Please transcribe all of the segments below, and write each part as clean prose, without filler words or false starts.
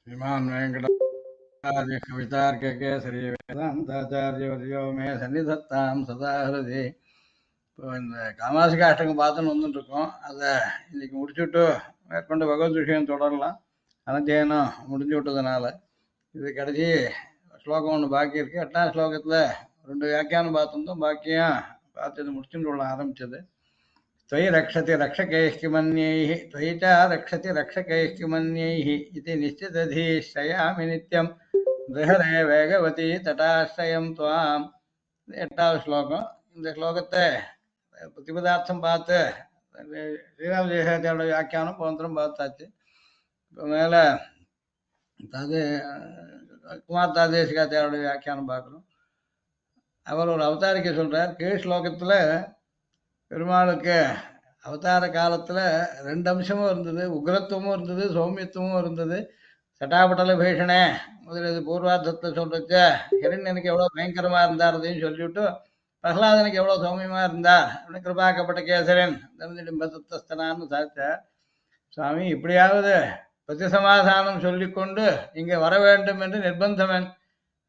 श्रीमान् वेङ्कटाचार्य कवितार्ककेसरी वेदान्ताचार्यवर्यो मे सन्निधत्तां सदा हृदि. இப்போ இந்த காமாசிக அஷ்டகம் பார்த்துன்னு வந்துட்டு இருக்கோம். அதை இன்னைக்கு முடிச்சுட்டு மேற்கொண்டு பகவத் விஷயம் தொடரலாம். அனத்தியனம் முடிஞ்சு விட்டதுனால இது கடைசி ஸ்லோகம் ஒன்று பாக்கி இருக்கு. 8ஆம் ஸ்லோகத்தில் 2 வியாக்கியானம் பார்த்துருந்தோம். பாக்கியம் பார்த்து இது முடிச்சுட்டு உள்ள ஆரம்பிச்சது. त्वयि रक्षति रक्षकैः किमन्यैः त्वयि च रक्षति रक्षकैः किमन्यैः इति निश्चितधीश्रयामि नित्यं बृहरे வேகவதி தட்டாசிரயம் துவாம். 8வது ஸ்லோகம். இந்த ஸ்லோகத்தை பிரதிபதார்த்தம் பார்த்து ஸ்ரீராம் ஜெயசேகரோட வியாக்கியானம் போந்திரம் பார்த்தாச்சு. இப்போ மேலே அது குமார் தாதேசிகாச்சாரோட வியாக்கியானம் பார்க்குறோம். அவர் ஒரு அவதாரிக்கை சொல்கிறார். கீழ் ஸ்லோகத்தில் பெருமாளுக்கு அவதார காலத்தில் 2 அம்சமும் இருந்தது. உக்ரத்துவமும் இருந்தது, சௌமியத்துவமும் இருந்தது. சட்டாபட்டல பீஷணே முதலியது பூர்வார்த்தத்தில் சொல்றச்ச ஹிரண்யனுக்கு எவ்வளோ பயங்கரமாக இருந்தாரதையும் சொல்லிவிட்டு பிரகலாதனுக்கு எவ்வளோ சௌமியமாக இருந்தார் அப்படின்னு கிருபாக்கப்பட்ட கேசரன் தந்திடிம்பத்தஸ்தனான்னு சாதிச்சார். சுவாமி இப்படியாவது பிரதி சமாதானம் சொல்லிக்கொண்டு இங்கே வர வேண்டும் என்று நிர்பந்தமன்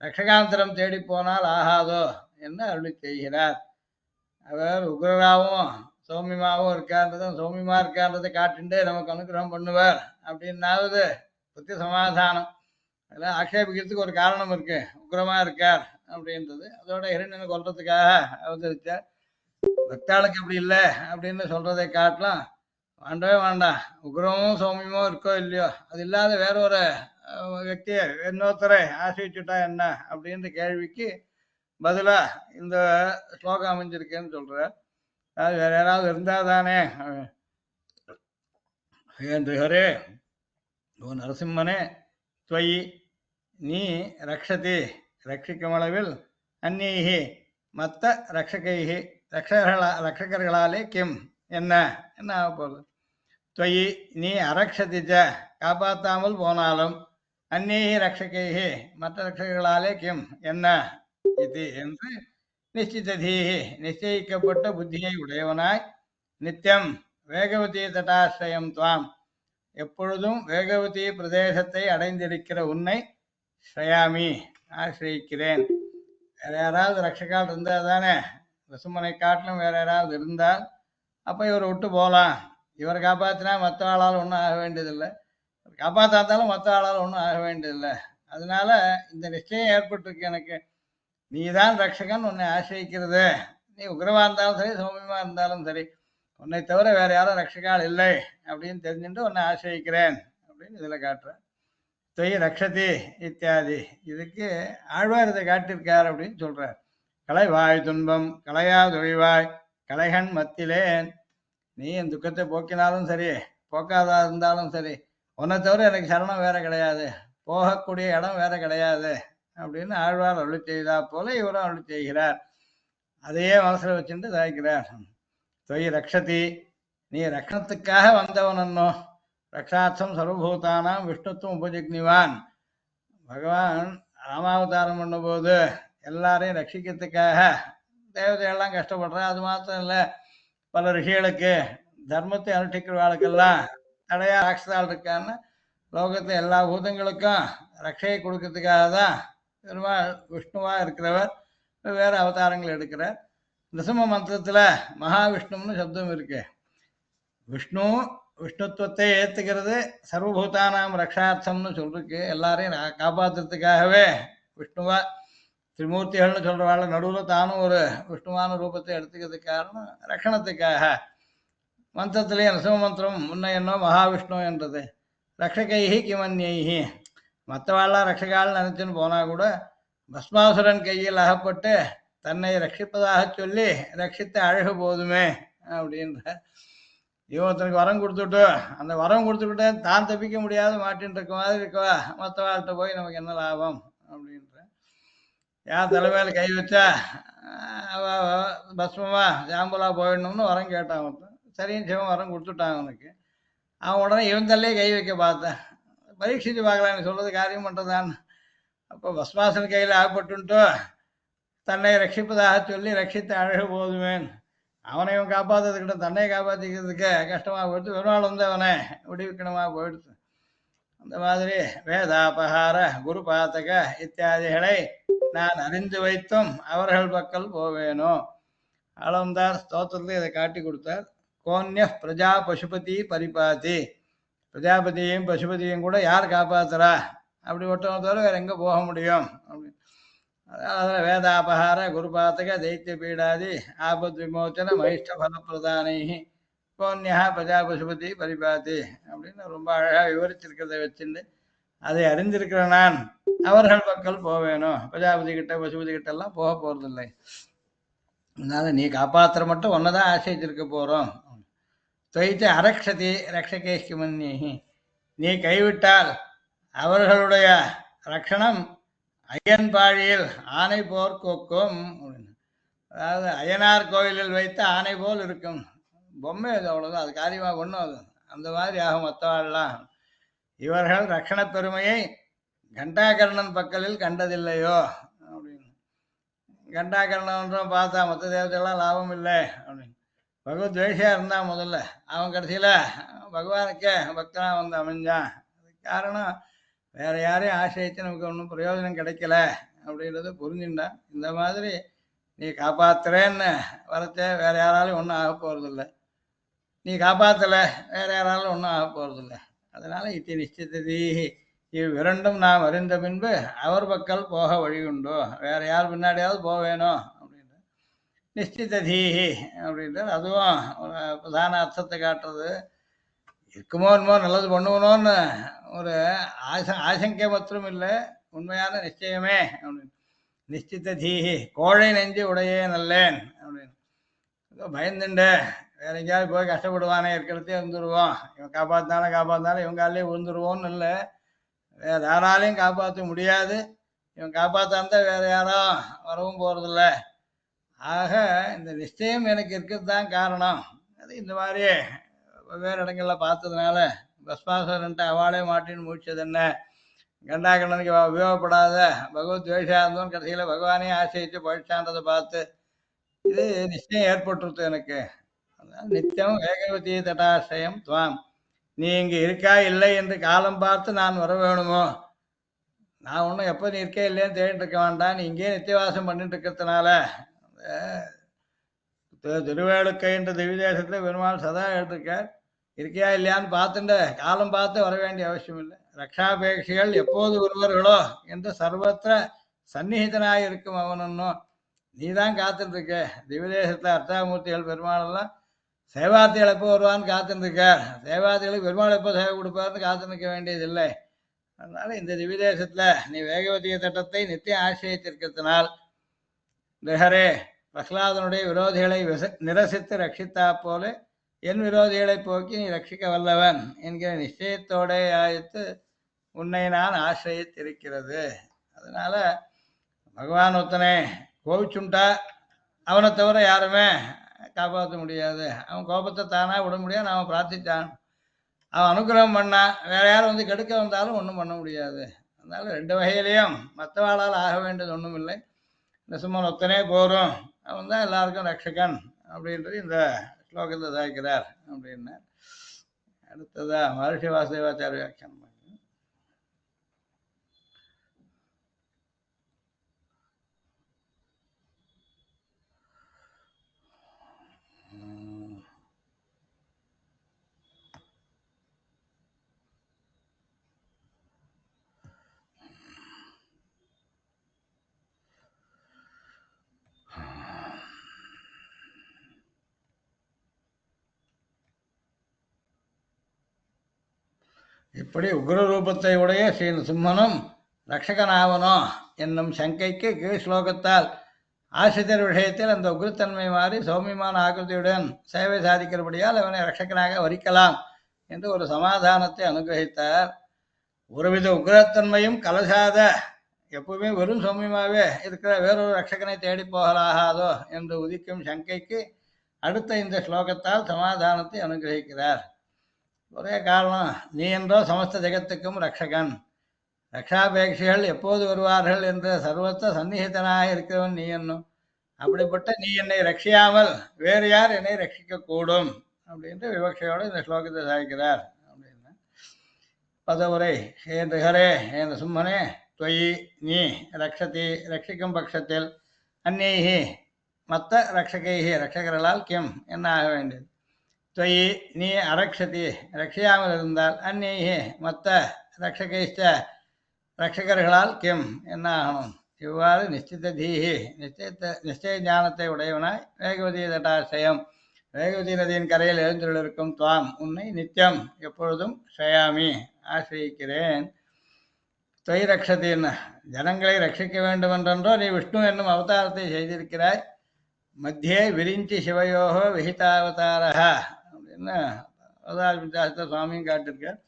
ரக்ஷகாந்தரம் தேடி போனால் ஆகாதோ என்று அருளி செய்கிறார். அவர் உக்ரராகவும் சௌமியமாகவும் இருக்கான்றதும் சௌமியமாக இருக்கான்றதை காட்டுண்டே நமக்கு அனுகிரகம் பண்ணுவார் அப்படின்னாவது பற்றி சமாதானம். அதெல்லாம் ஆக்ஷேபிக்கிறதுக்கு ஒரு காரணம் இருக்கு. உக்ரமாக இருக்கார் அப்படின்றது அதோட இரண்டனை கொல்றதுக்காக அவதரித்தார். பக்தாளுக்கு அப்படி இல்லை அப்படின்னு சொல்றதை காட்டலாம் வேண்டவே வேண்டாம். உக்ரமும் சௌமியமும் இருக்கோ இல்லையோ அது இல்லாத வேற ஒரு వ్యక్తిயை இன்னொருத்தரை ஆசிரிச்சுட்டா என்ன அப்படின்ற கேள்விக்கு பதிலா இந்த ஸ்லோகம் அமைஞ்சிருக்கேன்னு சொல்றார். அது வேற யாராவது இருந்தா தானே என்று ஹரே ஓ நரசிம்மனே துவயி நீ ரக்ஷதி ரட்சிக்கும் அளவில் அந்நீகி மற்ற ரக்ஷகைகி ரக்ஷகர்களாலே கிம் என்ன என்ன ஆக போகுது. துவயி நீ அரக்ஷதி ஜ காப்பாற்றாமல் போனாலும் அந்நீகி ரக்ஷகைகி மற்ற ரக்ஷகர்களாலே கிம் என்ன இது என்று நிச்சிததீகி நிச்சயிக்கப்பட்ட புத்தியை உடையவனாய் நித்தியம் வேகவதி தட்டாசிரயம் துவாம் எப்பொழுதும் வேகவதி பிரதேசத்தை அடைந்திருக்கிற உன்னை ஸ்ரயாமி ஆசிரியிக்கிறேன். வேற யாராவது ரட்சகால் இருந்தால் தானே ரசுமனை காட்டிலும் வேற யாராவது இருந்தால் அப்போ இவரை விட்டு போகலாம். இவரை காப்பாற்றினா மற்ற ஆளால் ஒன்றும் ஆக வேண்டியதில்லை, காப்பாற்றாத்தாலும் மற்ற ஆளால் ஒன்றும் ஆக வேண்டியதில்லை. அதனால இந்த நிச்சயம் ஏற்பட்டிருக்கு எனக்கு. நீ தான் ரட்சகன், உன்னை ஆசிரியிக்கிறது. நீ உக்ரமா இருந்தாலும் சரி சௌமியமா இருந்தாலும் சரி உன்னை தவிர வேற யாரும் ரட்சகால் இல்லை அப்படின்னு தெரிஞ்சுட்டு உன்னை ஆசிரியிக்கிறேன் அப்படின்னு இதில் காட்டுறேன். தொய் ரக்ஷதி இத்தியாதி இதுக்கு ஆழ்வார் இதை காட்டியிருக்கார் அப்படின்னு சொல்றார். கலைவாய் துன்பம் கலையாதொழிவாய் கலைகண் மத்திலேன். நீ என் துக்கத்தை போக்கினாலும் சரி போக்காதா இருந்தாலும் சரி உன்னை தவிர எனக்கு சரணம் வேற கிடையாது, போகக்கூடிய இடம் வேற கிடையாது அப்படின்னு ஆழ்வார் அருளி செய்தா போல இவரும் அருளி செய்கிறார். அதையே மனசில் வச்சுட்டு சாய்க்கிறார். தொய் ரக்ஷதி நீ ரக்ஷணத்துக்காக வந்தவனோ ரக்ஷார்த்தம் சர்வபூதானாம் விஷ்ணுத்துவம் உபஜிக்னிவான். பகவான் ராமாவதாரம் பண்ணும்போது எல்லாரையும் ரட்சிக்கிறதுக்காக தேவதையெல்லாம் கஷ்டப்படுறா. அது மாத்திரம் இல்லை, பல ரிஷிகளுக்கு தர்மத்தை அனுஷ்டிக்கிறவாளுக்கெல்லாம் தடையா ராட்சதால் இருக்கான்னு லோகத்தை எல்லா பூதங்களுக்கும் ரட்சையை கொடுக்கறதுக்காக தான் பெருமாள் விஷ்ணுவா இருக்கிறவர் வேறு அவதாரங்கள் எடுக்கிறார். நிருசிம்ம மந்திரத்தில் மகாவிஷ்ணுன்னு சப்தம் இருக்கு. விஷ்ணு விஷ்ணுத்துவத்தை ஏற்றுக்கிறது சர்வபூதானாம் ரக்ஷார்த்தம்னு சொல்லிருக்கு. எல்லாரையும் காப்பாற்றுறதுக்காகவே விஷ்ணுவா திரிமூர்த்திகள்னு சொல்கிறவாள் நடுவில் தானும் ஒரு விஷ்ணுவான ரூபத்தை எடுத்துக்கிறதுக்கு காரணம் ரக்ஷணத்துக்காக. மந்திரத்திலேயே நிருசிம்ம மந்திரம் முன்ன என்னோ மகாவிஷ்ணு என்றது. ரக்ஷகைஹி கிமன்யைஹி மற்றவாள்லாம் ரட்சகால்னு நினைச்சுன்னு போனால் கூட பஸ்மாசுரன் கையில் அகப்பட்டு தன்னை ரட்சிப்பதாக சொல்லி ரட்சித்த அழகு போதுமே அப்படின்ற. இவத்தனுக்கு வரம் கொடுத்துட்டு அந்த வரம் கொடுத்துக்கிட்டே தான் தப்பிக்க முடியாத மாட்டின்னு இருக்க மாதிரி இருக்கவா மற்றவாள்கிட்ட போய் நமக்கு என்ன லாபம் அப்படின்ற. யார் தலைமையில கை வச்சா பஸ்மமா ஜாம்பலா போயிடணும்னு வரம் கேட்டான் அவன். சரின்னு சிவன் வரம் கொடுத்துட்டான் அவனுக்கு. அவன் உடனே இவன் தள்ளியே கை வைக்க பார்த்தேன். பரீட்சித்து பார்க்கலாம், நீ சொல்றது காரியம் பண்ணுறதான். அப்போ பஸ்மாசன் கையில் ஆகப்பட்டுன்ட்டோ தன்னை ரட்சிப்பதாக சொல்லி ரட்சித்த அழகு போதுமேன். அவனையும் காப்பாற்றுறதுக்கிட்ட தன்னை காப்பாற்றிக்கிறதுக்கு கஷ்டமாக போயிடுத்து. வெறுநாள் வந்து அவனை விடுவிக்கணுமா போயிடுச்சு. அந்த மாதிரி வேதாபகார குருபாத்தக இத்தியாதிகளை நான் அறிந்து வைத்தும் அவர்கள் பக்கல் போவேனோ. ஆளவந்தார் ஸ்தோத்திரத்தில் இதை காட்டி கொடுத்தார். கோன்ய பிரஜா பசுபதி பரிபாதி, பிரஜாபதியையும் பசுபதியும் கூட யார் காப்பாத்துறா? அப்படி ஒருத்தவங்க தவிர வேற எங்க போக முடியும் அப்படின்னு. அதாவது வேதாபகார குருபாத்தக தைத்திய பீடாதி ஆபத் விமோச்சன மகிஷ்ட பலப்பிரதானை கோன்யா பிரஜா பசுபதி பரிபாதி அப்படின்னு ரொம்ப அழகா விவரிச்சிருக்கிறத வச்சுட்டு அதை அறிந்திருக்கிற நான் அவர்கள் பக்கல் போவேணும். பிரஜாபதி கிட்ட பசுபதி கிட்ட எல்லாம் போக போறதில்லை. அதனால நீ காப்பாத்துற மட்டும் ஒன்னதான் ஆசைச்சிருக்க போறோம். துவைத்து அரக்ஷதி ரக்ஷகேஷ்கி மன்னி, நீ கைவிட்டால் அவர்களுடைய ரக்ஷணம் அய்யன்பாழியில் ஆனை போர் கொக்கும். அதாவது அய்யனார் கோயிலில் வைத்த ஆனை போல் இருக்கும். பொம்மை அது, அவ்வளவுதான், அது காரியமாக ஒன்றும் அது அந்த மாதிரி ஆகும் மற்றவாள்லாம். இவர்கள் ரக்ஷண பெருமையை கண்டாகர்ணன் பக்கலில் கண்டதில்லையோ அப்படின்னு. கண்டாகர்ணன்றோம் பார்த்தா மற்ற தேவதைகளாம் லாபம் இல்லை அப்படின்னு. பகவத் துவேஷியா இருந்தா முதல்ல, அவன் கடைசியில பகவானுக்கே பக்தனா வந்து அமைஞ்சான். அதுக்கு காரணம் வேற யாரையும் ஆசிரியச்சு நமக்கு ஒன்றும் பிரயோஜனம் கிடைக்கல அப்படின்றத புரிஞ்சுட்டான். இந்த மாதிரி நீ காப்பாத்துறேன்னு வரச்ச வேற யாராலும் ஒன்றும் ஆக போறதில்லை, நீ காப்பாத்தல வேற யாராலும் ஒன்றும் ஆக போறதில்லை. அதனால இத்தி நிச்சயத்ததி இவ்விரண்டும் நாம் அறிந்த பின்பு அவர் பக்கல் போக வழி உண்டோ, வேற யார் பின்னாடியாவது போவேணும் அப்படின்ற நிச்சிததீஹி அப்படின்றது அதுவும் ஒரு பிரதான அர்த்தத்தை காட்டுறது. இருக்குமோ என்னமோ நல்லது பண்ணுவனோன்னு ஒரு ஆசங்கை மாத்திரம் இல்லை, உண்மையான நிச்சயமே அப்படின்னு. நிச்சிததீஹி கோழை நெஞ்சு உடையே நல்லேன் அப்படின்னு. பயந்துண்டு வேற எங்கேயாவது போய் கஷ்டப்படுவானே, இருக்கிறதே இருந்துருவோம், இவன் காப்பாத்தினாலும் இவங்காலே விழுந்துருவோன்னு இல்லை. வேற யாராலையும் காப்பாற்ற முடியாது, இவன் காப்பாத்தான்தான் வேற யாரும் வரவும் போறதில்ல. ஆக இந்த நிச்சயம் எனக்கு இருக்கிறது தான் காரணம். அது இந்த மாதிரி வெவ்வேறு இடங்கள்ல பார்த்ததுனால பஸ்மாசுரன்ட்டு அவளே மாட்டின்னு முடிச்சது என்ன, கண்டாகண்ணனுக்கு உபயோகப்படாத பகவத் துவேஷா இருந்தோன்னு கடைசியில பகவானே ஆசைச்சு பழிச்சான்றதை பார்த்து இது நிச்சயம் ஏற்பட்டுருது எனக்கு. அதனால நித்தியம் வேகவதி தட்டாசிரயம் துவாம், நீ இங்கு இருக்கா இல்லை என்று காலம் பார்த்து நான் வர வேணுமோ? நான் ஒன்றும் எப்போ நீ இருக்கே இல்லைன்னு தேடிட்டு இருக்க வேண்டாம், நீ இங்கேயே நித்தியவாசம் பண்ணிட்டு இருக்கிறதுனால. திருவேளுக்கை என்ற திவ்யதேசத்துல பெருமாள் சதா எழுதிருக்கார். இருக்கையா இல்லையான்னு பார்த்துட்டு காலம் பார்த்து வர வேண்டிய அவசியம் இல்லை. ரக்ஷாபேட்சிகள் எப்போது வருவார்களோ என்று சர்வத்திர சந்நிகிதனாய் இருக்கும் அவனுன்னும் நீ தான் காத்துட்டு இருக்க. திவ்யதேசத்துல அர்த்தாமூர்த்திகள் பெருமாள் எல்லாம் சேவார்த்திகள் எப்போ வருவான்னு காத்துருக்கார். சேவார்த்திகளுக்கு பெருமாள் எப்போ சேவை கொடுப்பாருன்னு காத்து நிற்க வேண்டியதில்லை. அதனால இந்த திவ்யதேசத்துல நீ வேகவதிய தட்டத்தை நித்தியம் ஆசிரியத்திருக்கிறதுனால் ஹரே பிரகலாதனுடைய விரோதிகளை நிரசித்து ரட்சித்தா போல என் விரோதிகளை போக்கி நீ ரட்சிக்க வல்லவன் என்கிற நிச்சயத்தோட ஆயித்து உன்னை நான் ஆசிரியத்திருக்கிறது. அதனால பகவான் ஒருத்தனை கோவிச்சுண்டா அவனை தவிர யாருமே காப்பாற்ற முடியாது. அவன் கோபத்தை தானா விட முடியாது, அவன் பிரார்த்திச்சான், அவன் அனுகிரகம் பண்ணா வேற யாரும் வந்து கெடுக்க வந்தாலும் ஒன்றும் பண்ண முடியாது. அதனால ரெண்டு வகையிலையும் மற்றவாளால் ஆக வேண்டியது ஒன்றும் இல்லை, நரசிம்மன் ஒத்தனே போரும், அவன் தான் எல்லாருக்கும் ரட்சகன் அப்படின்றது இந்த ஸ்லோகத்தை தாக்கிறார் அப்படின்னு. அடுத்ததா மகர்ஷி வாசுதேவாச்சாரிய வியாக்கியானம். இப்படி உக்ர ரூபத்தை உடைய ஸ்ரீ சிம்மனும் ரக்ஷகனாவனோ என்னும் சங்கைக்கு கீழ் ஸ்லோகத்தால் ஆசிரியர் விஷயத்தில் அந்த உக்ரத்தன்மை மாறி சௌமியமான ஆகிருதியுடன் சேவை சாதிக்கிறபடியால் அவனை ரட்சகனாக வரிக்கலாம் என்று ஒரு சமாதானத்தை அனுகிரகித்தார். ஒருவித உக்ரத்தன்மையும் கலசாத எப்பவுமே வெறும் சௌமியமாகவே இருக்கிற வேறொரு ரட்சகனை தேடி போகலாகாதோ என்று உதிக்கும் சங்கைக்கு அடுத்த இந்த ஸ்லோகத்தால் சமாதானத்தை அனுகிரகிக்கிறார். ஒரே காரணம், நீ என்றோ சமஸ்த ஜெகத்துக்கும் ரட்சகன், ரக்ஷாபேட்சிகள் எப்போது வருவார்கள் என்ற சர்வத்த சந்நிகிதனாக இருக்கிறவன் நீ என்னும், அப்படிப்பட்ட நீ என்னை ரட்சியாமல் வேறு யார் என்னை ரட்சிக்க கூடும் அப்படின்ற விவக்ஷையோடு இந்த ஸ்லோகத்தை சாய்க்கிறார் அப்படின்னா. பதவுரை ஹே ரிஹரே ஹே நரசிம்மனே துவயி நீ ரக்ஷதி ரட்சிக்கும் பட்சத்தில் அந்நேகி மற்ற ரக்ஷகைகி ரட்சகர்களால் கிம் என்ன ஆக வேண்டியது துவயி நீ அரக்ஷதி ரட்சியாமல் இருந்தால் அந்நேகி மற்ற ரட்சகைஷ்ட ரட்சகர்களால் கிம் என்ன ஆகணும் இவ்வாறு நிச்சித தீஹி நிச்சய ஞானத்தை உடையவனாய் வேகவதி தட்டாசயம் வேகவதி நதியின் கரையில் எழுந்துள்ளிருக்கும் துவாம் உன்னை நித்தியம் எப்பொழுதும் ஸ்ரயாமி ஆசிரியிக்கிறேன் தொய் ரக்ஷத்தின் ஜனங்களை ரட்சிக்க வேண்டும் என்றென்றோ நீ விஷ்ணு என்னும் அவதாரத்தை செய்திருக்கிறாய் மத்தியே விரிஞ்சி சிவயோகோ விஹிதாவதாரா அப்படின்னு அவதார வித்தியாசத்தை சுவாமியும் காட்டிருக்கார்.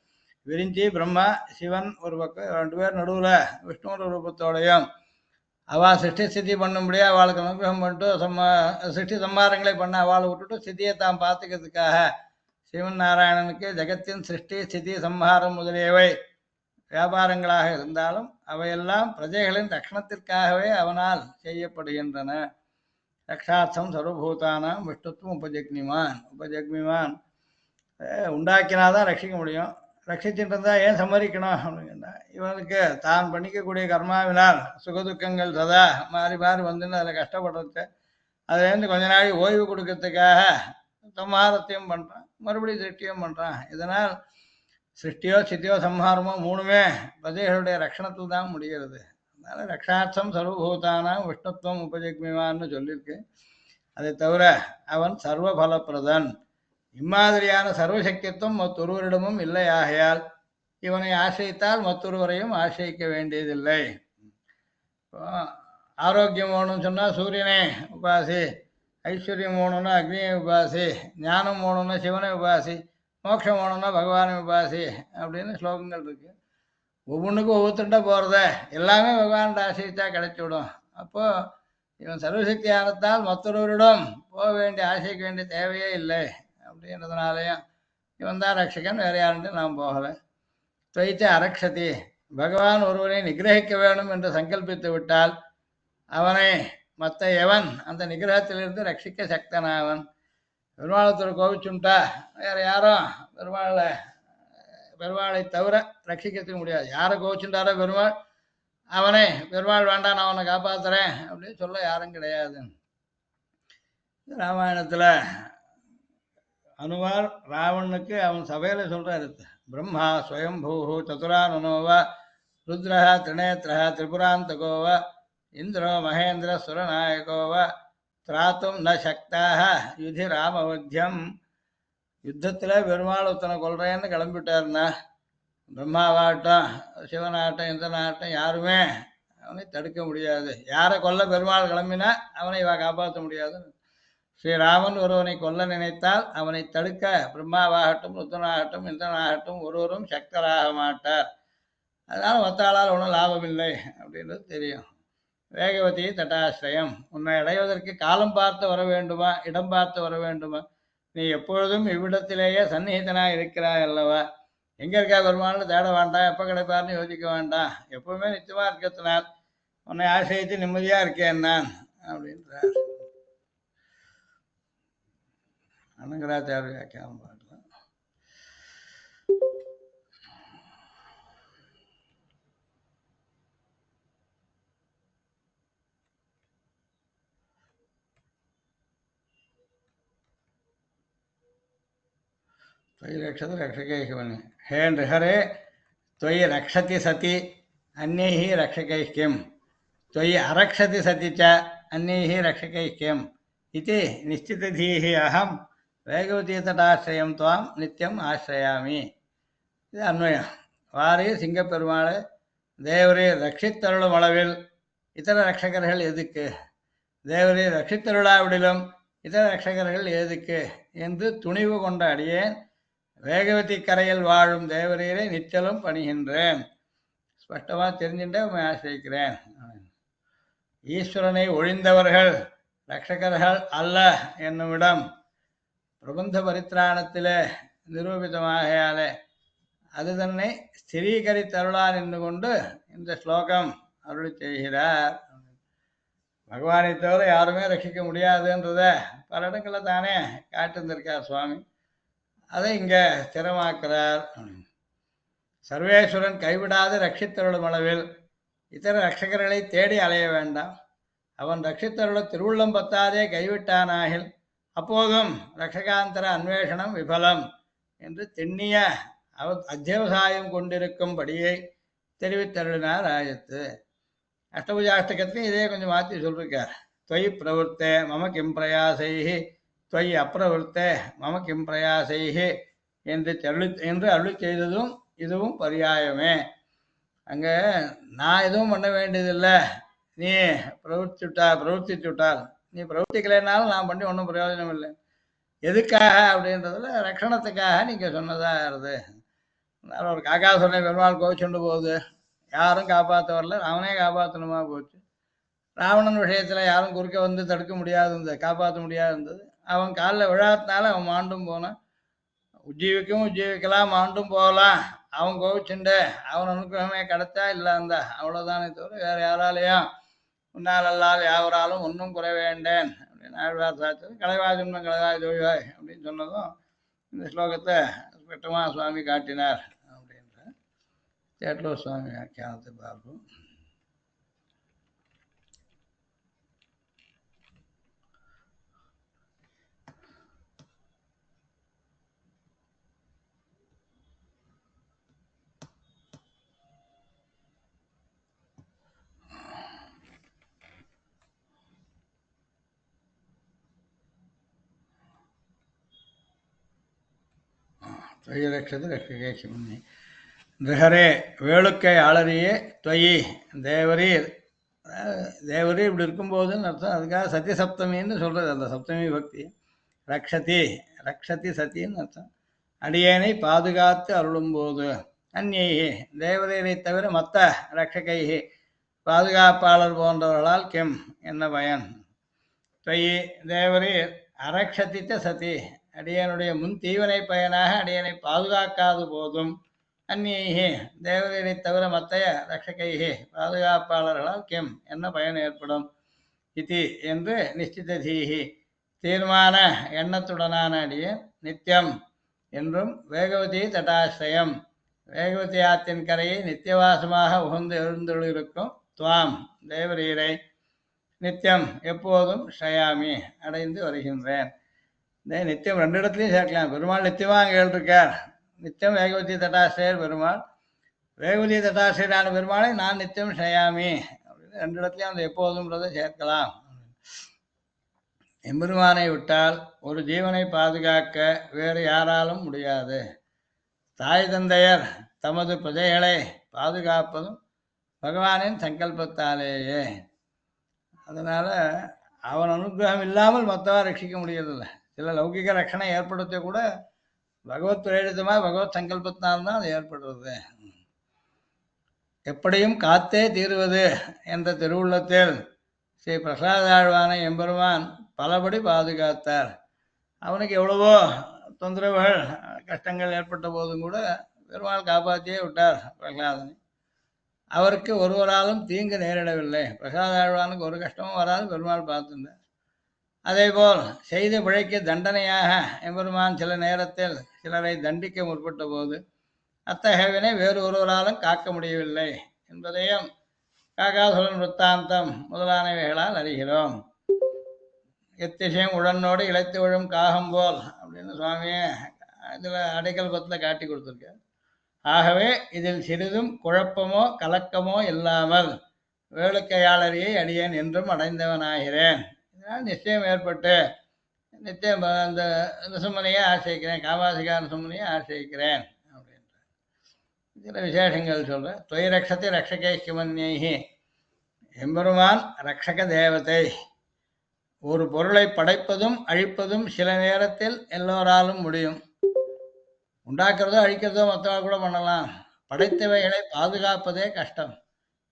விரிஞ்சி பிரம்மா சிவன் ஒரு பக்கம், ரெண்டு பேர் நடுவில் விஷ்ணுவோட ரூபத்தோடையும் அவள் சிருஷ்டி ஸ்திதி பண்ணும்படியா அவளுக்கு அனுகிரகம் பண்ணிட்டு சிருஷ்டி சம்மாரங்களை பண்ண அவளை விட்டுட்டு ஸ்திதியை தான் பார்த்துக்கிறதுக்காக சிவன் நாராயணனுக்கு ஜெகத்தின் சிருஷ்டி ஸ்திதி சம்ஹாரம் முதலியவை வியாபாரங்களாக இருந்தாலும் அவையெல்லாம் பிரஜைகளின் ரக்ஷணத்திற்காகவே அவனால் செய்யப்படுகின்றன. ரக்ஷார்த்தம் சர்வபூதானாம் விஷ்ணுத்துவம் உபஜக்மிமான் உண்டாக்கினாதான் ரட்சிக்க முடியும். ரட்சிச்சுட்டு இருந்தால் ஏன் சம்மதிக்கணும் அப்படின்னா இவனுக்கு தான் பண்ணிக்கக்கூடிய கர்மாவினால் சுகதுக்கங்கள் சதா மாறி மாறி வந்துன்னு அதில் கஷ்டப்படுறது, அதுலேருந்து கொஞ்ச நாள் ஓய்வு கொடுக்கறதுக்காக சம்ஹாரத்தையும் பண்ணுறான், மறுபடியும் சிருஷ்டியும் பண்ணுறான். இதனால் சிருஷ்டியோ சித்தியோ சம்ஹாரமோ மூணுமே பிரஜைகளுடைய ரட்சணத்தில் தான் முடிகிறது. அதனால ரக்ஷார்த்தம் சர்வபூதானாம் விஷ்ணுத்துவம் உபஜக்மிவான்னு சொல்லியிருக்கு. அதை தவிர அவன் சர்வபலப்பிரதன். இம்மாதிரியான சர்வசக்தித்துவம் மற்றொருவரிடமும் இல்லை. ஆகையால் இவனை ஆசிரித்தால் மற்றொருவரையும் ஆசிரிக்க வேண்டியதில்லை. ஆரோக்கியம் வேணும்னு சொன்னால் சூரியனை உபாசி, ஐஸ்வர்யம் வேணும்னா அக்னியை உபாசி, ஞானம் வேணும்னா சிவனை உபாசி, மோட்சம் வேணும்னா பகவானை உபாசி அப்படின்னு ஸ்லோகங்கள் இருக்கு. ஒவ்வொன்றுக்கும் ஒவ்வொருத்தண்டா போகிறத எல்லாமே பகவான் ஆசிரித்தா கிடைச்சிவிடும். அப்போது இவன் சர்வசக்தியானத்தால் மற்றொருவரிடம் போக வேண்டிய ஆசைக்க வேண்டிய தேவையே இல்லை அப்படின்றதுனாலையும் இவன் தான் ரட்சகன், வேற யாருன்னு நாம் போகலை. துவைத்த அரக்ஷதி பகவான் ஒருவனை நிகிரகிக்க வேண்டும் என்று சங்கல்பித்து விட்டால் அவனை மற்ற எவன் அந்த நிகிரகத்திலிருந்து ரட்சிக்க சக்தனாவன். பெருமாளத்தோட கோவிச்சுட்டா வேற யாரும் பெருமாளை தவிர ரட்சிக்கிறதுக்கு முடியாது. யாரை கோவிச்சுட்டாரோ பெருமாள், அவனை பெருமாள் வேண்டாம் நான் அவனை காப்பாத்துறேன் அப்படின்னு சொல்ல யாரும் கிடையாது. ராமாயணத்துல அனுமார் ராவனுக்கு அவன் சபையில சொல்றாரு, பிரம்மா ஸ்வயம்பூ சதுரானனோவா ருத்ரா திரிநேத்ரா திரிபுராந்தகோவா இந்திரோ மகேந்திர சுரநாயகோவா திராத்தும் ந சக்தாக யுதி ராமவத்தியம். யுத்தத்தில் பெருமாள் ஒருத்தனை கொள்றேன்னு கிளம்பிட்டாருன்னா பிரம்மாவாகட்டும் சிவனாகட்டும் இந்திரனாகட்டும் யாருமே அவனை தடுக்க முடியாது. யாரை கொல்ல பெருமாள் கிளம்பினா அவனை இவ காப்பாற்ற முடியாது. ஸ்ரீராமன் ஒருவனை கொல்ல நினைத்தால் அவனை தடுக்க பிரம்மாவாகட்டும் ருத்ரனாகட்டும் இந்திரனாகட்டும் ஒருவரும் சக்தராக மாட்டார். அதனால் மத்தாளால் ஒன்றும் லாபமில்லை அப்படின்றது தெரியும். வேகவதி தட்டாசிரயம் உன்னை அடைவதற்கு காலம் பார்த்து வர வேண்டுமா, இடம் பார்த்து வர வேண்டுமா? நீ எப்பொழுதும் இவ்விடத்திலேயே சந்நிகிதனாக இருக்கிறாய் அல்லவா? எங்கே இருக்கா பெருமாள்னு தேட வேண்டாம், எப்போ கிடைப்பார்னு யோசிக்க வேண்டாம், எப்பவுமே நிச்சயமா இருக்கிறதுனால் உன்னை ஆசிரியத்து நிம்மதியாக இருக்கேன் நான் அப்படின்றார். அனங்கராச்சாரிய வியாக்கியானம் பார்க்கலாம். त्वयि रक्षति रक्षकैः हे नृहरे त्वयि रक्षति सति अन्यैः रक्षकैः किं त्वयि अरक्षति सति च अन्यैः रक्षकैः किम् इति निश्चितधीः अहं வேகவதீதடாசிரயம் துவாம் நித்தியம் ஆசிரயாமி. இது அன்வயம். வாரி சிங்கப்பெருமாளை தேவரை ரட்சித்தருளும் அளவில் இதர ரட்சகர்கள் எதுக்கு, தேவரை ரட்சித்தருளாவிடிலும் இதர ரட்சகர்கள் எதுக்கு என்று துணிவு கொண்ட அடியேன் வேகவதி கரையில் வாழும் தேவரீரை நிச்சலும் பணிகின்றேன். ஸ்பஷ்டமாக தெரிஞ்சுட்டே உண்மை ஆசிரிக்கிறேன். ஈஸ்வரனை ஒழிந்தவர்கள் ரட்சகர்கள் அல்ல என்னுமிடம் பிரபந்த பரித்ராணத்திலே நிரூபிதமாகையாலே அது தன்னை ஸ்திரீகரித்தருளான் என்று கொண்டு இந்த ஸ்லோகம் அருளி செய்கிறார். பகவானை தவிர யாருமே ரட்சிக்க முடியாதுன்றத பல இடங்களில் தானே காட்டிருந்திருக்கார் சுவாமி. அதை இங்கே ஸ்திரமாக்குறார். சர்வேஸ்வரன் கைவிடாது ரட்சித்தருளும் அளவில் இதர ரட்சகர்களை தேடி அலைய வேண்டாம். அவன் ரட்சித்தருள திருவுள்ளம் பத்தாதே கைவிட்டானாகில் அப்போதும் ரட்சகாந்தர அன்வேஷனம் விபலம் என்று திண்ணிய அத்தியவசாயம் கொண்டிருக்கும்படியை தெரிவித்தருளினார் ஆயத்து. அஷ்டபுஜாஷ்டகத்தையும் இதே கொஞ்சம் மாற்றி சொல்லிருக்கார். துவயி பிரவருத்தே மம கிம் பிரயாசைஹி துவயி அப்பிரவருத்தே மம கிம் பிரயாசைஹி என்று அருளி செய்ததும் இதுவும் பரியாயமே. அங்கே நான் எதுவும் பண்ண வேண்டியதில்லை, நீ பிரவர்த்திச்சுட்டால் நீ பிரவர்த்திக்கலைனாலும் நான் பண்ணி ஒன்றும் பிரயோஜனம் இல்லை. எதுக்காக அப்படின்றதுல ரட்சணத்துக்காக நீங்கள் சொன்னதாக இருது. ஒரு காக்கா சொன்ன பெருமாள் கோவிச்சுண்டு போகுது, யாரும் காப்பாற்ற வரல, அவனே காப்பாற்றணுமா போச்சு. ராவணன் விஷயத்தில் யாரும் குறுக்க வந்து தடுக்க முடியாது இருந்தது, காப்பாற்ற முடியாது இருந்தது. அவன் காலில் விழாத்தினால அவன் மாண்டும் போனான். உஜ்ஜீவிக்கவும் உஜ்ஜீவிக்கலாம், மாண்டும் போகலாம். அவன் கோவிச்சுண்டு அவன் அனுகிரகமே கிடைச்சா இல்லை இருந்தா அவ்வளோதானே தவிர வேறு யாராலையும் உன்னாலல்லால் யாவராலும் ஒன்றும் குறை வேண்டேன் அப்படின்னு ஆழ்வார் சாத்தது. கலைவாய் துன்பம் கலைவாய் தொழிவாய் அப்படின்னு சொன்னதும் இந்த ஸ்லோகத்தை பெட்டமா சுவாமி காட்டினார் அப்படின்ற சேட்டலூர் சுவாமி வியாக்கியானத்தை பார்ப்போம். துவயி ரட்சது ரட்சகே சிவனி நிகரே வேளுக்கை ஆளறியே துவயி தேவரீர். தேவரீர் இப்படி இருக்கும்போதுன்னு அர்த்தம். அதுக்காக சத்தியசப்தமின்னு சொல்கிறது அந்த சப்தமி பக்தி. ரக்ஷதி ரக்ஷதி சத்தின்னு அர்த்தம். அடியேனை பாதுகாத்து அருளும்போது அந்நேயே தேவரீரை தவிர மற்ற ரட்சகைகி பாதுகாப்பாளர் போன்றவர்களால் கிம் என்ன பயன். துவயி தேவரீர் அரக்ஷதித்த சதி அடியனுடைய முன் தீவனை பயனாக அடியனை பாதுகாக்காத போதும் அந்நீகி தேவரீரை தவிர மற்றைய ரட்சகைகி பாதுகாப்பாளர்களால் கிம் என்ன பயன் ஏற்படும். இதி என்று நிச்சிததீகி தீர்மான எண்ணத்துடனான அடியேன் நித்தியம் என்றும் வேகவதி தட்டாசிரயம் வேகவதி ஆற்றின் கரையை நித்தியவாசமாக உகந்து எழுந்தொழிருக்கும் துவாம் தேவரீரை நித்தியம் எப்போதும் ஷயாமி அடைந்து வருகின்றேன். நித்தியம் ரெண்டு இடத்துலையும் சேர்க்கலாம். பெருமாள் நித்தியமாக அங்கே எழுதிருக்கார். நித்தியம் வேகவதி தட்டாசிரியர் பெருமாள், வேகவதி தட்டாசிரியரான பெருமாளை நான் நித்தியம் ஷயாமி அப்படின்னு ரெண்டு இடத்துலையும் அந்த எப்போதும்ன்றதை சேர்க்கலாம். எம்பெருமானை விட்டால் ஒரு ஜீவனை பாதுகாக்க வேறு யாராலும் முடியாது. தாய் தந்தையர் தமது பிரஜைகளை பாதுகாப்பதும் பகவானின் சங்கல்பத்தாலேயே. அதனால் அவன் அனுகிரகம் இல்லாமல் மற்றவா ரட்சிக்க முடியறதில்ல. சில லௌகிக ரட்சணை ஏற்படுத்த கூட பகவத் பிரேரிதமாக பகவத் சங்கல்பத்தினால்தான் அது ஏற்படுறது. எப்படியும் காத்தே தீருவது என்ற திருவுள்ளத்தில் ஸ்ரீ பிரசாதாழ்வானை எம்பெருமான் பலபடி பாதுகாத்தார். அவனுக்கு எவ்வளவோ தொந்தரவுகள் கஷ்டங்கள் ஏற்பட்ட போதும் கூட பெருமாள் காப்பாற்றியே விட்டார் பிரகலாதனை. அவருக்கு ஒருவராலும் தீங்கு நேரிடவில்லை. பிரசாதாழ்வானுக்கு ஒரு கஷ்டமும் வராது பெருமாள் பார்த்துட்டார். அதேபோல் செய்த பிழைக்கு தண்டனையாக எம்பெருமான் சில நேரத்தில் சிலரை தண்டிக்க முற்பட்ட போது அத்தகையவனை வேறு ஒருவராலும் காக்க முடியவில்லை என்பதையும் காகாசுரன் விற்த்தாந்தம் முதலானவைகளால் அறிகிறோம். எத்திசையும் உடனோடு இழைத்து விழும் காகம் போல் அப்படின்னு சுவாமியே இதில் அடைக்கல்பத்தில் காட்டி கொடுத்துருக்க. ஆகவே இதில் சிறிதும் குழப்பமோ கலக்கமோ இல்லாமல் வேளுக்கையாளரியை அடியேன் என்றும் அடைந்தவனாகிறேன். இதனால் நிச்சயம் ஏற்பட்டு நிச்சயம் அந்த நசுமனையை ஆசிரிக்கிறேன், காமாசிகா நசுமனையை ஆசிரிக்கிறேன் அப்படின்ற இதில் விசேஷங்கள் சொல்கிறேன். தொய் ரக்ஷத்தை ரக்ஷகை கிமன்யைஹி எம்பெருமான் ரக்ஷக தேவதை. ஒரு பொருளை படைப்பதும் அழிப்பதும் சில நேரத்தில் எல்லோராலும் முடியும். உண்டாக்குறதோ அழிக்கிறதோ மற்றவர்கள் கூட பண்ணலாம். படைத்தவைகளை பாதுகாப்பதே கஷ்டம்.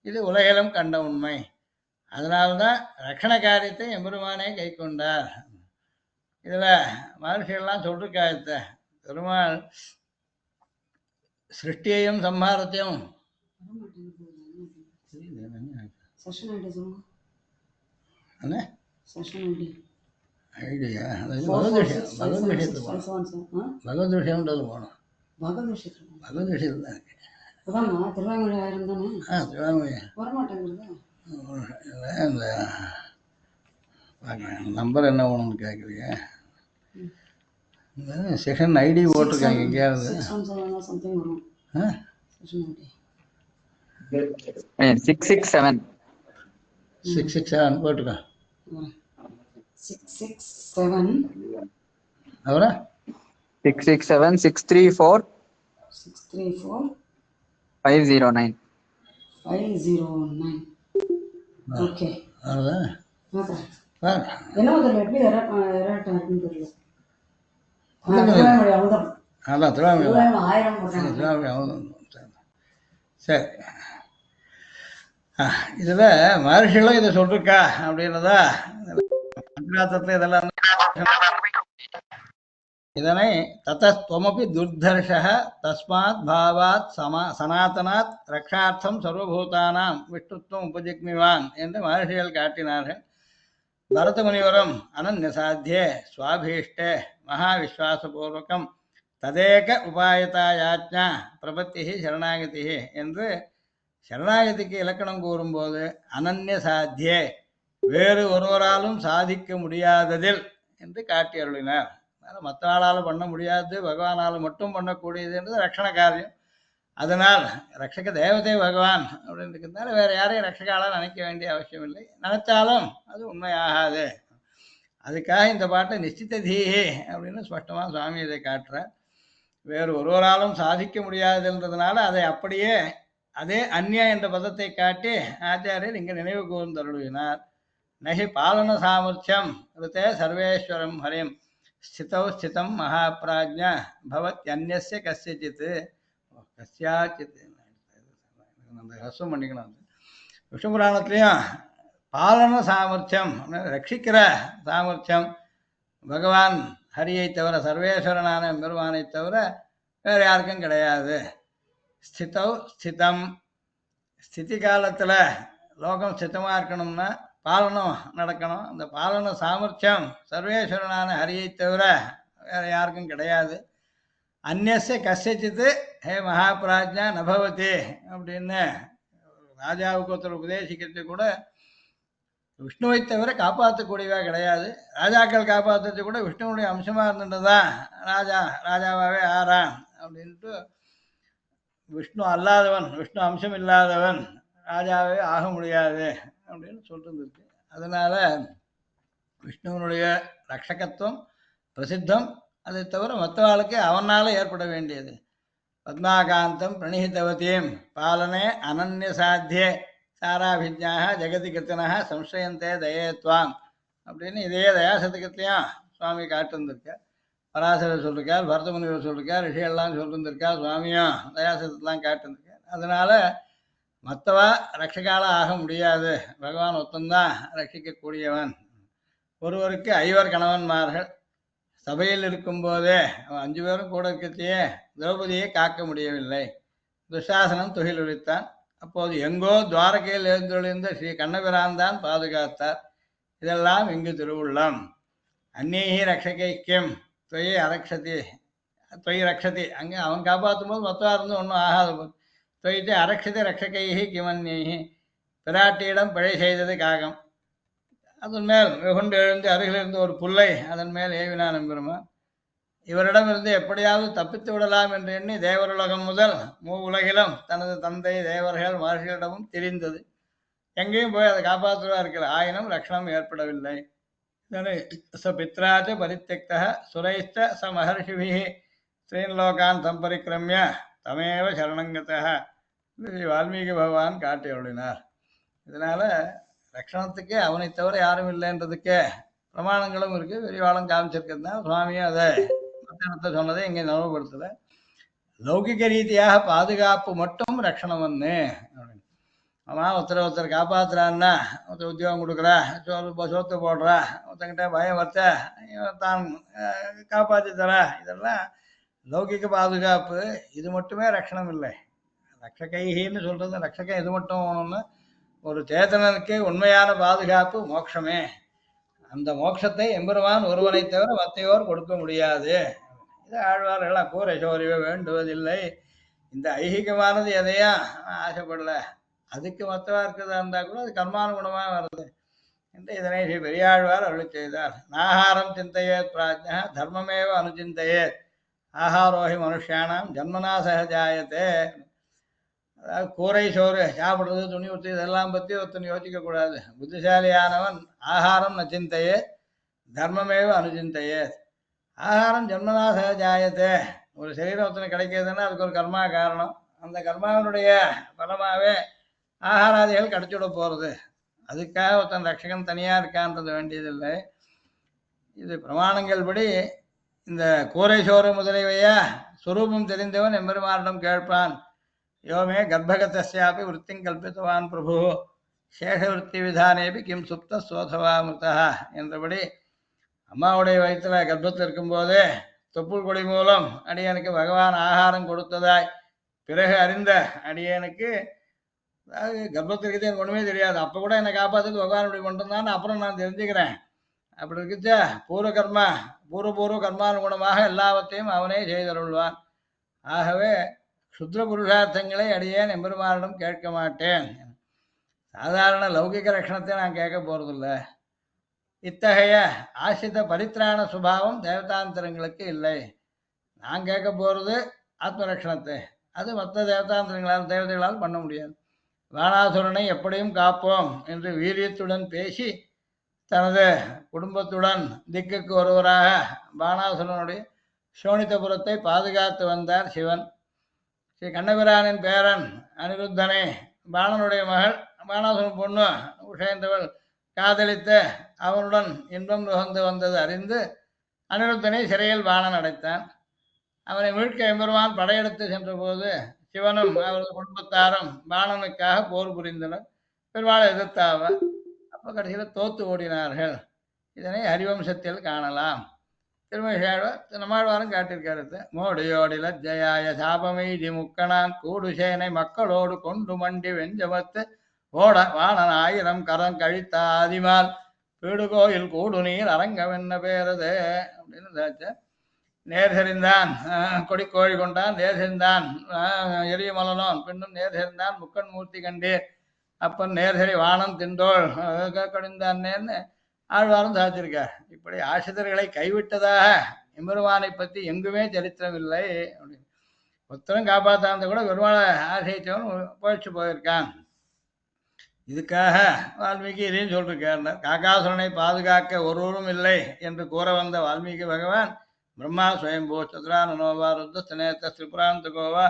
இது உலகிலும் கண்ட உண்மை. அதனால்தான் ரட்சண காரியத்தை எம்பெருமானே கை கொண்டார். இதில் மகர்ஷிகள்லாம் சொல்லிருக்காயத்த பெருமாள் சிருஷ்டியையும் சம்ஹாரத்தையும் ஐடியா பகவத் விஷயத்துக்கு போகணும். பகவத் விஷயம்ன்றது போகணும். பகவத் விஷயத்தில் தான் இருக்கு. அதாம்மா திருவாய்மொழி ஆயிரம் தானே திருவாய்மொழி வரமாட்டேங்கிறது. இந்த நம்பர் என்ன வேணும்னு கேட்குறீங்க? செஷன் ஐடி போட்டிருக்காங்க எங்கேயாவது? 617 சம்திங் வரும். செஷன் ஐடி 667 667 போட்டுக்கோ. 667 அப்புறம் 667 634 634 509. 509. ஓகே. அவ்வளோதான். என்ன முதல்ல எப்படி எராட் இருக்குன்னு தெரியல. திருவாய்மொழி அமுதம். அதான் திருவாய்மொழி 1000 போட்டாங்க. திருவாய்மொழி அவ்வளோ. சரி, இதில் மகர்ஷிகளும் இதை சொல்லிருக்கா அப்படின்றதா அக்ராத்தத்தில் இதெல்லாம் இதனை தத்தமபி துர்தர்ஷ தஸ்மாத் பாவாத் சனாதனாத் ரக்ஷார்த்தம் சர்வபூதானாம் விஷ்ணுத்துவம் உபஜிக்மிவான் என்று மகர்ஷிகள் காட்டினார்கள். பரத முனிவரும் அனன்ய சாத்தியே சுவாபீஷ்டே மகாவிஸ்வாசபூர்வகம் ததேக உபாயதாயாஜ்ஞா பிரபத்தி சரணாகதி என்று சரணாகதிக்கு இலக்கணம் கூறும்போது அனன்ய சாத்தியே வேறு ஒருவராலும் சாதிக்க முடியாததில் என்று காட்டி அருளினார். மற்ற ஆளால் பண்ண முடியாது, பகவானால் மட்டும் பண்ணக்கூடியது என்றது ரக்ஷண காரியம். அதனால் ரக்ஷக தேவதை பகவான் அப்படின்றதுனால வேற யாரையும் ரக்ஷகாலால் நினைக்க வேண்டிய அவசியம் இல்லை. நினைச்சாலும் அது உண்மையாகாது. அதுக்காக இந்த பாட்டை நிச்சித்த தீஹி அப்படின்னு ஸ்பஷ்டமாக சுவாமி இதை காட்டுறார். வேறு ஒருவராலும் சாதிக்க முடியாதுன்றதுனால அதை அப்படியே அதே அந்நிய என்ற பதத்தை காட்டி ஆச்சாரியர் இங்கே நினைவு கூர்ந்தருளினார். நகி பாலன சாமர்த்தியம் ரித்தே சர்வேஸ்வரம் ஹரிம் ஸ்திதௌ ஸ்திதம் மகாபிராஜ்ஞா பவத்யன்யஸ்ய கஸ்யசித் கஸ்யாச்சித். அந்த ஹஸ்வம் பண்ணிக்கணும். விஷ்ணு புராணத்துலேயும் பாலன சாமர்த்தியம் ரட்சிக்கிற சாமர்த்தியம் பகவான் ஹரியை தவிர சர்வேஸ்வரனான பெருமானை தவிர வேறு யாருக்கும் கிடையாது. ஸ்திதௌ ஸ்திதம் ஸ்திதி காலத்தில் லோகம் ஸ்திதமாக இருக்கணும்னா பாலனம் நடக்கணும். அந்த பாலன சாமர்த்தியம் சர்வேஸ்வரனான ஹரியை தவிர வேறு யாருக்கும் கிடையாது. அந்நிய கசித்து ஹே மகாபிராஜ்ஞா நபவதி அப்படின்னு ராஜாவுக்கு ஒருத்தர் உபதேசிக்கிறது கூட விஷ்ணுவை தவிர காப்பாற்றக்கூடியவா கிடையாது. ராஜாக்கள் காப்பாற்றுறது கூட விஷ்ணுவுடைய அம்சமாக இருந்துட்டுதான் ராஜாவாகவே ஆறான் அப்படின்ட்டு விஷ்ணு அல்லாதவன், விஷ்ணு அம்சம் இல்லாதவன் ராஜாவே ஆக முடியாது அப்படின்னு சொல்லிட்டு. அதனால விஷ்ணுவனுடைய ரக்ஷகத்துவம் பிரசித்தம். அதை தவிர மற்றவாளுக்கு அவனால் ஏற்பட வேண்டியது. பத்மாகாந்தம் பிரணிஹிதவதீம் பாலனே அனன்ய சாத்தியே சாராபிஜ்ஞாக ஜெகதி கிருத்தனாக சம்சயந்தே தயேத்வாம் அப்படின்னு இதே தயாசதகத்தையும் சுவாமி காட்டிருந்திருக்கார். பராசரர் சொல்லிருக்கார், பரத முனிவர் சொல்லிருக்கார், ரிஷிகள்லாம் சொல்லிருந்திருக்கார், சுவாமியும் தயாசதத்தெலாம் காட்டிருந்திருக்கார். அதனால மற்றவா ரட்சகால ஆக முடியாது, பகவான் ஒத்தந்தான் ரட்சிக்கக்கூடியவன். ஒருவருக்கு 5 கணவன்மார்கள். சபையில் இருக்கும்போதே அவன் 5 பேரும் கூட இருக்கத்தையே திரௌபதியை காக்க முடியவில்லை. துஷாசனம் துகில் உரித்தான். அப்போது எங்கோ துவாரகையில் எழுந்தொழிந்த ஸ்ரீ கண்ணபிரான் தான் பாதுகாத்தார். இதெல்லாம் இங்கு திருவுள்ளம். அந்நீகி ரக்ஷகைக்கியம் தொய் அரக்ஷதி தொய் ரக்ஷதி. அங்கே அவன் காப்பாற்றும் போது மொத்தமாக இருந்து ஒன்றும் ஆகாத போது தொய்த்து அரக்ஷதி ரக்ஷகைஹி கிமன்யி. பிராட்டியிடம் பிழை செய்தது காகம். அதன் மேல் வெகுண்டு எழுந்து அருகிலிருந்து ஒரு புல்லை அதன் மேல் ஏவினான் எம்பெருமான். இவரிடமிருந்து எப்படியாவது தப்பித்து விடலாம் என்று எண்ணி தேவருலகம் முதல் உலகிலும் தனது தந்தை தேவர்கள் மகர்ஷிகளிடமும் தெரிந்தது. எங்கேயும் போய் அதை காப்பாற்றுவா இருக்கிற ஆயினும் லட்சணம் ஏற்படவில்லை. ச பித்ராச்ச பரித்தியக்தः சுரைஷ்ட ச மகர்ஷிபிः ஸ்ரீன்லோகான் சம்பரிக்கிரமிய தமேவ சரணங்கதः வால்மீகி பகவான் காட்டி அருளினார். இதனால லட்சணத்துக்கு அவனை தவிர யாரும் இல்லைன்றதுக்கு பிரமாணங்களும் இருக்கு, விரிவாளம் காமிச்சிருக்கிறதுனா சுவாமியும் அதை மற்ற சொன்னதை இங்கே நினைவுபடுத்தலை. லௌகிக ரீதியாக பாதுகாப்பு மட்டும் ரட்சணம் ஒன்று. அவன் ஒருத்தர் காப்பாற்றுறான்னா, ஒருத்தர் உத்தியோகம் கொடுக்குறா, சோத்து போடுறா, ஒருத்தங்கிட்ட பயம் வச்ச தான் காப்பாற்றி தரா, இதெல்லாம் லௌகிக பாதுகாப்பு. இது மட்டுமே ரட்சணம் இல்லை. ரட்சகைன்னு சொல்றது ரட்சகம் இது மட்டும் ஒன்று. ஒரு சேதனனுக்கு உண்மையான பாதுகாப்பு மோட்சமே. அந்த மோட்சத்தை எம்பெருமான் ஒருவனை தவிர மற்றையோர் கொடுக்க முடியாது. இது ஆழ்வார்களாம் கூரை சோரிவை வேண்டுவதில்லை இந்த ஐகிகமானது எதையா ஆசைப்படல, அதுக்கு மத்தவா இருக்கிறதா இருந்தா கூட அது கர்மானுகுணமா வருது என்று இதனை ஸ்ரீ பெரியாழ்வார் அருளி செய்தார். நாகாரம் சிந்தையே பிராஜ்ஞா தர்மமேவ அனுச்சிந்தையே ஆகாரோஹி மனுஷியானாம் ஜன்மனா சகஜாயத்தே. அதாவது கூரை சோறு சாப்பிட்றது, துணி ஊற்றி இதெல்லாம் பற்றி ஒருத்தன் யோசிக்க கூடாது. புத்திசாலியானவன் ஆகாரம் நச்சிந்தையே தர்மமேவ அனுச்சிந்தையே. ஆகாரம் ஜன்மனா சகஜாயத்தே. ஒரு சரீரம் ஒருத்தனை கிடைக்கிறதுன்னா அதுக்கு ஒரு கர்மா காரணம். அந்த கர்மாவினுடைய பலமாகவே ஆகாராதிகள் கிடைச்சுட போகிறது. அதுக்காக ஒருத்தன் ரட்சகன் தனியாக இருக்கான்றது வேண்டியதில்லை. இது பிரமாணங்கள் படி இந்த கூரை சோறு முதலியவையா சுரூபம் தெரிந்தவன் எம்பெருமானிடம் கேட்பான். யோமே கர்ப்பகதஸ்யாபி விற்த்திங் கல்பித்தவான் பிரபு சேஷவிருத்தி விதானேபி கிம் சுப்த சோதவாமிருதா என்றபடி அம்மாவுடைய வயிற்றுல கர்ப்பத்தில் இருக்கும்போதே தொப்புள் கொடி மூலம் அடியனுக்கு பகவான் ஆகாரம் கொடுத்ததாய் பிறகு அறிந்த அடியனுக்கு, அதாவது கர்ப்பத்திற்கு எனக்கு ஒன்றுமே தெரியாது, அப்போ கூட என்னை காப்பாற்றுறது பகவானுடைய மட்டும்தான் அப்புறம் நான் தெரிஞ்சுக்கிறேன். அப்படி இருக்குச்சா பூர்வ கர்மானுகுணமாக எல்லாவற்றையும் அவனே செய்தருள்வான். ஆகவே சுத்ர புருஷார்த்தங்களை அடியேன் எம்பெருமானிடம் கேட்க மாட்டேன். சாதாரண லௌகிக லட்சணத்தை நான் கேட்க போறதில்லை. இத்தகைய ஆசிரித பரித்ராண சுபாவம் தேவதாந்திரங்களுக்கு இல்லை. நான் கேட்க போறது ஆத்மரட்சணத்தை. அது மற்ற தேவதைகளால் பண்ண முடியாது. வாணாசுரனை எப்படியும் காப்போம் என்று வீரியத்துடன் பேசி தனது குடும்பத்துடன் திக்குக்கு ஒருவராக பாணாசுரனுடைய சோனிதபுரத்தை பாதுகாத்து வந்தார் சிவன். ஸ்ரீ கண்ணபிரானின் பேரன் அனிருத்தனை பாணனுடைய மகள் பாணாசுரன் பொண்ணு உஷேந்தவள் காதலித்து அவனுடன் இன்பம் நுகர்ந்து வந்தது அறிந்து அனிருத்தனை சிறையில் பாணன் அடைத்தான். அவனை மீட்க எம்பெருமான் படையெடுத்து சென்ற போது சிவனும் அவரது குடும்பத்தாரும் பாணனுக்காக போர் புரிந்தனர். பெருமாளை எதிர்த்தாவ. அப்போ கடைசியில் தோத்து ஓடினார்கள். இதனை ஹரிவம்சத்தில் காணலாம். நம்மாழ்வாரும் காட்டியிருக்காரு. மோடியோடி லஜ்ஜயாய சாபமெய்தி முக்கணான் கூடுசேனை மக்களோடு கொண்டு மண்டி வெஞ்சமத்து ஓட வாணன் 1000 கரம் கழித்த ஆதிமால் பீடுகோயில் கூடு நீர் அரங்கவென்ன பேரது அப்படின்னு நேர்செறிந்தான் கொடி கோழி கொண்டான் நேர்செறிந்தான் எரிய மலனோன் பின்னும் நேர்செறிந்தான் முக்கன் மூர்த்தி கண்டீர் அப்பன் நேர்சரி வானம் திண்டோள் கடிந்தான்னு ஆழ்வாரும் சாதிச்சிருக்கார். இப்படி ஆசிரியர்களை கைவிட்டதாக எம்பெருமானை பற்றி எங்குமே சரித்திரம் இல்லை. அப்படின்னு ஒருத்தரும் காப்பாற்றாந்த கூட பெருமாளை ஆசைத்தவன் போயிடுச்சு போயிருக்கான். இதுக்காக வால்மீகி இதையும் சொல்லிருக்கார். காக்காசுரனை பாதுகாக்க ஒருவரும் இல்லை என்று கூற வந்த வால்மீகி பகவான் பிரம்மா ஸ்வயம்போ சதுரானனோவா ருத்தஸ்தனேத்த திரிபுராந்தகோவா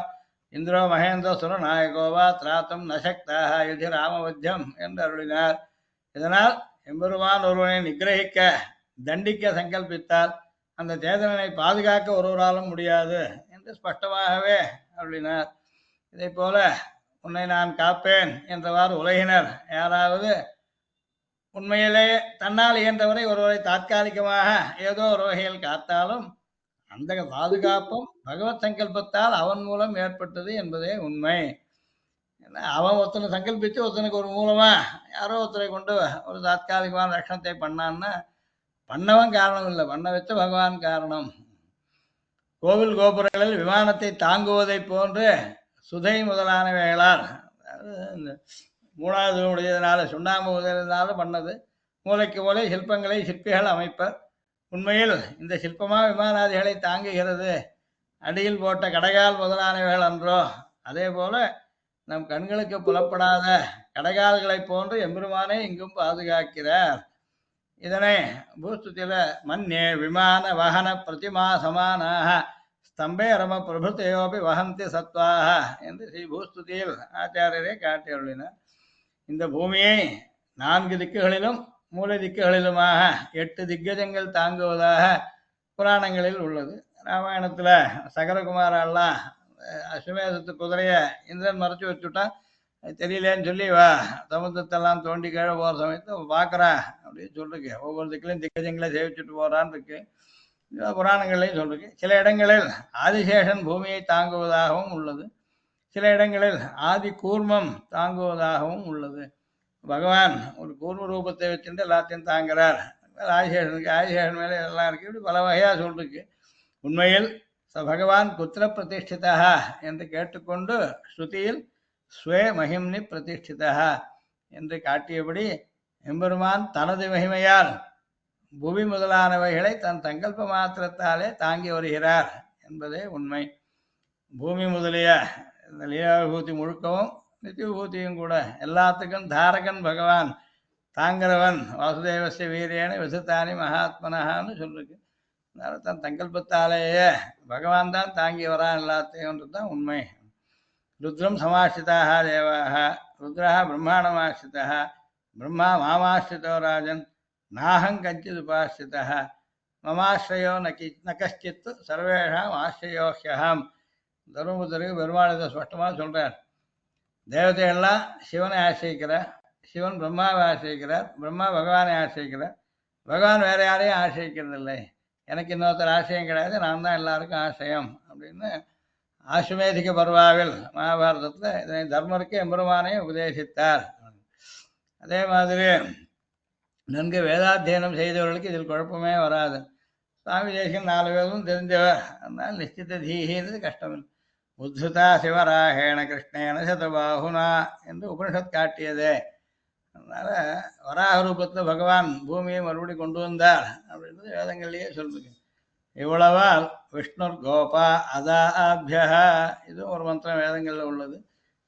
இந்திரோ மகேந்திர சுர நாயகோவா திராத்தம் நசக்தாக யுதி ராமவத்தியம் என்று அருளினார். இதனால் எம்பெருமான் ஒருவனை நிகிரகிக்க தண்டிக்க சங்கல்பித்தால் அந்த சேதனனை பாதுகாக்க ஒருவராலும் முடியாது என்று ஸ்பஷ்டமாகவே அருளினார். இதை போல உன்னை நான் காப்பேன் என்றவாறு உலகினர் யாராவது உண்மையிலே தன்னால் இயன்றவரை ஒருவரை தாற்காலிகமாக ஏதோ ஒரு வகையில் காத்தாலும் அந்த பாதுகாப்பும் பகவத் சங்கல்பத்தால் அவன் மூலம் ஏற்பட்டது என்பதே உண்மை. அவன் ஒருத்தனை சங்கல்பித்து ஒருத்தனுக்கு ஒரு மூலமா யாரோ ஒருத்தரை கொண்டு ஒரு தாற்காலிகமான ரட்சணத்தை பண்ணான்னா பண்ணவன் காரணம் இல்லை, பண்ண வச்ச பகவான் காரணம். கோவில் கோபுரங்களில் விமானத்தை தாங்குவதை போன்று சுதை முதலானவைகளால் இந்த 3வது உடையதுனால சுண்ணாம்பு உதவினால பண்ணது. மூளைக்கு மூளை சிற்பங்களை சிற்பிகள் அமைப்பர். உண்மையில் இந்த சிற்பமா விமானாதிகளை தாங்குகிறது. அடியில் போட்ட கடைகால் முதலானவைகள் அன்றோ. அதே போல நம் கண்களுக்கு புலப்படாத கடைகால்களை போன்று எம்பெருமானை இங்கும் பாதுகாக்கிறார். இதனை பூஸ்துதில மன்யே விமான வாகன பிரதிமா சமானாக ஸ்தம்பே ரம பிரபுத்தையோபி வகந்தி சத்வாக என்று ஸ்ரீ பூஸ்துதியில் ஆச்சாரியரை காட்டியுள்ளினார். இந்த பூமியை 4 திக்குகளிலும் மூல திக்குகளிலுமாக 8 திக்கஜங்கள் தாங்குவதாக புராணங்களில் உள்ளது. ராமாயணத்துல சகரகுமாரெல்லாம் அஸ்வமேதத்து குதிரைய இந்திரன் மறைச்சு வச்சுட்டான், தெரியலேன்னு சொல்லி சமுத்திரத்தெல்லாம் தோண்டி கீழே போகிற சமயத்தை பார்க்குறா அப்படின்னு சொல்லிருக்கு. ஒவ்வொரு திக்கிலையும் திக்கஜங்களை சேவிச்சுட்டு போகிறான்னு இருக்கு. புராணங்களையும் சொல்லிருக்கு. சில இடங்களில் ஆதிசேஷன் பூமியை தாங்குவதாகவும் உள்ளது. சில இடங்களில் ஆதி கூர்மம் தாங்குவதாகவும் உள்ளது. பகவான் ஒரு கூர்ம ரூபத்தை வச்சுட்டு எல்லாத்தையும் தாங்குறார். ஆதிசேஷனுக்கு ஆதிசேஷன் மேலே எல்லாம் இருக்கு. இப்படி பல வகையாக சொல்லிருக்கு. உண்மையில் பகவான் குத்திர பிரதிஷ்டிதா என்று கேட்டுக்கொண்டு ஸ்ருதியில் ஸ்வே மகிம்னி பிரதிஷ்டிதா என்று காட்டியபடி எம்பெருமான் தனது மகிமையால் புவி முதலானவைகளை தன் சங்கல்ப மாத்திரத்தாலே தாங்கி வருகிறார் என்பதே உண்மை. பூமி முதலிய இந்த லீலாவிபூதி முழுக்கவும் நித்திய விபூதியும் கூட எல்லாத்துக்கும் தாரகன் பகவான், தாங்கிறவன். வாசுதேவசிய வீரேன விசுத்தானி மகாத்மனஹான்னு சொல்லிருக்கு. அதனால தன் சங்கல்பத்தாலேயே பகவான் தான் தாங்கி வரான் எல்லாத்தையும்ன்றது தான் உண்மை. ருத்ரம் சமாசிரிதாக தேவாக, ருத்ரா பிரம்மாண்டமாசிரிதः, பிரம்மா மாமாசிரிதோ ராஜன், நாஹம் கஞ்சித் உபாசிரிதः, மமாஸ்ரயோ ந கஷ்டித் சர்வேஷாம் ஆஸ்ரயோஹ்யஹம். தர்மபுத்தருக்கு பெருமாள் இதை ஸ்பஷ்டமாக சொல்கிறார். தேவதைகள்லாம் சிவனை ஆசிரிக்கிறார், சிவன் பிரம்மாவை ஆசிரிக்கிறார், பிரம்மா பகவானை ஆசிரிக்கிறார், பகவான் வேற யாரையும் ஆசிரிக்கிறதில்லை. எனக்கு இன்னொருத்தர் ஆசிரியம் கிடையாது, நான் தான் எல்லாருக்கும் ஆசிரியம் அப்படின்னு ஆசுமேதிக பர்வாவில் மகாபாரதத்தில் இதனை தர்மருக்கு எம்பெருமானையும் உபதேசித்தார். அதே மாதிரி நன்கு வேதாத்தியனம் செய்தவர்களுக்கு இதில் குழப்பமே வராது. சுவாமி தேசிகன் 4 வேதமும் தெரிஞ்சவர், அதனால் நிச்சித தீஹின்றது கஷ்டமில்லை. உத்ருதா சிவராகேண கிருஷ்ணேன சதபாகுனா என்று உபனிஷத் காட்டியதே. அதனால வராக ரூபத்தில் பகவான் பூமியை மறுபடி கொண்டு வந்தார் அப்படின்றது வேதங்கள்லேயே சொல்லுங்க. இவ்வளவால் விஷ்ணுர் கோபா அதாபியா, இதுவும் ஒரு மந்திரம் வேதங்களில் உள்ளது.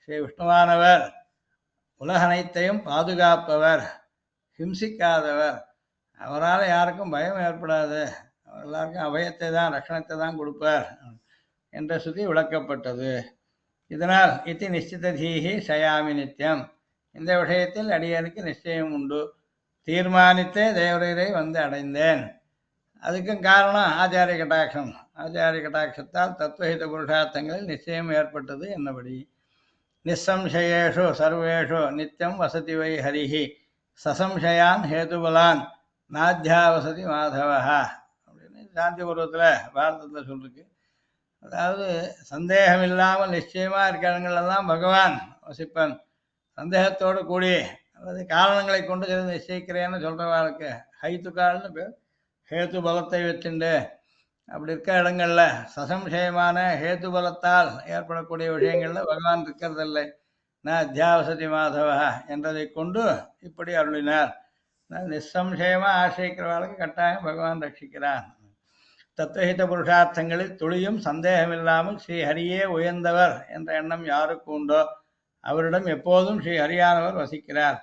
ஸ்ரீ விஷ்ணுவானவர் உலகனைத்தையும் பாதுகாப்பவர், ஹிம்சிக்காதவர், அவரால் யாருக்கும் பயம் ஏற்படாது, அவர் எல்லாருக்கும் அபயத்தை தான் ரட்சணத்தை தான் கொடுப்பார் என்ற ஸ்ருதி விளக்கப்பட்டது. இதனால் இத்தி நிச்சித தீஹி சயாமி நித்தியம், இந்த விஷயத்தில் அடியனுக்கு நிச்சயம் உண்டு, தீர்மானித்தே தேவரீரை வந்து அடைந்தேன். அதுக்கும் காரணம் ஆச்சாரிய கட்டாட்சம். ஆச்சாரிய கட்டாட்சத்தால் தத்துவஹித புருஷார்த்தங்களில் நிச்சயம் ஏற்பட்டது என்னபடி. நிசம்சயேஷு சர்வேஷு நித்தியம் வசதி வை ஹரிஹி, சசம்சயான் ஹேதுபலான் நாத்தியாவசதி மாதவஹா அப்படின்னு சாந்தி பூர்வத்தில் பாரதத்தில் சொல்லிருக்கு. அதாவது சந்தேகம் இல்லாமல் நிச்சயமாக இருக்கிற இடங்கள்லாம் பகவான் வசிப்பன். சந்தேகத்தோடு கூடி அல்லது காரணங்களை கொண்டு நிச்சயிக்கிறேன்னு சொல்கிறவாளுக்கு ஹைத்துக்கால்னு பேர். ஹேத்து பலத்தை வச்சுண்டு அப்படி இருக்கிற இடங்கள்ல சசம்சயமான ஹேத்து பலத்தால் ஏற்படக்கூடிய விஷயங்கள்ல பகவான் இருக்கிறதில்லை. நான் அத்தியாவசதி மாதவா என்றதை கொண்டு இப்படி அருளினார். நிசம்சயமா ஆசிரிக்கிறவர்களுக்கு கட்டாயம் பகவான் ரட்சிக்கிறான். தத்துவஹித புருஷார்த்தங்களில் துளியும் சந்தேகமில்லாமல் ஸ்ரீ ஹரியே உயர்ந்தவர் என்ற எண்ணம் யாருக்கு உண்டோ அவரிடம் எப்போதும் ஸ்ரீ ஹரியானவர் வசிக்கிறார்.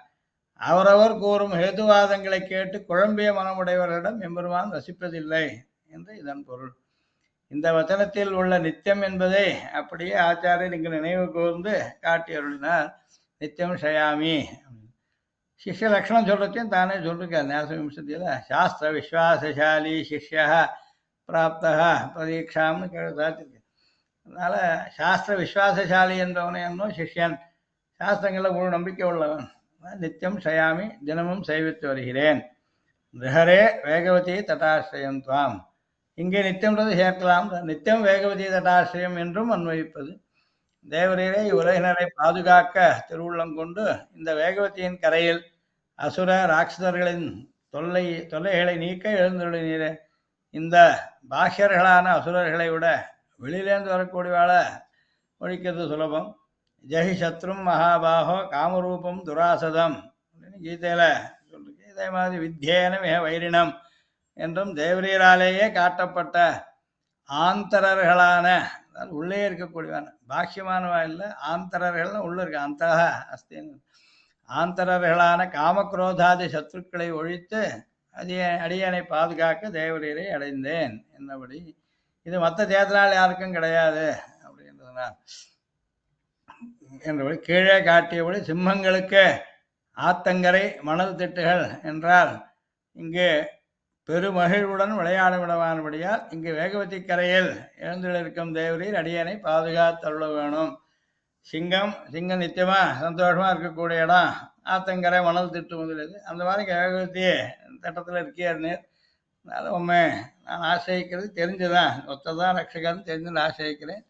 அவரவர் கூறும் ஹேதுவாதங்களை கேட்டு குழம்பிய மனமுடையவர்களிடம் எம்பெருமான் வசிப்பதில்லை என்று இதன் பொருள். இந்த வச்சனத்தில் உள்ள நித்தியம் என்பதை அப்படியே ஆச்சாரியர் இங்கு நினைவு கூர்ந்து காட்டி அருளினார். நித்தியம் ஷயாமி சிஷ்ய லட்சணம் சொல்றதையும் தானே சொல்லிருக்கார் ஞாசவிம்சத்தியில். சாஸ்திர விஸ்வாசசாலி சிஷ்யா பிராப்தா பிரதீட்சாம்னு சாத்திருக்கு. அதனால சாஸ்திர விஸ்வாசசாலி என்பவனை என்னும் சிஷ்யன், சாஸ்திரங்களில் முழு நம்பிக்கை உள்ளவன். நித்தியம் ஷயாமி, தினமும் சேவித்து வருகிறேன். ரிஹரே வேகவதி தட்டாசிரியம் துவாம், இங்கே நித்தியம்ன்றது சேர்க்கலாம். நித்தியம் வேகவதி தட்டாசிரியம் என்றும் அன்வயிப்பது. தேவரீரை உலகினரை பாதுகாக்க திருவுள்ளம் கொண்டு இந்த வேகவதியின் கரையில் அசுர ராட்சதர்களின் தொல்லைகளை நீக்க எழுந்துள்ளீரே. இந்த பாஹ்யர்களான அசுரர்களை விட வெளியிலேருந்து வரக்கூடியவாள ஒழிக்கிறது சுலபம். ஜெஹி சத்ரும் மகாபாகோ காமரூபம் துராசதம் அப்படின்னு கீதையில சொல்லுங்க. இதே மாதிரி வித்யேன மிக வைரினம் என்றும் தேவரீராலேயே காட்டப்பட்ட ஆந்தரர்களான, உள்ளே இருக்கக்கூடியவான, பாக்கியமானவா இல்லை, ஆந்தரர்கள்னு உள்ள இருக்கு, அந்தக அஸ்தின், ஆந்தரர்களான காமக்ரோதாதி சத்ருக்களை ஒழித்து அடியனை பாதுகாக்க தேவரீரை அடைந்தேன் என்னபடி. இது மற்ற தேர்தலால் யாருக்கும் கிடையாது அப்படின்றதுனால் என்றபடி கீழே காட்டியபடி சிம்மங்களுக்கு ஆத்தங்கரை மணல் திட்டுகள் என்றால் இங்கு பெருமகிழ்வுடன் விளையாட விடவானபடியால் இங்கு வேகவதி கரையில் எழுந்திருக்கும் தேவரீர் அடியனை பாதுகாத்தருள வேணும். சிங்கம் நித்தியமா சந்தோஷமா இருக்கக்கூடிய இடம் ஆத்தங்கரை மணல் திட்டு முதலியது. அந்த மாதிரி வேகவதி திட்டத்தில் இருக்கியார் நீர். அதனால உண்மை நான் ஆசிரியிக்கிறது தெரிஞ்சுதான், ஒத்ததான் ரட்சகர்னு தெரிஞ்சு ஆசிரியிக்கிறேன்,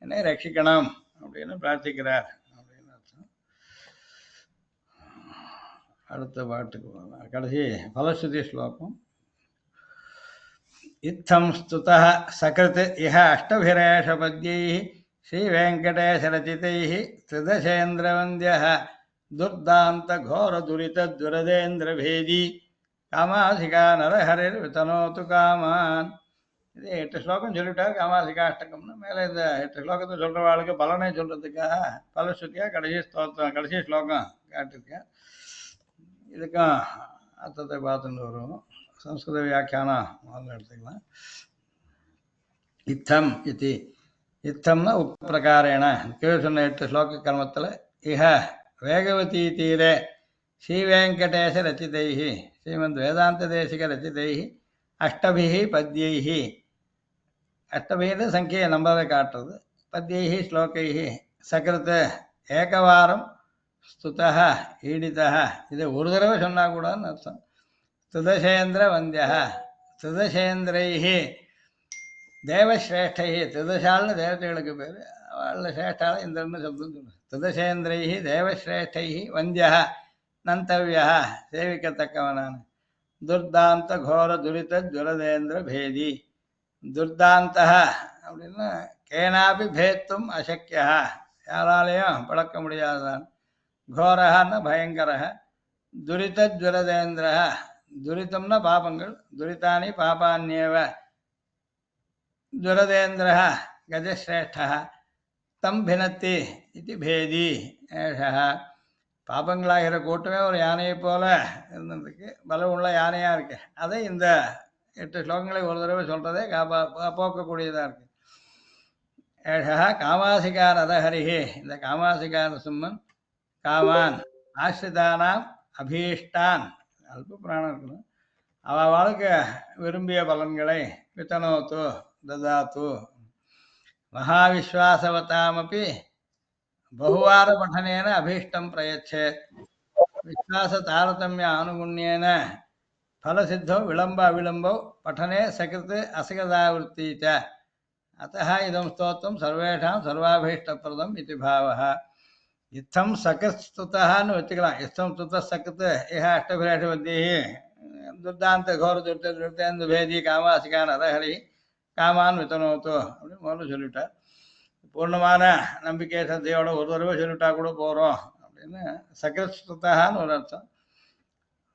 என்னை ரட்சிக்கணும் அப்படின்னு பிரார்த்திக்கிறார் அப்படின்னு அர்த்தம். அடுத்த பாட்டுக்கு போகலாம். கடைசி பலஸ்ருதி ஸ்லோகம். इत्थं स्तुतः सकृत् इह अष्टभिरेषपद्यैः श्रीवेङ्कटेशरचितैः त्रिदशेन्द्रवन्द्यः दुर्दान्तघोरदुरितद्वरदेन्द्रभेदी कामाधिका नरहरिर्वितनोतु कामान्. இது 8 ஸ்லோகம் சொல்லிட்டார் காமாசிகாஷ்டகம்னு. மேலே இந்த 8 ஸ்லோகத்தை சொல்கிறவாளுக்கு பலனை சொல்கிறதுக்காக பலஸ்ருதியாக கடைசி ஸ்தோத்திரம் கடைசி ஸ்லோகம் காட்டியிருக்கேன். இதுக்கும் அர்த்தத்தை பார்த்துட்டு வருவோம். संस्कृत व्याख्यान इत्थम इति इत्थम न उपप्रकारेण केवल 8 श्लोक कर्मत्तल इह वेगवती तीरे श्रीवेंकटेश रचितैः श्रीमद् वेदांत देशिक रचितैः अष्टभिः पद्यैः अष्टभिः संख्ये नंबर काट्टुदु पद्यैः श्लोकैः सकृत् एकवारं स्तुतः ईडितः इदु ओरु तडव सोन्ना कूडनु अर्थम. त्रिदशेन्द्र वंद्य त्रिदशेन्द्र देवश्रेष्ठ त्रिदशाल देवते श्रेष्ठ इंद्र शब्द त्रिदशेन्द्र देवश्रेष्ठ वंद्य नंतव्य सेविकतक्कवन दुर्दांत घोर दुरीत ज्वरदेन्द्र भेदी दुर्दांत अब केनापि भेत्तुम अशक्य यारालयम पड़क मुडियादान घोर न भयंकर दुरीत ज्वरदेन्द्र दुरीतं न पापंगल दुरीतानि पापान्येव ज्वरदेन्द्रः गजश्रेष्ठः तं भिनत्ति इति भेदी एषः பாப்பங்களாகிற கூட்டமே ஒரு யானையை போல இருந்ததுக்கு பலம் உள்ள யானையாக இருக்கு. அதை இந்த 8 ஸ்லோகங்களை ஒரு தடவை சொல்கிறதே போக்கக்கூடியதாக இருக்கு. ஏஷா காமாசிகா நரஹரிஹி இந்த காமாசிகா நரசிம்மன் காமான் ஆசிரிதானாம் அபீஷ்டான் அல்ப பிராணம் இருக்கணும் அவளுக்கு விரும்பிய பலன்களை வித்தனோத்து ददातु महाविश्वासवतामपि बहुवार पठनेन अभीष्टं प्रयच्छेत् विश्वास तारतम्य आनुगुण्येन फलसिद्धौ विलम्ब अविलम्बौ पठने सकृत् असकृदावृत्ति च अतः इदं स्तोत्रं सर्वेषां सर्वाभीष्टप्रदम् इति भावः. इत्थं सकृत् स्तुतः नु वच्चुकलाम. इत्थं स्तुतः सकृत् इह अष्टभिरेषपद्यैः दुर्दान्त घोर दुर्तेन्द्र भेदी कामासिका नरहरि காமான் வித்தனோத்தோ அப்படின்னு முதல்ல சொல்லிட்டார். பூர்ணமான நம்பிக்கை சத்தையோட ஒரு தடவை சொல்லிட்டா கூட போகிறோம் அப்படின்னு சகஸ்துதான்னு ஒரு அர்த்தம்.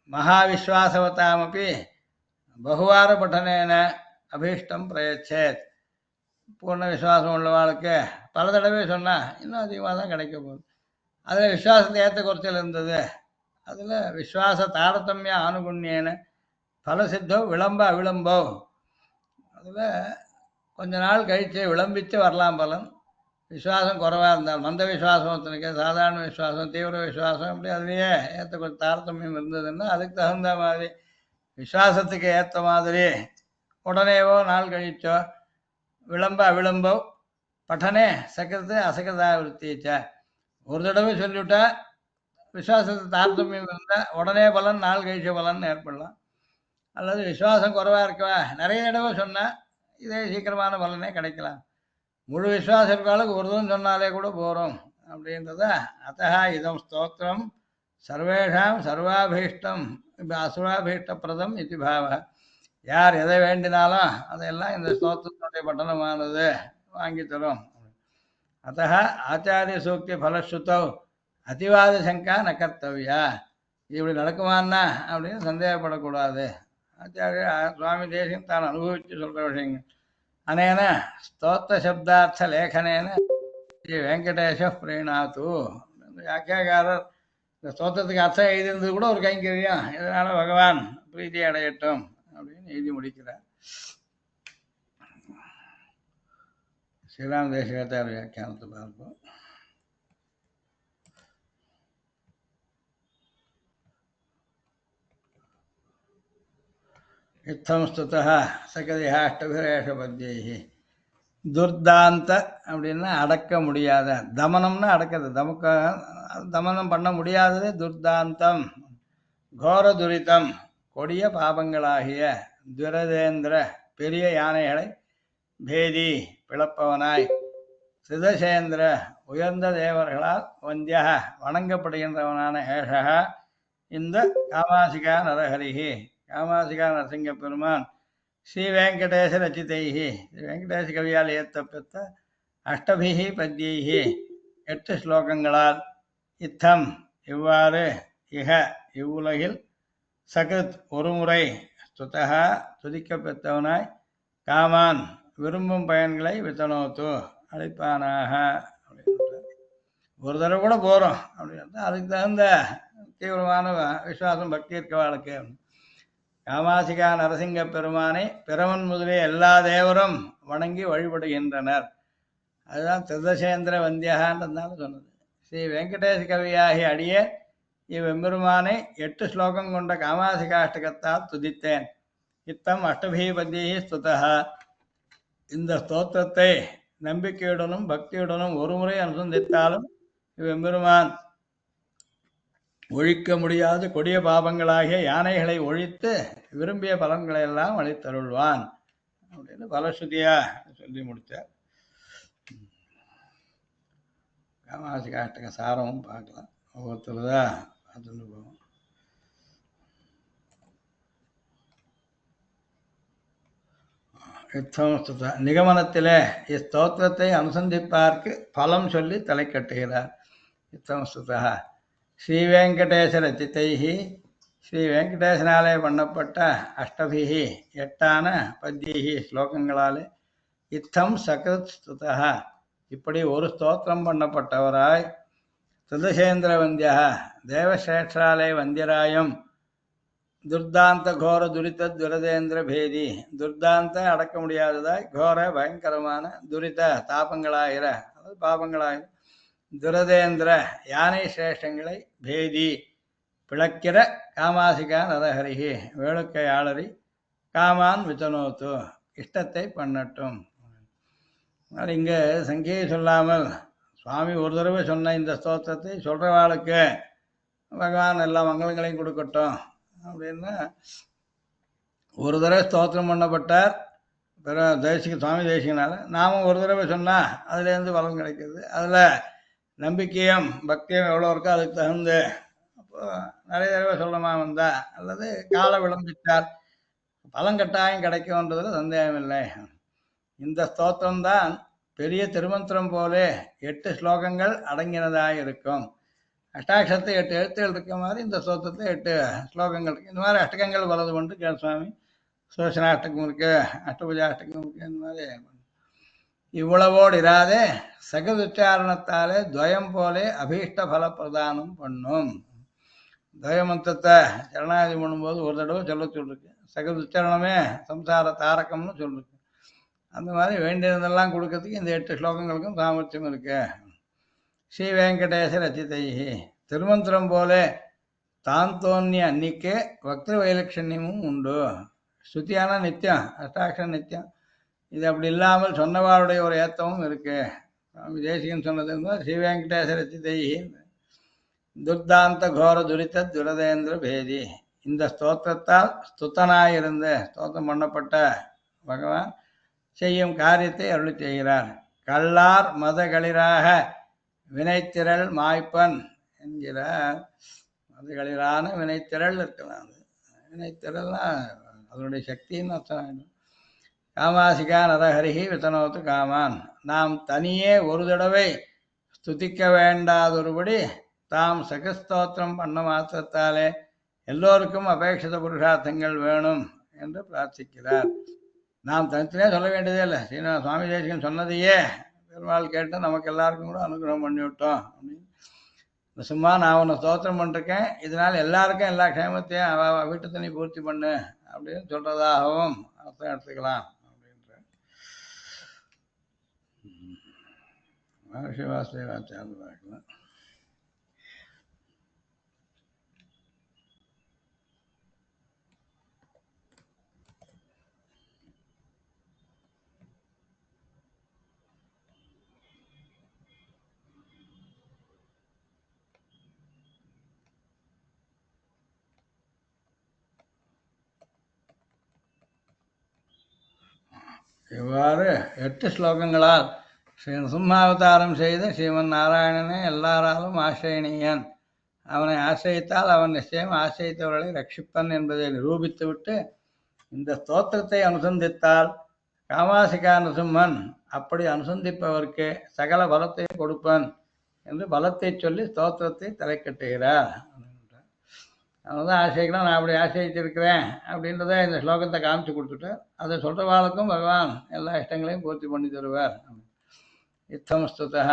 மகாவிஸ்வாசவதாமப்பி பகுவார பட்டனேன அபீஷ்டம் பிரயச்சேத் பூர்ண விஸ்வாசம் உள்ளவாளுக்கு பல தடவை சொன்னால் இன்னும் அதிகமாக தான் கிடைக்க போகுது. அதில் விஸ்வாசத்தை ஏற்ற குறைச்சல் இருந்தது. அதில் விஸ்வாச தாரதமிய ஆனுகுண்யேன பலசித்தோ விளம்ப அவிளம்போ அதில் கொஞ்ச நாள் கழித்து விளம்பித்து வரலாம் பலன். விஸ்வாசம் குறைவாக இருந்தால் மந்த விஸ்வாசம் ஒருத்தனுக்கு சாதாரண விஸ்வாசம் தீவிர விஸ்வாசம் இப்படி அதுலேயே ஏற்ற கொஞ்சம் தாரதமியம் இருந்ததுன்னா அதுக்கு தகுந்த மாதிரி விஸ்வாசத்துக்கு ஏற்ற மாதிரி உடனேவோ நாள் கழிச்சோ விளம்ப அவிளம்போ பட்டனே சக்கரத்து அசகிருதாவிருத்திச்ச ஒரு தடவை சொல்லிவிட்டா விஸ்வாசத்துக்கு தாரதமியம் இருந்தால் உடனே பலன் நாள் கழிச்ச பலன் ஏற்படலாம். அல்லது விஸ்வாசம் குறைவாக இருக்கவா நிறைய தடவை சொன்னால் இதே சீக்கிரமான பலனே கிடைக்கலாம். முழு விஸ்வாசம் இருக்காளுக்கு ஒரு தூரம் சொன்னாலே கூட போகிறோம் அப்படின்றதா. அத்தா இதம் ஸ்தோத்திரம் சர்வேஷாம் சர்வாபீஷ்டம் அசுராபீஷ்டப்பிரதம் இது பாவ. யார் எதை வேண்டினாலும் அதையெல்லாம் இந்த ஸ்தோத்திரத்துடைய பட்டனமானது வாங்கி தரும். அத்தா ஆச்சாரிய சூக்தி பலஸ்ருத்தோ அதிவாத சங்கா ந கர்த்தவியா. இப்படி நடக்குமான்னா அப்படின்னு சந்தேகப்படக்கூடாது. ஆச்சாரிய சுவாமி தேசியம் தான் அனுபவித்து சொல்கிற விஷயங்கள். அனேன ஸ்தோத்திர சப்தார்த்த லேகனேன ஸ்ரீ வெங்கடேஷ பிரீணாத்து. வியாக்கியாகாரர் இந்த ஸ்தோத்திரத்துக்கு அர்த்தம் எழுதியிருந்தது கூட ஒரு கைங்கரியம், இதனால் பகவான் பிரீதி அடையட்டும் அப்படின்னு எழுதி முடிக்கிறார். ஸ்ரீராம் தேசிகத்தார் வியாக்கியானத்தை பார்ப்போம். इत्थं स्तुतः सकदिः अष्टभिरेषपद्यैः துர்தாந்த அப்படின்னா அடக்க முடியாத, தமனம்னா அடக்கிறது, தமனம் பண்ண முடியாதது துர்தாந்தம். கோர துரிதம் கொடிய பாபங்களாகிய துரதேந்திர பெரிய யானைகளை பேதி பிளப்பவனாய் சிதசேந்திர உயர்ந்த தேவர்களால் வந்திய வணங்கப்படுகின்றவனான ஏஷக இந்த காமாசிகா நரஹரிஹி காமாசிகா நரசிங்க பெருமான் ஸ்ரீவேங்கடேச ரச்சிதைஹி வெங்கடேச கவியால் ஏற்றப்பெற்ற அஷ்டபிஹி பத்யைஹி 8 ஸ்லோகங்களால் இத்தம் இவ்வாறு இஹ இவ்வுலகில் சகத் ஒருமுறை ஸ்துதா துதிக்கப்பெற்றவனாய் காமான் விரும்பும் பயன்களை வித்தனோத்து அளிப்பானாக அப்படின்னு ஒரு தடவை கூட போகிறோம் அப்படின்னு அதுக்கு தகுந்த தீவிரமான விசுவாசம் பக்தி இருக்கவாளுக்கு காமாசிகா நரசிங்க பெருமானை பிறவன் முதலே எல்லா தேவரும் வணங்கி வழிபடுகின்றனர். அதுதான் திருதசேந்திர வந்தியகான்றதுனால சொன்னது. ஸ்ரீ வெங்கடேச கவியாகி அடியே இவ்வெம்பெருமானை 8 ஸ்லோகம் கொண்ட காமாசிகாஷ்டகத்தால் துதித்தேன். இத்தம் அஷ்டபி பத்தியை ஸ்துதா. இந்த ஸ்தோத்திரத்தை நம்பிக்கையுடனும் பக்தியுடனும் ஒருமுறை அனுசந்தித்தாலும் இவ்வெம்பெருமான் ஒழிக்க முடியாத கொடிய பாபங்களாகிய யானைகளை ஒழித்து விரும்பிய பலன்களை எல்லாம் அளித்தருள்வான் அப்படின்னு பலஸ்ருதியா சொல்லி முடித்தார். காமாசிகாஷ்டக சாரமும் பார்க்கலாம். ஒவ்வொருத்தர் தான் பார்த்துட்டு போவோம். நிகமனத்திலே இஸ்தோத்திரத்தை அனுசந்திப்பார்க்கு பலம் சொல்லி தலை கட்டுகிறார். இத்தமஸ்துதா ஸ்ரீவேங்கடேச ரச்சிதைஹி ஸ்ரீ வெங்கடேசனாலே பண்ணப்பட்ட அஷ்டபிஹி 8ஆன பத்யைஹி ஸ்லோகங்களாலே இத்தம் சகத் ஸ்துதா இப்படி ஒரு ஸ்தோத்திரம் பண்ணப்பட்டவராய் திருதசேந்திர வந்தியா தேவசேஷாலே வந்தியராயும் துர்தாந்த கோர துரித துரதேந்திர பேதி துர்தாந்த அடக்க முடியாததாய் கோர பயங்கரமான துரித தாபங்களாயிர அதாவது பாபங்களாயிர துரதேந்திர யானை சேஷங்களை பேதி பிளக்கிற காமாசிகா நரஹரிகி வேளுக்கையாளரி காமான் வித்தனோத்து இஷ்டத்தை பண்ணட்டும். இங்கே சங்கியை சொல்லாமல் சுவாமி ஒரு தடவை சொன்ன இந்த ஸ்தோத்திரத்தை சொல்கிறவாளுக்கு பகவான் எல்லா மங்களங்களையும் கொடுக்கட்டும் அப்படின்னா ஒரு தடவை ஸ்தோத்திரம் பண்ணப்பட்டார். பிற சுவாமி தேசிகனால நாமும் ஒரு தடவை சொன்னால் அதுலேருந்து பலன் கிடைக்கிது. அதில் நம்பிக்கையும் பக்தியும் எவ்வளோ இருக்கோ அதுக்கு தகுந்து அப்போ நிறைய தடவை சொல்லமா வந்தா அல்லது கால விளம்பித்தார் பலன் கட்டாயம் கிடைக்கும்ன்றதுல சந்தேகம் இல்லை. இந்த ஸ்தோத்திரம்தான் பெரிய திருமந்திரம் போலே 8 ஸ்லோகங்கள் அடங்கினதாக இருக்கும். அஷ்டாட்சரத்தை 8 எழுத்துகள் இருக்க மாதிரி இந்த ஸ்தோத்திரத்தை 8 ஸ்லோகங்கள் இருக்கு. இந்த மாதிரி அஷ்டகங்கள் வலது கொண்டு கேள் சுவாமி சோஷனாஷ்டகம் இருக்கு, அஷ்டபுஜாஷ்டகம் இருக்கு. இந்த மாதிரி இவ்வளவோடு இராதே சகதுச்சாரணத்தாலே துவயம் போலே அபீஷ்ட பல பிரதானம் பண்ணும். துவயமந்திரத்தை சரணாகதி பண்ணும்போது ஒரு தடவை சொல்ல சொல்லிருக்கு. சகதுச்சாரணமே சம்சார தாரகம்னு சொல்லிருக்கு. அந்த மாதிரி வேண்டியதெல்லாம் கொடுக்கறதுக்கு இந்த 8 ஸ்லோகங்களுக்கும் சாமர்த்தியம் இருக்கு. ஸ்ரீ வெங்கடேச ரச்சிதைஹி திருமந்திரம் போலே தான் தோன்றிய அன்னிக்கே வக்திர வைலட்சண்யமும் உண்டு. ஸ்ருதியான நித்தியம், அஷ்டாட்சர நித்தியம். இது அப்படி இல்லாமல் சொன்னவாளுடைய ஒரு ஏத்தமும் இருக்கு. சுவாமி தேசிகன் சொன்னது ஸ்ரீ வெங்கடேச ரச்சிதைஹி துர்தாந்த கோர துரித துரதேந்திர பேதி. இந்த ஸ்தோத்திரத்தால் ஸ்துதனாயிருந்த ஸ்தோத்திரம் பண்ணப்பட்ட பகவான் செய்யும் காரியத்தை அருளி செய்கிறார். கல்லார் மதகளிராக வினைத்திரள் மாய்ப்பன் என்கிறார். மதகளிரான வினைத்திரள் இருக்கலாம். வினைத்திரள்னா அதனுடைய சக்தின்னு அர்த்தம். காமாசிகா நரஹரிகி வித்தனோத்து காமான். நாம் தனியே ஒரு தடவை ஸ்துதிக்க வேண்டாதொருபடி தாம் சகஸ்தோத்திரம் பண்ண மாத்திரத்தாலே எல்லோருக்கும் அபேட்சித புருஷார்த்தங்கள் வேணும் என்று பிரார்த்திக்கிறார். நாம் தனித்தனே சொல்ல வேண்டியதே இல்லை. ஸ்ரீனிவாச சுவாமி தேசிகன் சொன்னதையே பெருமாள் கேட்டு நமக்கு எல்லாருக்கும் கூட அனுகிரகம் பண்ணிவிட்டோம் அப்படின்னு. சும்மா நான் உன்னை ஸ்தோத்திரம் பண்ணிருக்கேன், இதனால் எல்லாருக்கும் எல்லா க்ஷேமத்தையும் வீட்டு தண்ணி பூர்த்தி பண்ணு அப்படின்னு சொல்றதாகவும் அர்த்தம் எடுத்துக்கலாம் அப்படின்ற மகர்ஷி வாசுதேவாச்சாரிய பார்க்கலாம். இவ்வாறு 8 ஸ்லோகங்களால் ஸ்ரீ நரசிம்மாவதாரம் செய்த ஸ்ரீமன் நாராயணனே எல்லாராலும் ஆசிரியனியன். அவனை ஆசிரியித்தால் அவன் நிச்சயம் ஆசிரியத்தவர்களை ரட்சிப்பன் என்பதை நிரூபித்துவிட்டு இந்த ஸ்தோத்திரத்தை அனுசந்தித்தால் காமாசிகா நரசிம்மன் அப்படி அனுசந்திப்பவர்க்கு சகல பலத்தையும் கொடுப்பன் என்று பலத்தை சொல்லி ஸ்தோத்திரத்தை தலைக்கட்டுகிறார். அவன்தான் ஆசைக்கலாம், நான் அப்படி ஆசைச்சிருக்கிறேன் அப்படின்றத இந்த ஸ்லோகத்தை காமிச்சு கொடுத்துட்டார். அதை சொல்கிறவாளுக்கும் பகவான் எல்லா இஷ்டங்களையும் பூர்த்தி பண்ணி தருவார். இத்தம் ஸ்துதா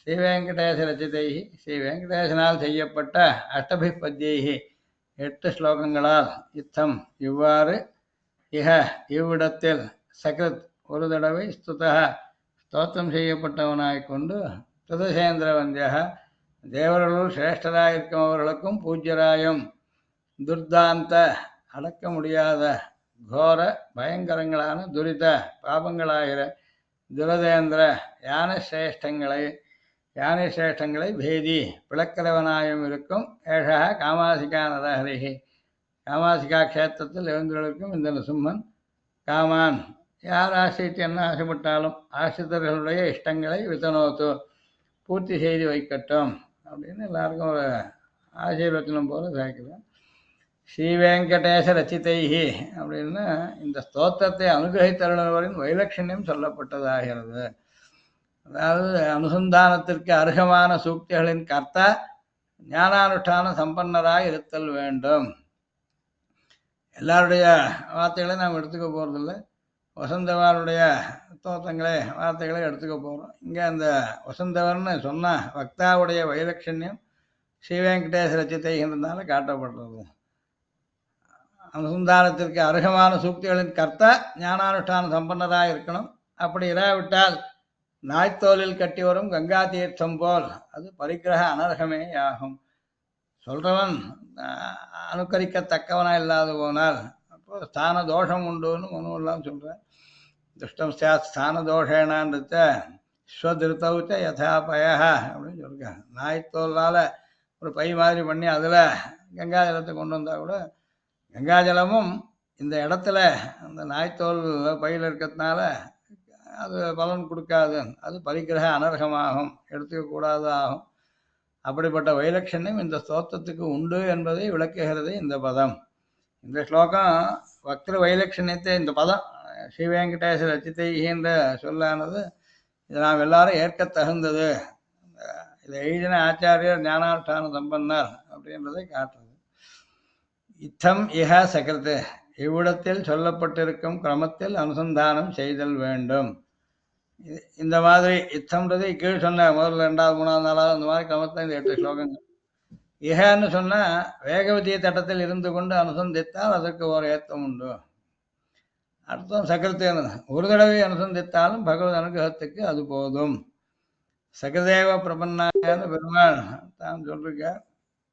ஸ்ரீ வெங்கடேச ரச்சிதை, ஸ்ரீ வெங்கடேசனால் செய்யப்பட்ட அஷ்டபி பத்யைகி 8 ஸ்லோகங்களால் இத்தம் இவ்வாறு இஹ இவ்விடத்தில் சகிருத் ஒரு தடவை ஸ்துதா ஸ்தோத்திரம் செய்யப்பட்டவனாய் கொண்டு துதசேந்திர வந்தியா தேவர்களுள் சிரேஷ்டராயிருக்கும் பூஜ்யராயும் துர்தாந்த அடக்க முடியாத கோர பயங்கரங்களான துரித பாபங்களாகிற துரதேந்திர யானை சிரேஷ்டங்களை பேதி பிளக்கிறவனாயும் இருக்கும் ஏஷா காமாசிகா நரஹரிஹி காமாசிகா க்ஷேத்திரத்தில் எழுந்திருக்கும் இந்த நரசிம்மன் காமான் யார் ஆசைத்து என்ன ஆசைப்பட்டாலும் ஆசிரியர்களுடைய இஷ்டங்களை வித்தனோத்து பூர்த்தி செய்து வைக்கட்டும் அப்படின்னு எல்லாருக்கும் ஒரு ஆசீர்வச்சனம் போல சேர்க்கிறேன். ஸ்ரீ வெங்கடேச ரச்சிதைஹி அப்படின்னா இந்த ஸ்தோத்திரத்தை அனுகிரகித்தருளவரின் வைலட்சண்யம் சொல்லப்பட்டதாகிறது. அதாவது அனுசந்தானத்திற்கு அர்ஹமான சூக்திகளின் கர்த்தா ஞானானுஷ்டான சம்பன்னராய் இருத்தல் வேண்டும். எல்லாருடைய வார்த்தைகளையும் நாம் எடுத்துக்க போகிறதில்ல, வசந்தவருடைய வார்த்தைகளை எடுத்துக்க போகிறோம். இங்கே அந்த வசந்தவர்னு சொன்ன வக்தாவுடைய வைலட்சண்யம் ஸ்ரீ வெங்கடேச ரச்சிதைன்றதுனால காட்டப்படுறது. அனுசந்தானத்திற்கு அருகமான சூக்திகளின் கர்த்தா ஞானானுஷ்டான சம்பன்னராக இருக்கணும். அப்படி இராவிட்டால் நாய்த்தோலில் கட்டி வரும் கங்கா தீர்த்தம் போல் அது பரிகிரக அனர்ஹமே ஆகும். சொல்றவன் அனுக்கரிக்கத்தக்கவனா இல்லாத போனால் அப்போ ஸ்தான தோஷம் உண்டுன்னு மனுவெல்லாம் சொல்கிறேன். துஷ்டம் சாத் ஸ்தான தோஷேனான்றத ஸ்வதிருத்தவுச்ச யதாபய அப்படின்னு சொல்லிருக்காங்க. நாய்த்தோலால் ஒரு பை மாதிரி பண்ணி அதில் கங்கா ஜலத்தை கொண்டு வந்தால் கூட கங்காஜலமும் இந்த இடத்துல அந்த நாய்த்தோல் பையில் இருக்கிறதுனால அது பலன் கொடுக்காது, அது பரிகிரக அனர்ஹமாகும், எடுத்துக்கக்கூடாது ஆகும். அப்படிப்பட்ட வைலட்சண்யம் இந்த ஸ்தோத்திரத்துக்கு உண்டு என்பதை விளக்குகிறது இந்த பதம். இந்த ஸ்லோகம் வக்திர வைலட்சண்யத்தை இந்த பதம் ஸ்ரீ வெங்கடேச ரச்சிதைகின்ற சொல்லானது இதை நாம் எல்லாரும் ஏற்க தகுந்தது. இதை எழுதின ஆச்சாரியர் ஞானானுஷ்டான சம்பன்னர் அப்படின்றதை காட்டுறது. இத்தம் இஹ சகிருத்து இவ்விடத்தில் சொல்லப்பட்டிருக்கும் கிரமத்தில் அனுசந்தானம் செய்தல் வேண்டும். இந்த மாதிரி இத்தம்ன்றது கீழ் சொன்ன முதல்ல 2வது 3வது 4வது அந்த மாதிரி கிரமத்தில் இந்த 8 ஸ்லோகங்கள். இஹன்னு சொன்னால் வேகவதிய தட்டத்தில் இருந்து கொண்டு அனுசந்தித்தால் அதற்கு ஒரு ஏத்தம் உண்டு. அர்த்தம் சகிருத்து ஒரு தடவை அனுசந்தித்தாலும் பகவத் அனுகிரகத்துக்கு அது போதும். சகிருதேவ பிரபன்னாயன்னு பெருமாள் தான் சொல்லிருக்கார்.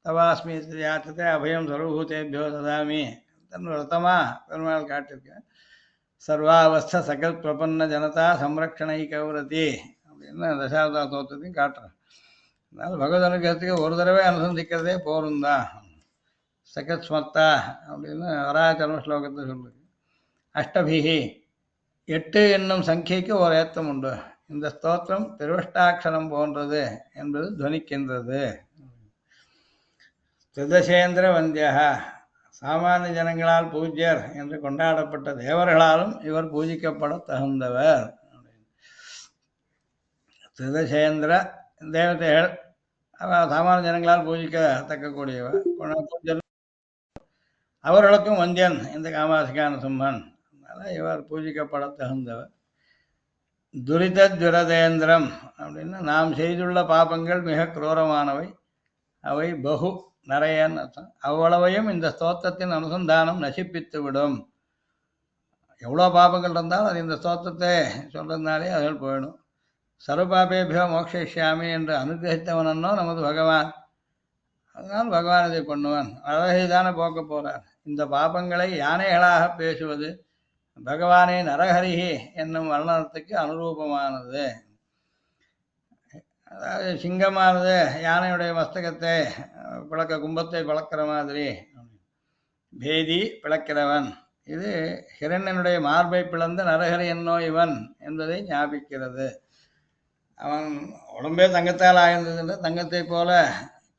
தவாஸ்மி யாத்திரத்தை அபயம் சர்வபூதேபியோ ததாமி தன் ரத்தமா பெருமாள் காட்டியிருக்கேன். சர்வாவஸ்த சகல் பிரபன்ன ஜனதா சம்ரக்ஷணை கௌரதி அப்படின்னு தசாவதா தோற்றத்தையும் காட்டுறேன். அதனால பகவத் அனுகிரகத்துக்கு ஒரு தடவை அனுசந்திக்கிறதே போரும் தான். சகத் ஸ்மர்த்தா அப்படின்னு வராச்சரண ஸ்லோகத்தை சொல்லுது. அஷ்டபிகி 8 என்னும் சங்கைக்கு ஒரு ஏத்தம் உண்டு. இந்த ஸ்தோத்திரம் திருவஷ்டாட்சரம் போன்றது என்பது துவனிக்கின்றது. திருதசேந்திர வந்தியா சாமானிய ஜனங்களால் பூஜ்யர் என்று கொண்டாடப்பட்ட தேவர்களாலும் இவர் பூஜிக்கப்பட தகுந்தவர். திருதசேந்திர தேவதைகள் சாமானிய ஜனங்களால் பூஜிக்கத்தக்கக்கூடியவர். அவர்களுக்கும் வந்தியன் இந்த காமாசிகா நரசிம்மன், அதனால் இவர் பூஜிக்கப்பட தகுந்தவர். துரிதேந்திரம் அப்படின்னா நாம் செய்துள்ள பாபங்கள் மிக குரூரமானவை, அவை பகு நிறையன் அர்த்தம். அவ்வளவையும் இந்த ஸ்தோத்திரத்தின் அனுசந்தானம் நசிப்பித்து விடும். எவ்வளோ பாபங்கள் இருந்தாலும் அது இந்த ஸ்தோத்திரத்தை சொல்றதுனாலே அதில் போயிடும். சர்வபாபேபியோ மோக்ஷிஷ்யாமி என்று அனுகிரகித்தவனோ நமது பகவான். அதனால் பகவான் இதை பண்ணுவான், அழகை தானே போக்க போறார். இந்த பாபங்களை யானைகளாக பேசுவது பகவானே நரஹரிஹி என்னும் வர்ணனத்துக்கு அனுரூபமானது. அதாவது சிங்கமானது யானையுடைய மஸ்தகத்தை கும்பத்தை பிளக்கிற மாதிரி, பேதி பிளக்கிறவன். இது ஹிரண்யனுடைய மார்பை பிளந்த நரஹரி என்னோ இவன் என்பதை ஞாபிக்கிறது. அவன் உடம்பே தங்கத்தால் ஆயிருந்ததில்லை, தங்கத்தை போல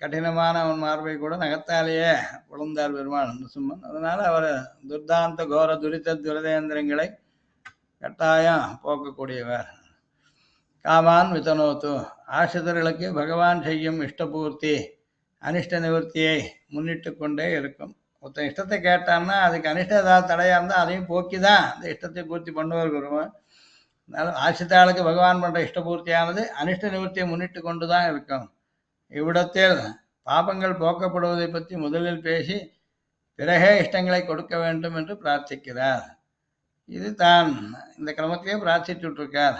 கடினமான அவன் மார்பை கூட நகத்தாலேயே உழந்தார் பெருமாள் நரசிம்மன். அதனால அவர் துர்தாந்த கோர துரித துரதேந்திரங்களை கட்டாயம் போக்கக்கூடியவர். காமான் வித்தனோத்து, ஆசிரியர்களுக்கு பகவான் செய்யும் இஷ்டபூர்த்தி அனிஷ்ட நிவர்த்தியை முன்னிட்டு கொண்டே இருக்கும். ஒருத்தன் இஷ்டத்தை கேட்டான்னா அதுக்கு அனிஷ்டம் ஏதாவது தடையாக இருந்தால் அதையும் போக்கி தான் அந்த இஷ்டத்தை பூர்த்தி பண்ணுவார் பெருமாள். அதனால ஆசிரியாளுக்கு பகவான் பண்ணுற இஷ்டபூர்த்தியானது அனிஷ்ட நிவர்த்தியை முன்னிட்டு கொண்டு தான் இருக்கும். இவ்விடத்தில் பாபங்கள் போக்கப்படுவதை பற்றி முதலில் பேசி பிறகே இஷ்டங்களை கொடுக்க வேண்டும் என்று பிரார்த்திக்கிறார். இது தான் இந்த கிரமத்தையே பிரார்த்திச்சுட்ருக்கார்.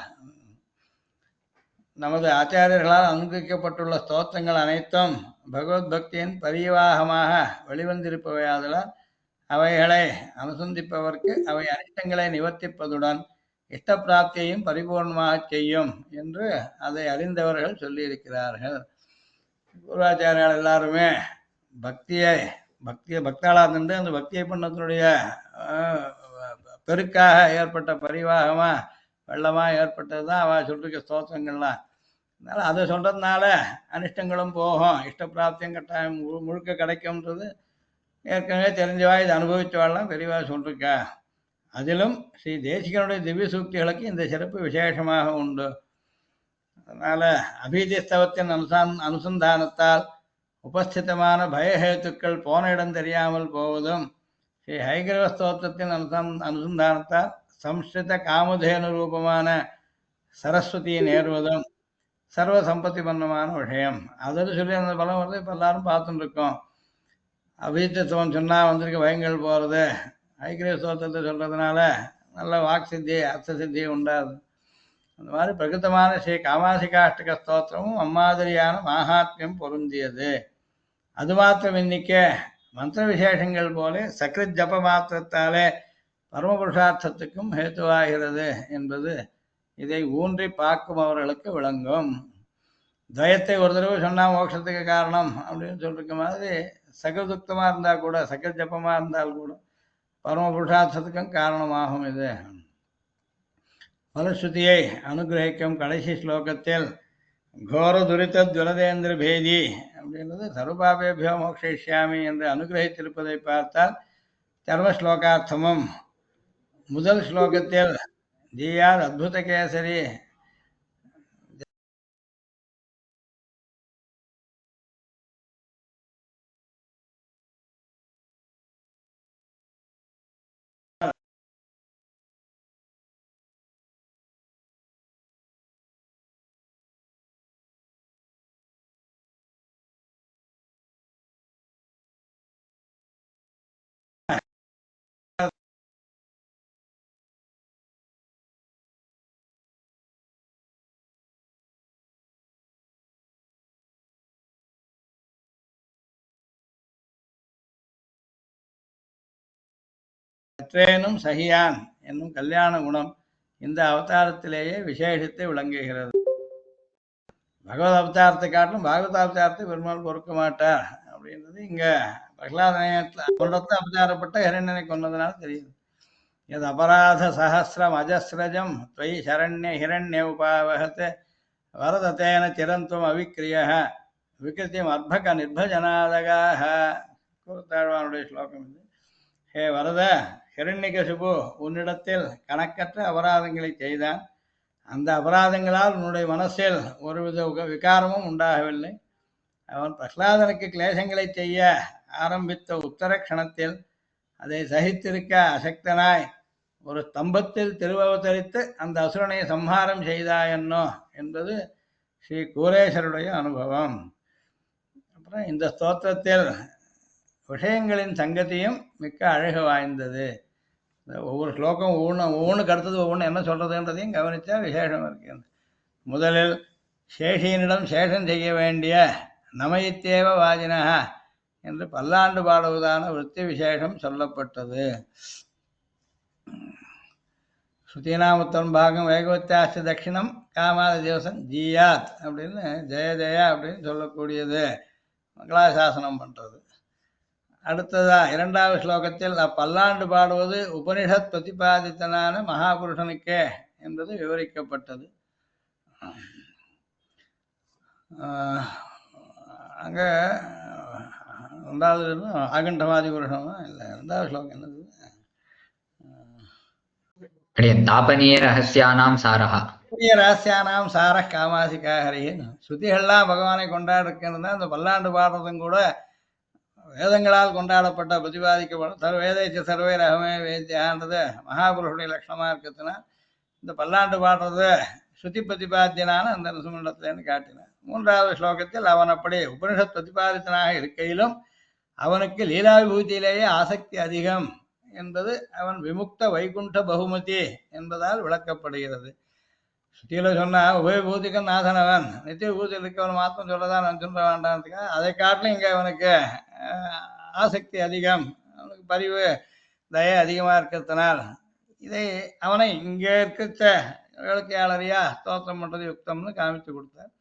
நமது ஆச்சாரியர்களால் அனுகிரிக்கப்பட்டுள்ள ஸ்தோத்திரங்கள் அனைத்தும் பகவத் பக்தியின் பரிவாகமாக வெளிவந்திருப்பவையாதலால் அவைகளை அனுசந்திப்பவர்க்கு அவை அனிஷ்டங்களை நிவர்த்திப்பதுடன் இஷ்ட பிராப்தியையும் பரிபூர்ணமாக செய்யும் என்று அதை அறிந்தவர்கள் சொல்லியிருக்கிறார்கள். பூர்வாச்சாரியால் எல்லாருமே பக்தாளாக இருந்து அந்த பக்தியை பண்ணத்தினுடைய பெருக்காக ஏற்பட்ட பரிவாகமாக வெள்ளமாக ஏற்பட்டது தான் அவள் சொல்லிருக்க ஸ்தோத்திரங்கள்லாம். அதனால் அதை சொல்கிறதுனால அனிஷ்டங்களும் போகும், இஷ்ட பிராப்தியம் கட்டாயம் முழுக்க கிடைக்கும்ன்றது ஏற்கனவே தெரிஞ்சவா இதை அனுபவித்தவாள்லாம் பெரியவா சொல்லிருக்கா. அதிலும் ஸ்ரீ தேசிகனுடைய திவ்ய சூக்திகளுக்கு இந்த சிறப்பு விசேஷமாக உண்டு. அதனால் அபீதிஸ்தவத்தின் அனுசந்தானத்தால் உபஸ்திதமான பயஹேத்துக்கள் போன இடம் தெரியாமல் போவதும், ஸ்ரீ ஹைகிரவ ஸ்தோத்திரத்தின் அனுசந்தானத்தால் சம்ஸ்கிருத காமதேனு ரூபமான சரஸ்வதியை நேருவதும் சர்வ சம்பத்தி பண்ணமான விஷயம். அதில் சொல்லி அந்த பலம் வருது. இப்போ எல்லாரும் பார்த்துட்டு இருக்கோம். அபீத்தத்துவம் சொன்னால் வந்திருக்க பயங்கள் போகிறது, ஐக்கிரிய ஸ்தோத்திரத்தை சொல்கிறதுனால நல்ல வாக் சித்தி அர்த்த சித்தி உண்டாது. அந்த மாதிரி பிரகிருத்தமான ஸ்ரீ காமாசிகாஷ்டக ஸ்தோத்திரமும் அம்மாதிரியான மாகாத்மியம் பொருந்தியது. அது மாத்திரம் இன்னிக்க மந்திர விசேஷங்கள் போல சக்ரித் ஜப மாத்திரத்தாலே பரமபுருஷார்த்தத்துக்கும் ஹேத்துவாகிறது என்பது இதை ஊன்றி பார்க்கும் அவர்களுக்கு விளங்கும். துவயத்தை ஒரு தடவை சொன்னால் மோட்சத்துக்கு காரணம் அப்படின்னு சொல்லிருக்க மாதிரி சகதுக்தமாக இருந்தால் கூட, சகல் ஜப்பமாக இருந்தால் கூட பரமபுருஷார்த்தத்துக்கும் காரணமாகும். இது பலஸ்ருதியை அனுகிரகிக்கும் கடைசி ஸ்லோகத்தில் கோர துரித துரதேந்திர பேதி அப்படின்றது சர்வபாபேபியோ மோக்ஷயிஷ்யாமி என்று அனுகிரகித்திருப்பதை பார்த்தால் சர்வஸ்லோகார்த்தமும் முதல் ஸ்லோகத்தில் தீயார் அத்புத கேசரி சற்றேனும் சகியான் என்னும் கல்யாண குணம் இந்த அவதாரத்திலேயே விசேஷத்தை விளங்குகிறது. பகவத் அவதாரத்தை காட்டிலும் பாகவத அவதாரத்தை பெருமாள் பொறுக்க மாட்டார் அப்படின்றது இங்க பிரகலாதனத்தில் அவதாரப்பட்ட ஹிரண்யனை கொண்டதுனால தெரியுது. எது அபராத சஹசிரம் அஜஸ்ரஜம் துவை சரண்ய ஹிரண்ய உபாவகத்தை வரதத்தேன சிரந்துவம் அவிக்கிரிய விகிருத்தியம் அர்பக நிர்பஜனாதகாக கூர்த்தாழ்வானுடைய ஸ்லோகம் இது. ஹே வரத, ஹிரண்யகசிபு உன்னிடத்தில் கணக்கற்ற அபராதங்களை செய்தான். அந்த அபராதங்களால் உன்னுடைய மனசில் ஒருவித விகாரமும் உண்டாகவில்லை. அவன் பிரகலாதனுக்கு கிளேசங்களை செய்ய ஆரம்பித்த உத்தர க்ஷணத்தில் அதை சகித்திருக்க அசக்தனாய் ஒரு ஸ்தம்பத்தில் திருவவதரித்து அந்த அசுரனை சம்ஹாரம் செய்தாயன்னோ என்பது ஸ்ரீ கூரேஸ்வருடைய அனுபவம். அப்புறம் இந்த ஸ்தோத்திரத்தில் விஷயங்களின் சங்கதியும் மிக்க அழகு வாய்ந்தது. ஒவ்வொரு ஸ்லோகம் ஒவ்வொன்றுக்கு அடுத்தது ஒவ்வொன்று என்ன சொல்கிறதுன்றதையும் கவனித்தா விசேஷம் இருக்கிறது. முதலில் சேஷியனிடம் சேஷன் செய்ய வேண்டிய நமயித்தேவ வாஜினஹ என்று பல்லாண்டு பாடுவதான விருத்தி விசேஷம் சொல்லப்பட்டது. ஸ்ருதிநாமத்தம் பாகம் வேகவத்தியாஸ்தி தட்சிணம் காமாத திவசம் ஜீயாத் அப்படின்னு ஜெய ஜெயா அப்படின்னு சொல்லக்கூடியது மங்களாசாசனம் பண்ணுறது. அடுத்ததா இரண்டாவது ஸ்லோகத்தில் அப்பல்லாண்டு பாடுவது உபனிஷத் பிரதிபாதித்தனான மகாபுருஷனுக்கே என்பது விவரிக்கப்பட்டது. அங்கே ரெண்டாவது ஆகண்டவாதி புருஷம் இல்லை, ரெண்டாவது ஸ்லோகம் என்னது? தாபனீய ரகசியானாம் சாரஹா. ரகசியானாம் சார காமாசிகா ஹரின்னு ஸ்ருதிகள்லாம் பகவானை கொண்டாடிருக்கிறதுனா அந்த பல்லாண்டு பாடுறதும் கூட வேதங்களால் கொண்டாடப்பட்ட பிரதிபாதிக்கப்படும் வேதைச்ச சர்வே ரகமே வேத்தியான்றது மகாபுருஷனுடைய லட்சணமாக இருக்கிறதுனா இந்த பல்லாண்டு பாடுறது ஸ்ருதி பிரதிபாத்தியனான அந்த நரசிம்மண்டத்திலேருந்து காட்டினார். மூன்றாவது ஸ்லோகத்தில் அவன் அப்படி உபனிஷத் பிரதிபாதித்தனாக இருக்கையிலும் அவனுக்கு லீலாவிபூதியிலேயே ஆசக்தி அதிகம் என்பது அவன் விமுக்த வைகுண்ட பகுமதி என்பதால் விளக்கப்படுகிறது. ஸ்ருதியில சொன்னா உபயபூதிக்கும் நாதனவன் நித்திய பூஜையில் இருக்கவன் மாத்திரம் சொல்லதான் நான் சொல்ல வேண்டாம்னுக்காக அதை காட்டிலும் இங்க அவனுக்கு ஆசக்தி அதிகம், அவனுக்கு பரிவு தய அதிகமா இருக்கிறதுனால் இதை அவனை இங்க இருக்க வேளுக்கையாளரியா ஸ்தோத்திரம் பண்றது யுக்தம்னு காமித்து கொடுத்தார்.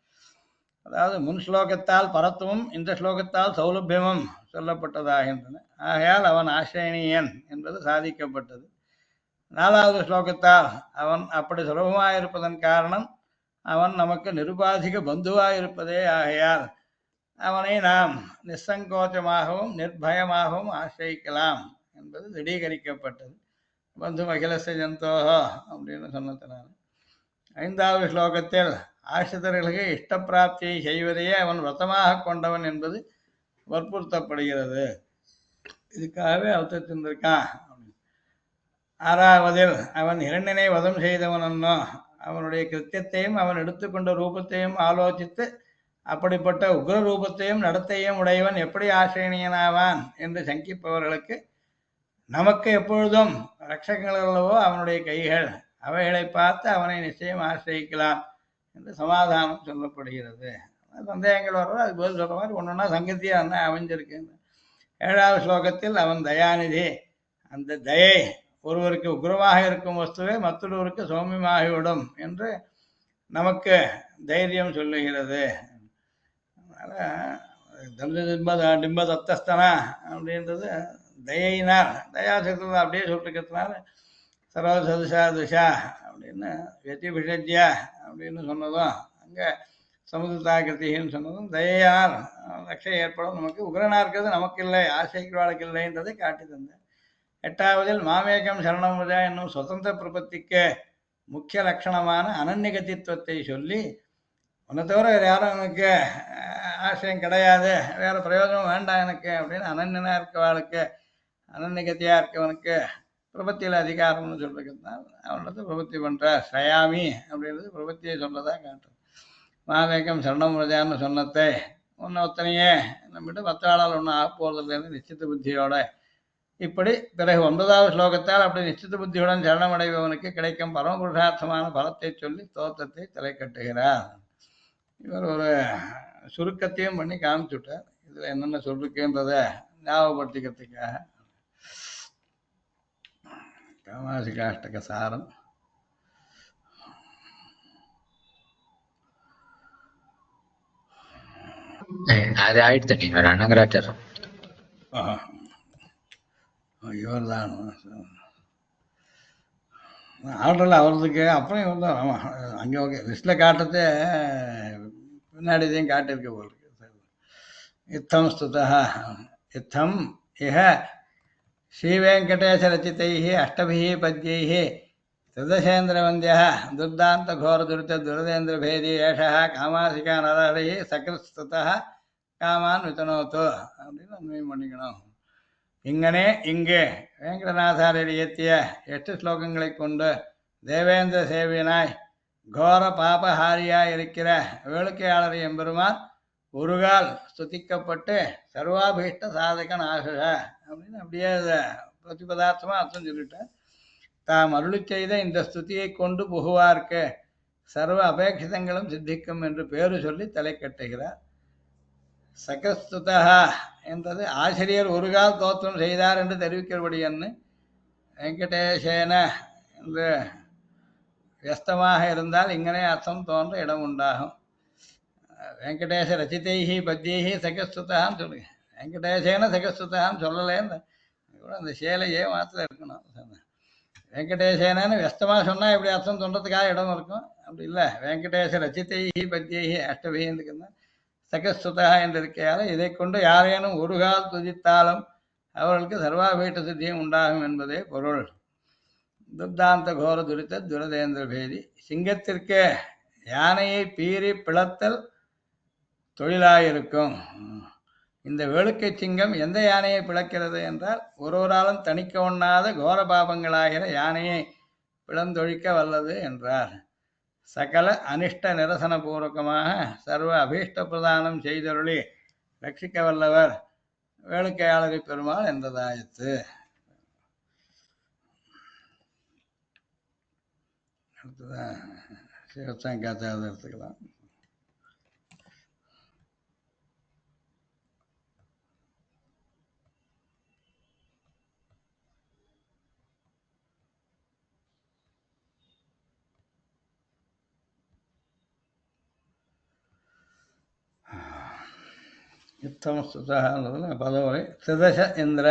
அதாவது முன் ஸ்லோகத்தால் பரத்துவம் இந்த ஸ்லோகத்தால் சௌலபியமும் சொல்லப்பட்டதாகின்றன. ஆகையால் அவன் ஆசிரியனியன் என்பது சாதிக்கப்பட்டது. நாலாவது ஸ்லோகத்தால் அவன் அப்படி சுலபமாக இருப்பதன் காரணம் அவன் நமக்கு நிருபாதிக பந்துவாக இருப்பதே ஆகையால் அவனை நாம் நிசங்கோச்சமாகவும் நிர்பயமாகவும் ஆசிரியிக்கலாம் என்பது திடீகரிக்கப்பட்டது. பந்து அகிலச ஜந்தோஹோ அப்படின்னு சொன்னதுனால. ஐந்தாவது ஸ்லோகத்தில் ஆசிரியர்களுக்கு இஷ்டப்பிராப்தியை செய்வதையே அவன் விரதமாக கொண்டவன் என்பது வற்புறுத்தப்படுகிறது. இதுக்காகவே அவதரித்திருக்கான். ஆறாவதில் அவன் இரண்டினை வதம் செய்தவனோ அவனுடைய கிருத்தியத்தையும் அவன் எடுத்துக்கொண்ட ரூபத்தையும் ஆலோசித்து அப்படிப்பட்ட உக்ர ரூபத்தையும் நடத்தையும் உடையவன் எப்படி ஆசிரியனாவான் என்று சங்கிப்பவர்களுக்கு நமக்கு எப்பொழுதும் ரட்சகங்களவோ அவனுடைய கைகள், அவைகளை பார்த்து அவனை நிச்சயம் ஆசிரியிக்கலாம் என்று சமாதானம் சொல்லப்படுகிறது. சந்தேகங்கள் வர்றது அது பதில் சொல்ற மாதிரி ஒன்றுன்னா சங்கத்தியாக என்ன அமைஞ்சிருக்கு. ஏழாவது ஸ்லோகத்தில் அவன் தயாநிதி, அந்த தயை ஒருவருக்கு உக்ரமாக இருக்கும் வஸ்துவை மற்றொருவருக்கு சௌமியமாகிவிடும் என்று நமக்கு தைரியம் சொல்லுகிறது. அதனால டிம்ப தத்தஸ்தனா அப்படின்றது தயினார் தயாசத்துல அப்படியே சொல்லிருக்கிறதுனால சர்வ சதுஷா துஷா அப்படின்னு வெத்திபிஷஜ்யா அப்படின்னு சொன்னதும் அங்கே சமுதிரதாகிருத்தின்னு சொன்னதும் தயார் ரட்சை ஏற்படும். நமக்கு உக்ரனா இருக்கிறது நமக்கு இல்லை, ஆசைக்கு இல்லைன்றதை காட்டி தந்தேன். எட்டாவதில் மாமேகம் சரணமுதா என்னும் சுதந்திர பிரபத்திக்கு முக்கிய லட்சணமான அனன்யகதித்துவத்தை சொல்லி உன்னை தவிர வேறு யாரும் எனக்கு ஆசையம் கிடையாது, வேற பிரயோஜனம் வேண்டாம் எனக்கு அப்படின்னு அனன்யனா இருக்கவாளுக்கு அனன்யகத்தியா இருக்கவனுக்கு பிரபத்தியில் அதிகாரம்னு சொல்றதுனால அவனது பிரபத்தி பண்ற ஸ்ரயாமி அப்படின்றது பிரபத்தியை சொல்றதா காட்டுறது. மாமேகம் சரணமுதான்னு சொன்னத்தை ஒன்று ஒத்தனையே நம்மகிட்ட மற்றாளால் ஒன்றும் ஆக போறதில்லைன்னு நிச்சயத்த புத்தியோட இப்படி பிறகு 9வது ஸ்லோகத்தால் அப்படி நிச்சயத்த புத்தியுடன் சரணமடைபவனுக்கு கிடைக்கும் பரமபுருஷார்த்தமான பலத்தை சொல்லி தோற்றத்தை தலை கட்டுகிறார். இவர் ஒரு சுருக்கத்தையும் பண்ணி காமிச்சுட்டார். இதுல என்னென்ன சொல்லிருக்குன்றத ஞாபகப்படுத்திக்கிறதுக்காக. காமாசிகாஷ்டக சாரம். அது ஆயிடுச்சு ரணகராச்சார். இவர் தான் ஆர்டரில் அவரதுக்கு அப்புறம் இவர் தான். ஆமாம், அங்கே ஓகே லிஸ்டில் காட்டுறதே பின்னாடி இதையும் காட்டியிருக்க போல் இருக்கு. இத்தம் ஸ்துதா இத்தம் இஹ ஸ்ரீவேங்கடேசரச்சிதைः அஷ்டபிः பத்யைः त्रिदशेन्द्रवन्द्यः दुर्दान्तघोरदुरितदुरदेन्द्रभेदी एषः காமாசிகா நரஹரிः சகிருத்ஸ்துதः காமான் விதனோத்து அப்படின்னு அன்வயம் பண்ணிக்கணும். இங்கனே இங்கு வேங்கடநாதாரியர் இயற்றிய 8 ஸ்லோகங்களை கொண்டு தேவேந்திர சேவியனாய் கோர பாபஹாரியாய் இருக்கிற வேளுக்கையாளர் எம்பெருமான் ஒருகால் ஸ்துதிக்கப்பட்டு சர்வாபீஷ்ட சாதகன் ஆகுக அப்படின்னு அப்படியே பிரதிபதார்த்தமா அர்த்தம் சொல்லிட்டேன். தாம் அருளி செய்த இந்த ஸ்துதியை கொண்டு புகுவார்க்கு சர்வ அபேட்சிதங்களும் சித்திக்கும் என்று பேரு சொல்லி தலை கட்டுகிறார். சகஸ்துதா என்றது ஆசிரியர் ஒரு கால் தோற்றம் செய்தார் என்று தெரிவிக்கிறபடி என்று வெங்கடேசேன என்று வியஸ்தமாக இருந்தால் இங்கனே அர்த்தம் தோன்ற இடம் உண்டாகும். வெங்கடேச ரச்சிதைஹி பத்தியைஹி சகஸ்துதான்னு சொல்லுங்க. வெங்கடேசேன சகஸ்துதான்னு சொல்லலேன்னு கூட அந்த சேலையே மாத்திரம் இருக்கணும். வெங்கடேசேனன்னு வியஸ்தமாக சொன்னால் இப்படி அர்த்தம் தோன்றதுக்காக இடம் இருக்கும். அப்படி இல்லை, வெங்கடேச ரச்சிதைஹி பத்தியைஹி அஷ்டபின்னு இருக்குன்னா சகஸ்துதா என்றிருக்கையால் இதை கொண்டு யாரேனும் ஒரு கால் துதித்தாலும் அவர்களுக்கு சர்வாபீட்ட சித்தியும் உண்டாகும் என்பதே பொருள். துர்தாந்த கோர துரித்த துரதேந்திர பேதி. சிங்கத்திற்கு யானையை பீறி பிளத்தல் தொழிலாயிருக்கும். இந்த வேளுக்கை சிங்கம் எந்த யானையை பிளக்கிறது என்றால் ஒருவராலும் தணிக்க ஒண்ணாத கோர பாபங்களாகிற யானையை பிளந்தொழிக்க வல்லது என்றார். சகல அனிஷ்ட நிரசன பூர்வகமாக சர்வ அபீஷ்ட பிரதானம் செய்தருளி ரட்சிக்க வல்லவர் வேளுக்கையாளரை பெருமாள் என்றதாயிற்று. அடுத்ததான் சிவசங்காச்சாரத்தை எடுத்துக்கலாம். யுத்தம் சுதகான்றதுல பதவி திரிதச இந்திர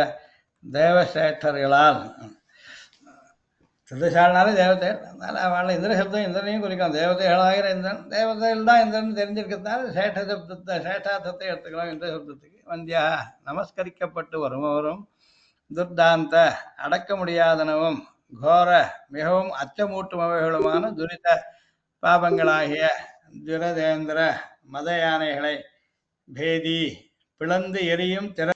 தேவசேட்டர்களால். திரிதசால்னாலே தேவதை, அதனால அவள் இந்திர சப்தம் இந்திரனையும் குறிக்கும். தேவதைகளாகிற இந்திரன், தேவதைகள் தான் இந்திரன் தெரிஞ்சிருக்கிறதுனால சேட்ட சப்தத்தை சேட்டார்த்தத்தை எடுத்துக்கலாம். இந்திர சப்தத்துக்கு வந்தியா நமஸ்கரிக்கப்பட்டு வருபவரும் துர்தாந்த அடக்க முடியாதனவும் கோர மிகவும் அச்சமூட்டுமவைகளுமான துரித பாபங்களாகிய துரதேந்திர மத யானைகளை பேதி பிளந்து எரியும் திற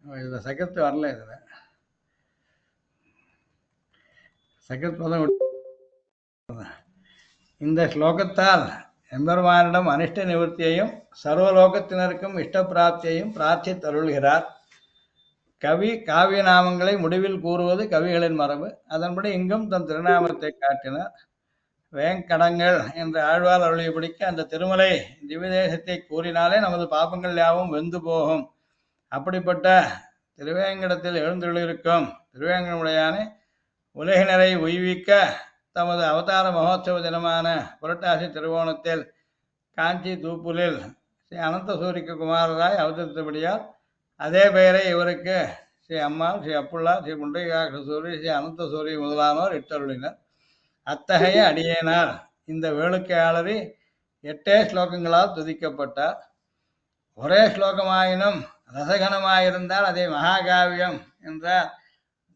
இதுல சகத்து வரல. இதுல சகத் பதம் இந்த ஸ்லோகத்தால் எம்பெருமானிடம் அனிஷ்ட நிவர்த்தியையும் சர்வலோகத்தினருக்கும் இஷ்டப்பிராப்தியையும் பிரார்த்தித்தருள்கிறார். கவி காவிய நாமங்களை முடிவில் கூறுவது கவிகளின் மரபு. அதன்படி இங்கும் தன் திருநாமத்தை காட்டினார். வேங்கடங்கள் என்று ஆழ்வார் அருளியபடிக்கு அந்த திருமலை திவ்யதேசத்தை கூறினாலே நமது பாபங்கள் யாவும் வெந்து போகும். அப்படிப்பட்ட திருவேங்கடத்தில் எழுந்துள்ளிருக்கும் திருவேங்கடமுடையானே உலகினரை உய்விக்க தமது அவதார மகோத்சவ தினமான புரட்டாசி திருவோணத்தில் காஞ்சி தூப்புலில் ஸ்ரீ அனந்த சூரிக்கு குமாரராய் அவதரித்தபடியால் அதே பெயரை இவருக்கு ஸ்ரீ அம்மாள், ஸ்ரீ அப்புள்ளா, ஸ்ரீ புண்டரீகாட்ச சூரி, ஸ்ரீ அனந்த சூரி முதலானோர் இட்டருளினர். அத்தகைய அடியேனார் இந்த வேளுக்கையாளரி 8 ஸ்லோகங்களால் துதிக்கப்பட்டார். ஒரே ஸ்லோகமாயினும் ரசகனமாயிருந்தால் அதை மகாகாவியம் என்றார்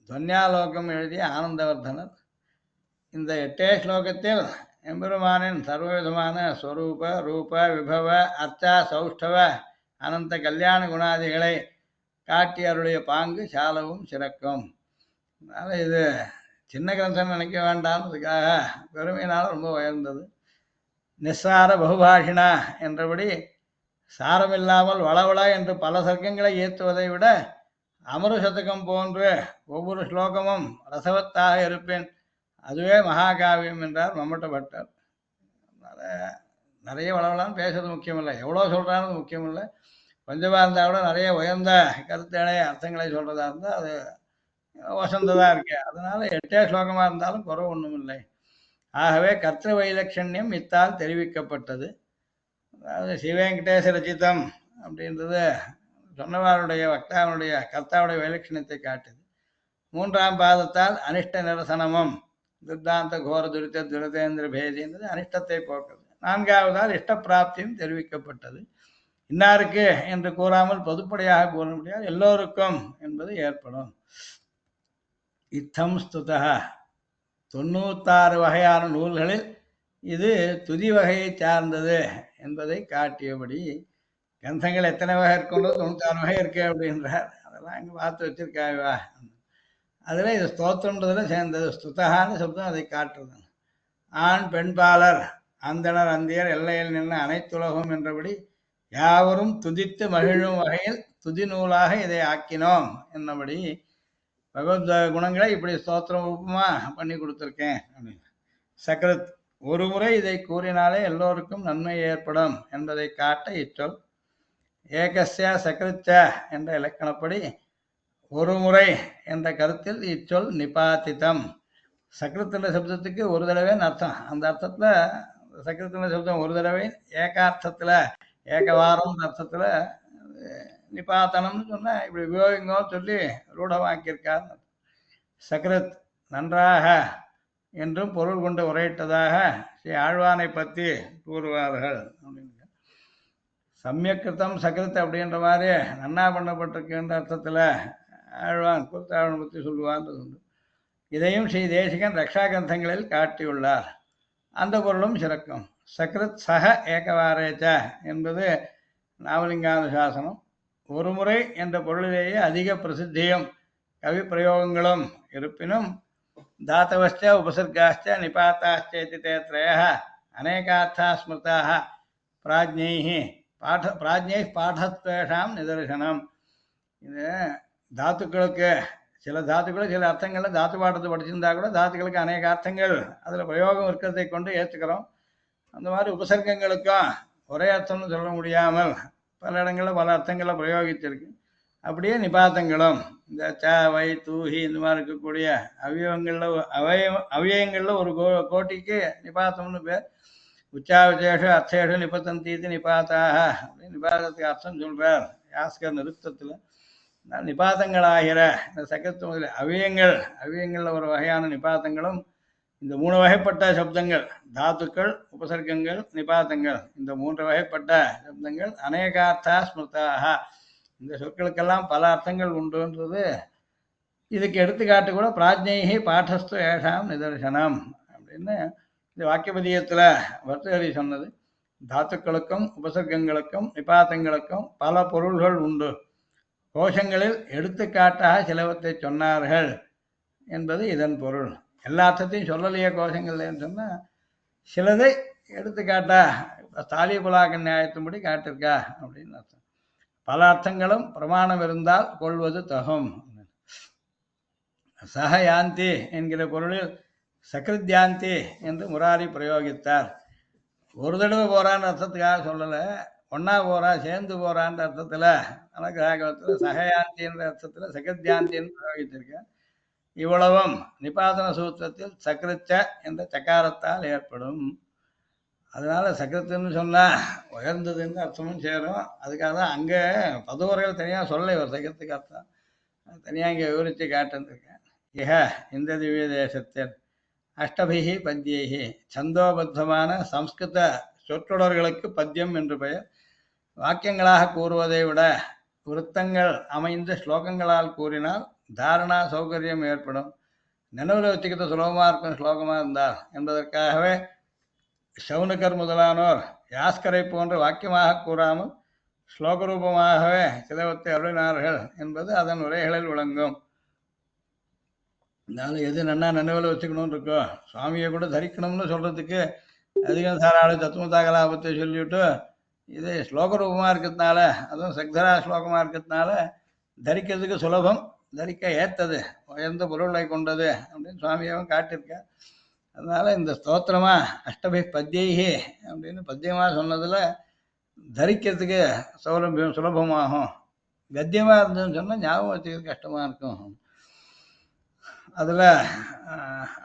துவன்யாலோகம் எழுதிய ஆனந்தவர்தனர். இந்த 8 ஸ்லோகத்தில் எம்பெருமானின் சர்வவிதமான ஸ்வரூப ரூப விபவ அர்ச்சா சௌஷ்டவ அனந்த கல்யாண குணாதிகளை காட்டி அருளிய பாங்கு சாலவும் சிறக்கும். அதனால் இது சின்ன கிரந்தம் நினைக்க வேண்டாம்ன்றதுக்காக பெருமையினால் ரொம்ப உயர்ந்தது. நிஸ்ஸார பகுபாஷினா என்றபடி சாரமில்லாமல் வளவள என்று பல சர்க்கங்களை ஏற்றுவதை விட அமர சதகம் போன்று ஒவ்வொரு ஸ்லோகமும் ரசவத்தாக இருப்பேன், அதுவே மகாகாவியம் என்றார் மம்மட்ட பட்டர். அதனால் நிறைய வளவலான்னு பேசுறது முக்கியமில்லை, எவ்வளோ சொல்கிறான்னு முக்கியமில்லை. கொஞ்சமாக இருந்தால் கூட நிறைய உயர்ந்த கருத்துகளை அர்த்தங்களை சொல்கிறதா இருந்தால் அது வசந்ததாக இருக்கு. அதனால் 8 ஸ்லோகமாக இருந்தாலும் குறை ஒன்றும் இல்லை. ஆகவே கர்த்திர வைலட்சண்யம் இத்தால் தெரிவிக்கப்பட்டது. அதாவது ஸ்ரீவேங்கடேச ரச்சிதம் அப்படின்றது சொன்னவாருடைய வக்தாவுடைய கர்த்தாவுடைய வைலட்சணத்தை காட்டுது. 3ஆம் பாதத்தால் அனிஷ்ட நிரசனமும் துர்தாந்த கோர துரித்த துரதேந்திர பேதி என்பது அனிஷ்டத்தை போக்குது. 4ஆவதால் இஷ்டப்பிராப்தியும் தெரிவிக்கப்பட்டது. இன்னாருக்கு என்று கூறாமல் பொதுப்படையாக கூற முடியாது, எல்லோருக்கும் என்பது ஏற்படும். இத்தம் ஸ்துதா 96 வகையான நூல்களில் இது துதி வகையை சார்ந்தது என்பதை காட்டியபடி கிரந்தங்கள் எத்தனை வகை இருக்குன்றது 96 வகை இருக்கு அப்படின்றார். அதெல்லாம் இங்கே பார்த்து வச்சிருக்காவா. அதில் இது ஸ்தோத்திரன்றதில் சேர்ந்தது. ஸ்துதகான்னு சப்தம் அதை காட்டுறது. ஆண் பெண்பாளர் அந்தனர் அந்தியர் எல்லையில் நின்று அனைத்துலகம் என்றபடி யாவரும் துதித்து மகிழும் வகையில் துதி நூலாக இதை ஆக்கினோம் என்னபடி பகவத் குணங்களை இப்படி ஸ்தோத்திரம் ரூபமா பண்ணி கொடுத்துருக்கேன் அப்படின்னு. சக்ரத் ஒரு முறை இதை கூறினாலே எல்லோருக்கும் நன்மை ஏற்படும் என்பதை காட்ட இச்சொல். ஏகஸ்ய சகிருச்ச என்ற இலக்கணப்படி ஒரு முறை என்ற கருத்தில் இச்சொல் நிபாத்திதம். சகிருத்தின சப்தத்துக்கு ஒரு தடவைன்னு அர்த்தம். அந்த அர்த்தத்துல சகிருத்தின சப்தம் ஒரு தடவை, ஏகார்த்தத்துல ஏகவாரம் அர்த்தத்துல நிபாத்தனம்னு சொன்னா இப்படி உபயோகிங்கோ சொல்லி ரூಢமாக்கியிருக்கார். சகிருத் நன்றாக என்றும் பொருள் கொண்டு உரையிட்டதாக ஸ்ரீ ஆழ்வானை பற்றி கூறுவார்கள் அப்படின்னு. சமயக்கிருத்தம் சகிருத் அப்படின்ற மாதிரி நன்னா பண்ணப்பட்டிருக்குன்ற அர்த்தத்துல ஆழ்வான் கூத்தாழ்வானை பற்றி சொல்லுவார்ன்றது உண்டு. இதையும் ஸ்ரீ தேசிகன் ரக்ஷா கிரந்தங்களில் காட்டியுள்ளார். அந்த பொருளும் சிறக்கும். சகிருத் சக ஏகவாரேச்ச என்பது நாவலிங்கானுசாசனம். ஒரு முறை என்ற பொருளிலேயே அதிக பிரசித்தியும் கவி பிரயோகங்களும் இருப்பினும் தாத்தவச்ச உபசர்காச்ச நிபாத்தாச்சேதி தேத்ரயः அநேகார்த்தா ஸ்மிருதாக பிராஜ்ஞை பாடத்வேஷாம் நிதர்சனம். இது தாத்துக்களுக்கு சில தாத்துக்கள் சில அர்த்தங்கள்ல தாத்து பாடத்தை படிச்சிருந்தா கூட தாத்துக்களுக்கு அநேக அர்த்தங்கள் அதில் பிரயோகம் இருக்கிறதை கொண்டு ஏற்றுக்கிறோம். அந்த மாதிரி உபசர்க்கங்களுக்கும் ஒரே அர்த்தம்னு சொல்ல முடியாமல் பல இடங்களில் பல அர்த்தங்களை பிரயோகிச்சிருக்கு. அப்படியே நிபாத்தங்களும் இந்த ச வை தூஹி இந்த மாதிரி இருக்கக்கூடிய அவயவங்களில் ஒரு கோட்டிக்கு நிபாத்தம்னு பேர். உச்சாவிசேஷ அர்த்தேஷு நிபத்தந்தீதி நிபாத்தாக அப்படின்னு நிபாதத்துக்கு அர்த்தம் சொல்றார் யாஸ்கர் நிருத்தத்தில். நிபாத்தங்களாகிற இந்த சக்கரத்து முதல் அவியங்களில் ஒரு வகையான நிபாத்தங்களும் இந்த 3 வகைப்பட்ட சப்தங்கள் தாத்துக்கள் உபசர்க்கங்கள் நிபாத்தங்கள் இந்த 3 வகைப்பட்ட சப்தங்கள் அநேகார்த்தா ஸ்மிருதாக. இந்த சொற்களுக்கெல்லாம் பல அர்த்தங்கள் உண்டுன்றது இதுக்கு எடுத்துக்காட்டு கூட பிராஜ்ஞை பாடஸ்து ஏஷாம் நிதர்சனம் அப்படின்னு இந்த வாக்கியபதியத்தில் வர்த்தகரி சொன்னது. தாத்துக்களுக்கும் உபசர்க்கங்களுக்கும் நிபாத்தங்களுக்கும் பல பொருள்கள் உண்டு. கோஷங்களில் எடுத்துக்காட்டாக சிலவற்றை சொன்னார்கள் என்பது இதன் பொருள். எல்லா அர்த்தத்தையும் சொல்லலையே கோஷங்கள்லன்னு சொன்னால் சிலதை எடுத்துக்காட்டா தாலிய புலாக்க நியாயத்தின்படி காட்டிருக்கா அப்படின்னு அர்த்தம். பல அர்த்தங்களும் பிரமாணம் இருந்தால் கொள்வது தகும். சக யாந்தி என்கிற பொருளில் சகிருத்யாந்தி என்று முராரி பிரயோகித்தார். ஒரு தடவை போறான்னு அர்த்தத்துக்காக சொல்லலை, ஒன்னா போறா சேர்ந்து போறான்ற அர்த்தத்துல அனகிராகவத்தில் சகயாந்தி என்ற அர்த்தத்துல சகிருத்யாந்தின்னு பிரயோகித்திருக்கேன். இவ்வளவும் நிபாதன சூத்திரத்தில் சகிருச்ச என்ற சக்காரத்தால் ஏற்படும். அதனால சகிருத்துன்னு சொன்னா உயர்ந்ததுன்னு அர்த்தமும் சேரும். அதுக்காக தான் அங்கே பதுவர்கள் தனியாக சொல்ல ஒரு சகிரத்துக்கு அர்த்தம் தனியாக இங்கே விவரித்து காட்டிருந்திருக்கேன். இக இந்த திவ்ய தேசத்தில் அஷ்டபிகி பத்யைகி சந்தோபத்தமான சம்ஸ்கிருத சொற்றொடர்களுக்கு பத்தியம் என்று பெயர். வாக்கியங்களாக கூறுவதை விட விருத்தங்கள் அமைந்த ஸ்லோகங்களால் கூறினால் தாரணா சௌகரியம் ஏற்படும். நினைவில் வச்சுக்கிட்ட சுலபமாக இருக்கும் ஸ்லோகமாக இருந்தால் என்பதற்காகவே சவுனகர் முதலானோர் யாஸ்கரை போன்ற வாக்கியமாக கூறாமல் ஸ்லோக ரூபமாகவே சிலவத்தை அருளினார்கள் என்பது அதன் உரைகளில் விளங்கும். அதனால எது நன்னா நினைவில் வச்சுக்கணும்னு இருக்கோ சுவாமியை கூட தரிக்கணும்னு சொல்றதுக்கு அதிகம் சாராளு தத்துவதாகலாபத்தை சொல்லிவிட்டு இது ஸ்லோக ரூபமாக இருக்கிறதுனால அதுவும் சக்தரா ஸ்லோகமாக இருக்கிறதுனால தரிக்கிறதுக்கு சுலபம், தரிக்க ஏற்றது, உயர்ந்த பொருளை கொண்டது அப்படின்னு சுவாமியாவும் காட்டியிருக்கேன். அதனால இந்த ஸ்தோத்திரமா அஷ்டபி பத்தியைகி அப்படின்னு பத்தியமாக சொன்னதுல தரிக்கிறதுக்கு சௌலபியம் சுலபமாகும். கத்தியமாக இருந்ததுன்னு சொன்னால் ஞாபகம் வச்சுக்கிறது கஷ்டமாக இருக்கும். அதில்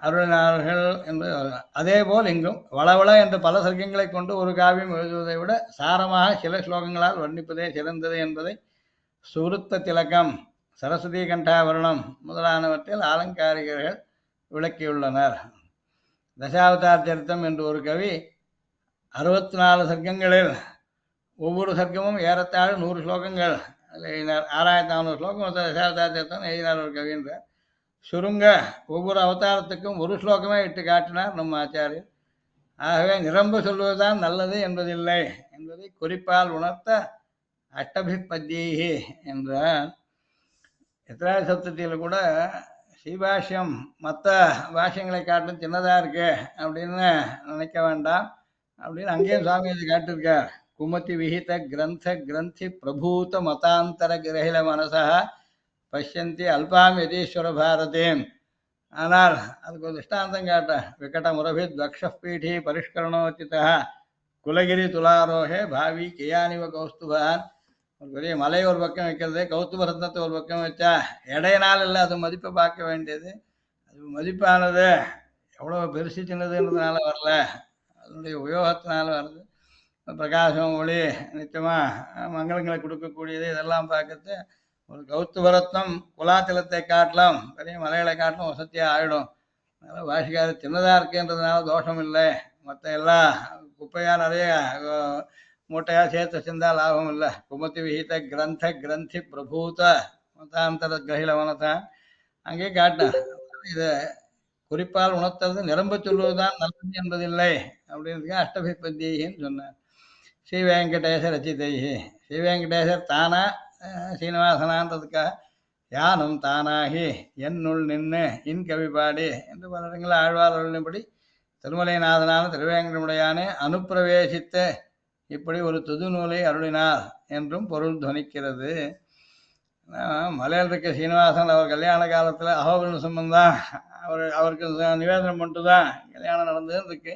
அருளினார்கள் என்பது அதே போல் இங்கும் வளவள என்ற பல சர்க்கங்களை கொண்டு ஒரு காவியம் எழுதுவதை விட சாரமாக சில ஸ்லோகங்களால் வர்ணிப்பதே சிறந்தது என்பதை சுருத்த திலகம், சரஸ்வதி கண்டாவரணம் முதலானவற்றில் ஆலங்காரிகர்கள் விளக்கியுள்ளனர். தசாவதார சரித்தம் என்று ஒரு கவி 64 சர்க்கங்களில் ஒவ்வொரு சர்க்கமும் ஏறத்தாழ 100 ஸ்லோகங்கள் எழுதினார். 6400 ஸ்லோகம் தசாவதார சரித்தம் எழுதினார் ஒரு கவின்ற. சுருங்க ஒவ்வொரு அவதாரத்துக்கும் ஒரு ஸ்லோகமே இட்டு காட்டினார் நம் ஆச்சாரியர். ஆகவே நிரம்ப சொல்வதுதான் நல்லது என்பதில்லை என்பதை குறிப்பால் உணர்த்த அஷ்டபி பத்தியைகி என்ற எத்திராய சப்தத்தில் கூட ஸ்ரீபாஷ்யம் மற்ற பாஷ்யங்களை காட்டும் சின்னதாக இருக்கு அப்படின்னு நினைக்க வேண்டாம் அப்படின்னு அங்கேயும் சுவாமி இது காட்டிருக்கார். குமதி விஹித கிரந்த கிரந்தி பிரபூத மதாந்தர கிரகில மனசா பஷ்யந்தி அல்பாம் யதீஸ்வர பாரதேம் ஆனால் அதுக்கு ஒரு திருஷ்டாந்தம் கேட்டேன். விகட முரபித் வக்ஷபீఠி பரிஷ்கரணோச்சிதா குலகிரி துலாரோகே பாவி கியானிவ கௌஸ்துபான். ஒரு பெரிய மலை ஒரு பக்கம் வைக்கிறது, கௌஸ்துப ரத்னத்தை ஒரு பக்கம் வச்சா எடையினால் இல்லை, அது மதிப்பை பார்க்க வேண்டியது. அது மதிப்பானது எவ்வளோ பெருசு சின்னதுன்றதுனால வரல, அதனுடைய உபயோகத்தினால வருது. பிரகாசம் ஒளி நிச்சயமாக மங்களங்களை கொடுக்கக்கூடியது. இதெல்லாம் பார்க்கறது ஒரு கௌத்துவரத்னம் குலாத்திலத்தை காட்டலாம், பெரிய மலைகளை காட்டலாம் வசதியாக ஆகிடும். அதனால் பாஷிக்காரர் சின்னதாக இருக்குன்றதுனால தோஷம் இல்லை. மற்ற எல்லா குப்பையாக நிறைய மூட்டையாக சேர்த்து வச்சிருந்தா லாபம் இல்லை. குமதி விஹித கிரந்த கிரந்தி பிரபூத மதாந்தர கிரகிலவனத்தான் அங்கே காட்டினார். இதை குறிப்பால் உணர்த்தது நிரம்ப சொல்வதுதான் நல்லது என்பதில்லை அப்படின்றதுக்கு அஷ்டபிப்பத்தின்னு சொன்னார். ஸ்ரீ வெங்கடேச ரச்சிதைஹி, ஸ்ரீ வெங்கடேசர் தானா சீனிவாசனான்றதுக்காக யானும் தானாகி என்னுள் நின்று இன் கவி பாடி என்று பல இடங்களில் ஆழ்வார் அருளினபடி திருமலைநாதனான திருவேங்கடமுடையானே அனுப்பிரவேசித்து இப்படி ஒரு துது நூலை அருளினார் என்றும் பொருள் துவனிக்கிறது. மலையில் இருக்க சீனிவாசன் அவர் கல்யாண காலத்தில் அகோபில சம்பந்தம் அவருக்கு நிவேதனம் பண்ணிட்டு தான் கல்யாணம் நடந்ததுன்னு இருக்கு.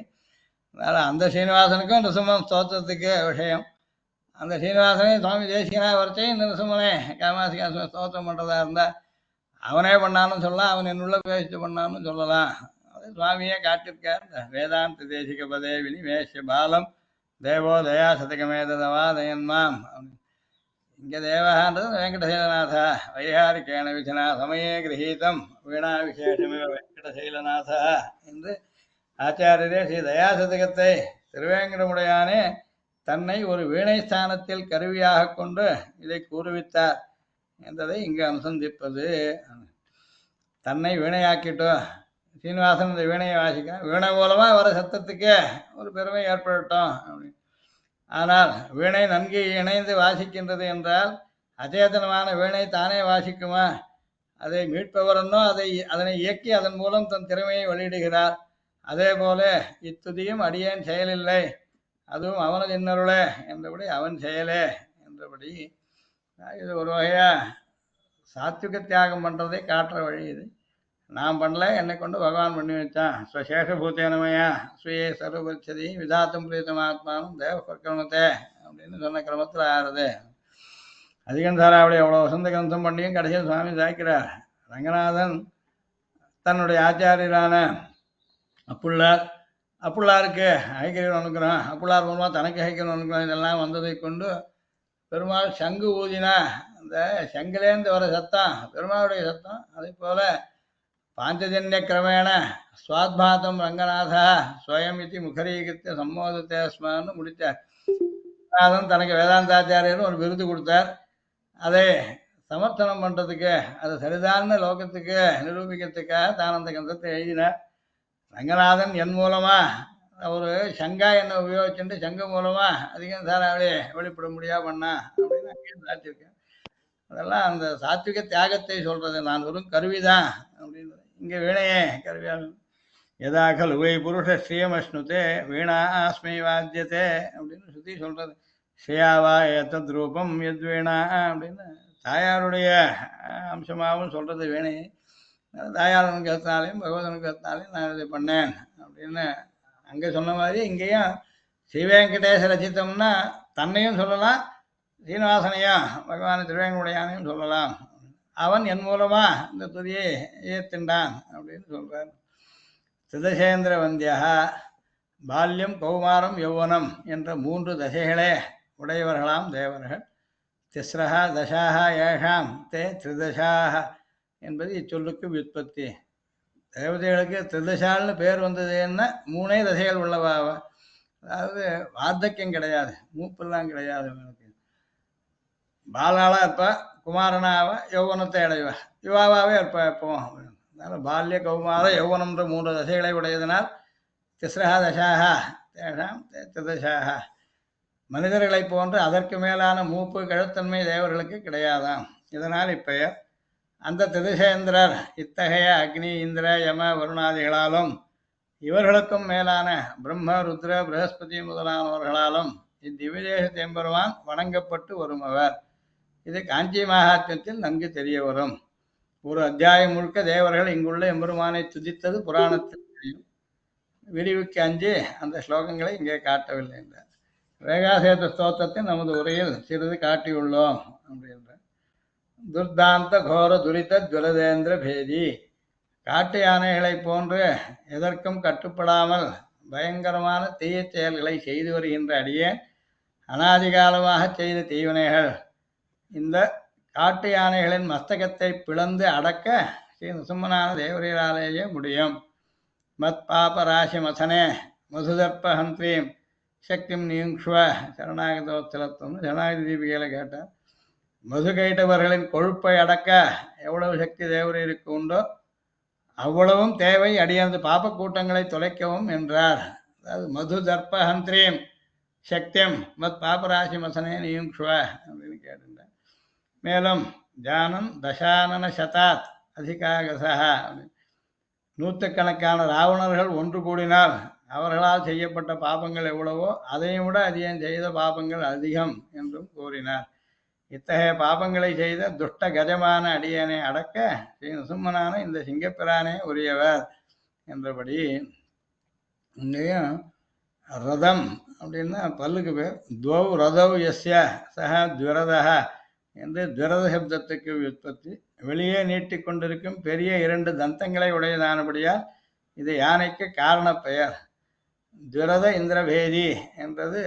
அதனால் அந்த சீனிவாசனுக்கும் நிருசிம்மன் ஸ்தோத்திரத்துக்கு விஷயம். அந்த சீனிவாசனே சுவாமி தேசிகனா வரைச்சே இந்த நிருசிம்மனே காமாசிகா ஸ்தோத்திரம் பண்ணுறதா இருந்தால் அவனே பண்ணான்னு சொல்லலாம், அவன் என்னுள்ள பேசிட்டு பண்ணான்னு சொல்லலாம். அது சுவாமியே காட்டியிருக்கார். வேதாந்த தேசிக பதேவினி வேஷ்ய பாலம் தேவோ தயா சதகமேதவா தயன்மாம். இங்கே தேவகான்றது வெங்கடசைலநாத வைகாரிகேண விசனா சமயே கிரகீதம் வீணா விசேஷமிவ வெங்கடசைலநாத என்று ஆச்சாரியரே ஸ்ரீ தயாசதகத்தை திருவேங்கடமுடையானே தன்னை ஒரு வீணை ஸ்தானத்தில் கருவியாக கொண்டு இதை கூறுவித்தார் என்பதை இங்கு அனுசந்திப்பது. தன்னை வீணையாக்கிட்டோம், சீனிவாசன் இந்த வீணையை வாசிக்கிறான், வீணை மூலமாக வர சத்தத்துக்கு ஒரு பெருமை ஏற்படட்டும் அப்படின்னு. ஆனால் வீணை நன்கு இணைந்து வாசிக்கின்றது என்றால் அச்சேதனமான வீணை தானே வாசிக்குமா? அதை மீட்பவரன்னோ அதனை இயக்கி அதன் மூலம் தன் திறமையை வெளியிடுகிறார். அதே போல இத்துதியும் அடியேன் செயலில்லை, அதுவும் அவனது இன்னருளே என்றபடி அவன் செயலே என்றபடி இது ஒரு வகையா சாத்விக தியாகம் பண்ணுறதை காட்டுற வழி இது. நான் பண்ணல, என்னை கொண்டு பகவான் பண்ணி வச்சான். ஸ்வசேஷபூத்தேனமையா ஸ்வீயே சர்வபட்சதி விதாத்தம் பிரீத்தமாத்மானும் தேவ பிரக்கிரமத்தை அப்படின்னு சொன்ன கிரமத்தில் ஆறுது. அதிகம் சாராவளி அவ்வளோ வசந்த கிரந்தம் பண்ணியும் கடைசியில் சுவாமி சாய்க்கிறார். ரங்கநாதன் தன்னுடைய ஆச்சாரியரான அப்புள்ளாருக்கு ஐக்கியம் அனுக்கிறோம், அப்புள்ளார் மூலமாக தனக்கு ஐக்கியம் அனுக்கிறோம். இதெல்லாம் வந்ததை கொண்டு பெருமாள் சங்கு ஊதினா அந்த சங்கிலேந்து வர சத்தம் பெருமாளுடைய சத்தம். அதே போல பாஞ்சஜன்ய கிரமேண ஸ்வாத்பாதம் ரங்கநாதா ஸ்வயம் இது முகரீகித்த சம்மோதத்தை அஸ்மான்னு முடித்தார். ரங்கநாதன் தனக்கு வேதாந்தாச்சாரியர்னு ஒரு விருது கொடுத்தார். அதை சமர்த்தனம் பண்ணுறதுக்கு அது சரிதான லோகத்துக்கு நிரூபிக்கிறதுக்காக தான் அந்த கிரந்தத்தை எழுதினார். ரங்கநாதன் என் மூலமா ஒரு சங்கா என்னை உபயோகிச்சுட்டு சங்க மூலமா அதிகம் சாராவளி வெளிப்பட முடியா பண்ணா அப்படின்னு அங்கேயும் சாத்திருக்கேன். அதெல்லாம் அந்த சாத்விக தியாகத்தை சொல்றது. நான் வெறும் கருவிதான் அப்படின்னு. இங்கே வீணையே கருவியாக எதா கலு வை புருஷ ஸ்ரீயமஷ்ணுதே வீணா ஆஸ்மை வாத்தியத்தே அப்படின்னு சுத்தி சொல்றது. ஸ்ரீயாவா ஏத்தத் ரூபம் எத் வீணா அப்படின்னு தாயாருடைய அம்சமாகவும் சொல்றது வீணையை. தாயாரனுக்கு ஏற்றினாலையும் பகவதனுக்கு ஏற்றினாலையும் நான் இதை பண்ணேன் அப்படின்னு அங்கே சொன்ன மாதிரி இங்கேயும் ஸ்ரீவேங்கடேச ரச்சித்தம்னா தன்னையும் சொல்லலாம், சீனிவாசனையும் பகவான் திருவேங்கடையானையும் சொல்லலாம். அவன் என் மூலமா இந்த துதியை ஏத்தின்றான் அப்படின்னு சொல்றார். திதசேந்திர வந்தியா பால்யம் கௌமாரம் யௌவனம் என்ற 3 தசைகளே உடையவர்களாம் தேவர்கள். திஸ்ரஹா தசாக ஏஷாம் தே திரிதசாக என்பது இச்சொல்லுக்கு வியுற்பத்தி. தேவதைகளுக்கு திரிதசால்னு பேர் வந்தது என்ன? 3 தசைகள் உள்ளவாவ. அதாவது வார்த்தக்கியம் கிடையாது, மூப்பெல்லாம் கிடையாது. அவனுக்கு பாலாளா இருப்பா, குமாரனாவ யௌவனத்தை அடைவா, யுவாவாவே இருப்பா எப்பவும். அதனால பால்ய கௌமார யௌவனம்ன்ற 3 தசைகளை உடையதனால் திஸ்ரஹா தசாக தேஷாம் திரிதசாக. மனிதர்களை போன்று அதற்கு மேலான மூப்பு கழுத்தன்மை தேவர்களுக்கு கிடையாதாம். இதனால் இப்பெயர். அந்த திரிதசேந்திரர் இத்தகைய அக்னி இந்திர யம வருணாதிகளாலும் இவர்களுக்கும் மேலான பிரம்ம ருத்ர பிரகஸ்பதி முதலானவர்களாலும் இத்திவிதேச எம்பெருமான் வணங்கப்பட்டு வருமவர். இது காஞ்சி மகாத்மியத்தில் நன்கு தெரிய வரும். ஒரு அத்தியாயம் முழுக்க தேவர்கள் இங்குள்ள எம்பெருமானை துதித்தது புராணத்தில் தெரியும். விரிவுக்கு அஞ்சு அந்த ஸ்லோகங்களை இங்கே காட்டவில்லை என்றார். வேகாசேத ஸ்தோத்திரத்தை நமது உரையில் சிறிது காட்டியுள்ளோம் அப்படின்ற துர்தாந்த கோர துரித ஜுவலதேந்திர பேதி. காட்டு யானைகளை போன்று எதற்கும் கட்டுப்படாமல் பயங்கரமான தீய செயல்களை செய்து வருகின்ற அடியேன் அனாதிகாலமாக செய்த தீவினைகள் இந்த காட்டு யானைகளின் மஸ்தகத்தை பிளந்து அடக்க ஸ்ரீ நரசிம்மனான தேவரீராலேயே முடியும். மத் பாப ராசி மசனே மதுதர்ப்பஹந்திரீம் சக்திம் நியுங்ஷ்வ சரணாகதோத்தலத்துவம் சரணாகதி தீபிகையில கேட்டார். மது கைட்டவர்களின் கொழுப்பை அடக்க எவ்வளவு சக்தி தேவரீருக்கு உண்டோ அவ்வளவும் தேவை அடியானது பாப்ப கூட்டங்களை தொலைக்கவும் என்றார். அதாவது மது தர்ப்பஹந்திரீம் சக்தியம் மத் பாபராசி மசனே நியுங்ஷ்வ அப்படின்னு கேட்டிருந்தார். மேலும் ஜானம் தசானன சதாத் அதிகாகசா, நூற்றுக்கணக்கான ராவணர்கள் ஒன்று கூடினால் அவர்களால் செய்யப்பட்ட பாபங்கள் எவ்வளவோ அதையும் விட அதிகம் செய்த பாபங்கள் அதிகம் என்றும் கூறினார். இத்தகைய பாபங்களை செய்த துஷ்ட கஜமான அடியனை அடக்க ஸ்ரீ நரசிம்மனான இந்த சிங்கப்பிரானே உரியவர் என்றபடி. இங்கேயும் ரதம் அப்படின்னா பல்லுக்கு பேர். துவௌ ரதவ் யஸ்ய சஹ துவரதா என்று துவரத சப்தத்துக்கு உற்பத்தி. வெளியே நீட்டிக்கொண்டிருக்கும் பெரிய 2 தந்தங்களை உடையதானபடியால் இது யானைக்கு காரண பெயர். துவரத இந்திரபேதி என்றது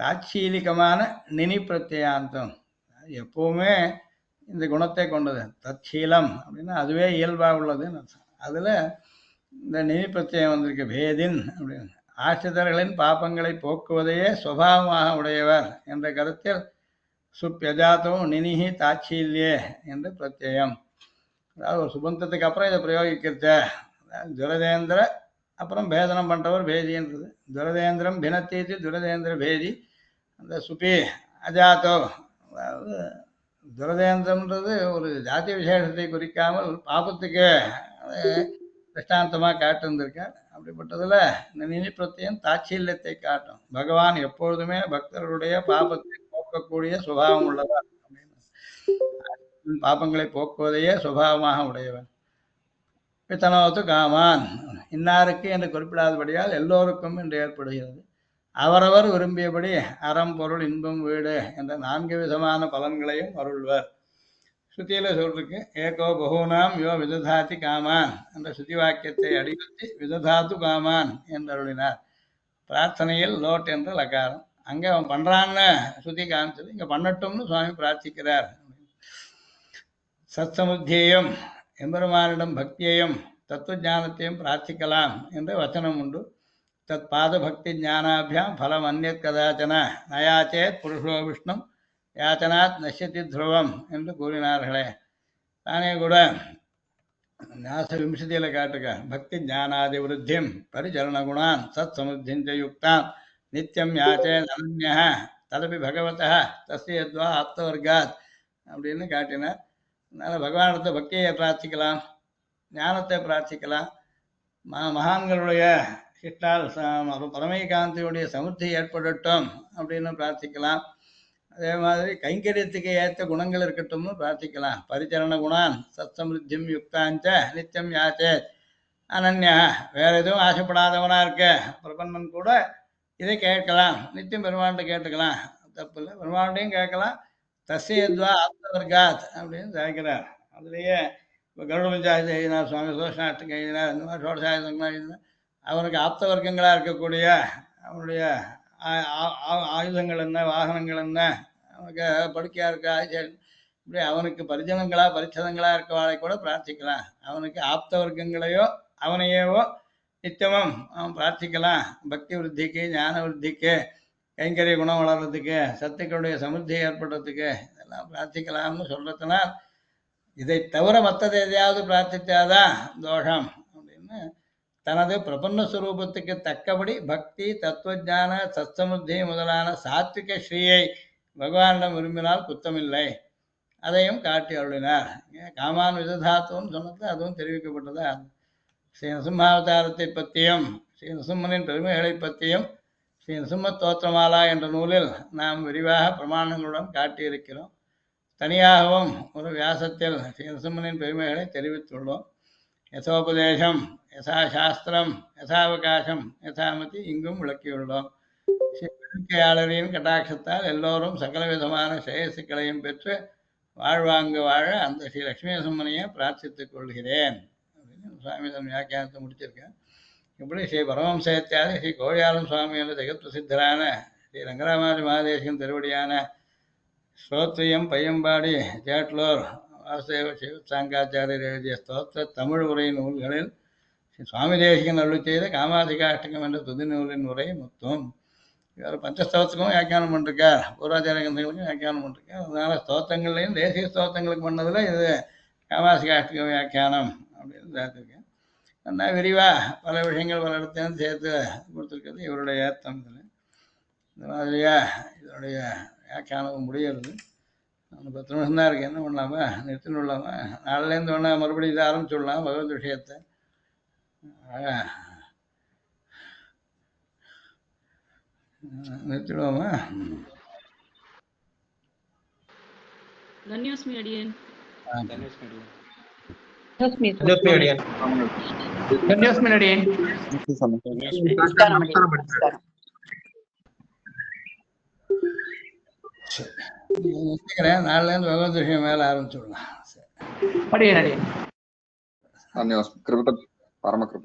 தாட்சீலிகமான நினி பிரத்யாந்தம். எப்பவுமே இந்த குணத்தை கொண்டது. தற்சீலம் அப்படின்னா அதுவே இயல்பாக உள்ளதுன்னு அர்த்தம். அதில் இந்த நினி பிரத்யம் வந்திருக்கு பேதின் அப்படின்னு. ஆசிரியர்களின் பாப்பங்களை போக்குவதையே சுபாவமாக உடையவர் என்ற கருத்தில் சுப்யஜாத்தோ நினிஹி தாட்சீல்யே என்ற பிரத்யம். அதாவது ஒரு சுபந்தத்துக்கு அப்புறம் இதை பிரயோகிக்கிறத துரதேந்திர அப்புறம் பேதனம் பண்ணுறவர் பேதின்றது. துரதேந்திரம் பினத்தீதி துரதேந்திர பேதி. அந்த சுபி அஜாத்தோ, அதாவது துரதேந்திரம்ன்றது ஒரு ஜாதி விசேஷத்தை குறிக்காமல் பாபத்துக்கு திருஷ்டாந்தமாக காட்டிருந்திருக்கார். அப்படிப்பட்டதில் இந்த நினி பிரத்தியம் தாட்சீல்யத்தை காட்டும். பகவான் எப்பொழுதுமே பக்தர்களுடைய பாபத்தை போக்கக்கூடிய சுபாவம் உள்ளவர் அப்படின்னு. பாபங்களை போக்குவதையே சுபாவமாக உடையவன். பித்தனோத்து காமான் இன்னாருக்கு என்று குறிப்பிடாதபடியால் எல்லோருக்கும் என்று ஏற்படுகிறது. அவரவர் விரும்பியபடி அறம் பொருள் இன்பம் வீடு என்ற 4 விதமான பலன்களையும் அருள்வர். ஸ்ருதியில சொல்றதுக்கு ஏகோ பகூனாம் யோ விததாதி காமான் என்ற ஸ்ருதி வாக்கியத்தை அடிபற்றி விததாத்து காமான் என்று அருளினார். பிரார்த்தனையில் லோட் என்ற லகாரம். அங்கே அவன் பண்றான்னு ஸ்ருதி காமிச்சது, இங்க பண்ணட்டும்னு சுவாமி பிரார்த்திக்கிறார். சத்சமுத்தியையும் எம்பெருமானிடம் பக்தியையும் தத்துவ ஞானத்தையும் பிரார்த்திக்கலாம் என்று வச்சனம் உண்டு. தத் பாத பக்தி ஞானாபியாம் பலம் அந்நியத் கதாச்சன நயாச்சேத் புருஷோ விஷ்ணும் யாச்சனாத் நஷ்யதி துருவம் என்று கூறினார்களே. தானே கூட ஞாச விம்சதியில் காட்டுக பக்தி ஞானாதி விருத்திம் பரிச்சரண குணான் சத் சமுத்திஞ்ச யுக்தாம் நித்தியம் யாச்சே அனன்யா ததபி பகவதா தஸ்யத்வா ஆப்தவர்காத் அப்படின்னு காட்டினார். அதனால் பகவானிடத்தை பக்தியை பிரார்த்திக்கலாம், ஞானத்தை பிரார்த்திக்கலாம், மகான்களுடைய சிட்டால் பரமைகாந்தியுடைய சமுத்தி ஏற்படட்டும் அப்படின்னு பிரார்த்திக்கலாம். அதே மாதிரி கைங்கரியத்துக்கு ஏற்ற குணங்கள் இருக்கட்டும்னு பிரார்த்திக்கலாம். பரிச்சரண குணான் சத் சமிருத்தியும் யுக்தாஞ்ச நித்தியம் யாச்சே அனன்யா. வேற எதுவும் ஆசைப்படாதவனா இருக்க பிரபன்னன் கூட இதை கேட்கலாம், நித்தியம் பெருமாண்ட கேட்டுக்கலாம், தப்பு இல்லை. பெருமாண்டையும் கேட்கலாம். தஸ்யத்வா ஆப்தவர்காத் அப்படின்னு கேட்கிறார். அதுலேயே இப்போ கருட பஞ்சாயத்து எழுதினார், சுவாமி சோஷனாஷ்டகம் எழுதினார், இந்த மாதிரி சோழசாயுதங்களாக எழுதினார். அவனுக்கு ஆப்த வர்க்கங்களாக இருக்கக்கூடிய அவனுடைய ஆயுதங்கள் என்ன, வாகனங்கள் என்ன, அவனுக்கு படுக்கையாக இருக்க ஆயுதம், இப்படி அவனுக்கு பரிஜனங்களா பரிச்சதங்களா இருக்கவாளை கூட பிரார்த்திக்கலாம். அவனுக்கு ஆப்த வர்க்கங்களையோ அவனையேவோ நித்தியமும் அவன் பிரார்த்திக்கலாம். பக்தி விருத்திக்கு, ஞான விருத்திக்கு, கைங்கரிய குணம் வளர்றதுக்கு, சத்துக்களுடைய சமிருத்தி ஏற்படுறதுக்கு இதெல்லாம் பிரார்த்திக்கலாம்னு சொல்றதுனால் இதை தவிர மற்றது எதையாவது பிரார்த்தித்தாதான் தோஷம் அப்படின்னு தனது பிரபன்ன ஸ்வரூபத்துக்கு தக்கபடி பக்தி, தத்துவஜான, சத்சமுத்தி முதலான சாத்விக ஸ்ரீயை பகவானிடம் விரும்பினால் குத்தமில்லை. அதையும் காட்டி அருளினார். காமான் விததாத்துவம் சொன்னது அதுவும் தெரிவிக்கப்பட்டதா. ஸ்ரீ நரசிம்மாவதாரத்தை பற்றியும் ஸ்ரீ நரசிம்மனின் பெருமைகளை பற்றியும் ஸ்ரீ நரசிம்ம தோத்திரமாலா என்ற நூலில் நாம் விரிவாக பிரமாணங்களுடன் காட்டியிருக்கிறோம். தனியாகவும் ஒரு வியாசத்தில் ஸ்ரீ நரசிம்மனின் பெருமைகளை தெரிவித்துள்ளோம். யசோபதேசம், யசா சாஸ்திரம், யசாவகாசம், யசாமதி இங்கும் விளக்கியுள்ளோம். ஸ்ரீயாளரின் கட்டாட்சத்தால் எல்லோரும் சகல விதமான ஸ்ரேயசுக்களையும் பெற்று வாழ்வாங்கு வாழ அந்த ஸ்ரீ லட்சுமி நரசிம்மனையே பிரார்த்தித்துக் கொள்கிறேன் அப்படின்னு சுவாமி தன் வியாக்கியானத்தை முடிச்சிருக்கேன். இப்படி ஸ்ரீ பரமஹம்சயத்தியாதி ஸ்ரீ கோழியாளன் சுவாமி என்ற ஜெகத் பிரசித்தரான ஸ்ரீ ரங்கராமாதி மகாதேசிகன் திருவடியான ஸ்ரோத்ரியம் பையம்பாடி சேட்லூர் வாசுதேவ சிவசாங்காச்சாரியர் எழுதிய ஸ்தோத்திர தமிழ் உரை நூல்களில் ஸ்ரீ சுவாமி தேசிகன் அருளி செய்த காமாதிகாஷ்டகம் என்ற துதி நூலின் உரை மொத்தம். இவர் பஞ்சஸ்தோத்திரங்களும் வியாக்கியானம் பண்ணிருக்கார், பூர்வாச்சாரிய கிரந்தங்களுக்கும் வியாக்கியானம் பண்ணிருக்கார். அதனால ஸ்தோத்திரங்கள்லையும் தேசிய ஸ்தோத்திரங்களுக்கு பண்ணதில் இது காமாதிகாஷ்டக வியாக்கியானம் அப்படின்னு சேர்த்துருக்கேன். நல்லா விரிவாக பல விஷயங்கள் பல இடத்தையும் சேர்த்து கொடுத்துருக்கிறது இவருடைய ஏத்தம். இதில் இந்த மாதிரியா இதனுடைய வியாக்கியானம் முடிகிறது. 10 நிமிஷம் தான் இருக்குது, என்ன பண்ணலாமா நிறுத்தின்னு விடலாமா? நாளிலேருந்து வேணா மறுபடியும் இதை ஆரம்பிச்சுடலாம் பகவத் விஷயத்தை. நிறுத்திடுவோமா? தன்யோஸ்மி அடியேன். நிறுத்திக்கிறேன். நாளிலேருந்து பகவத் விஷயம் மேலே ஆரம்பிச்சுடலாம். ధన్యవాదాలు. కృప పరమ కృప.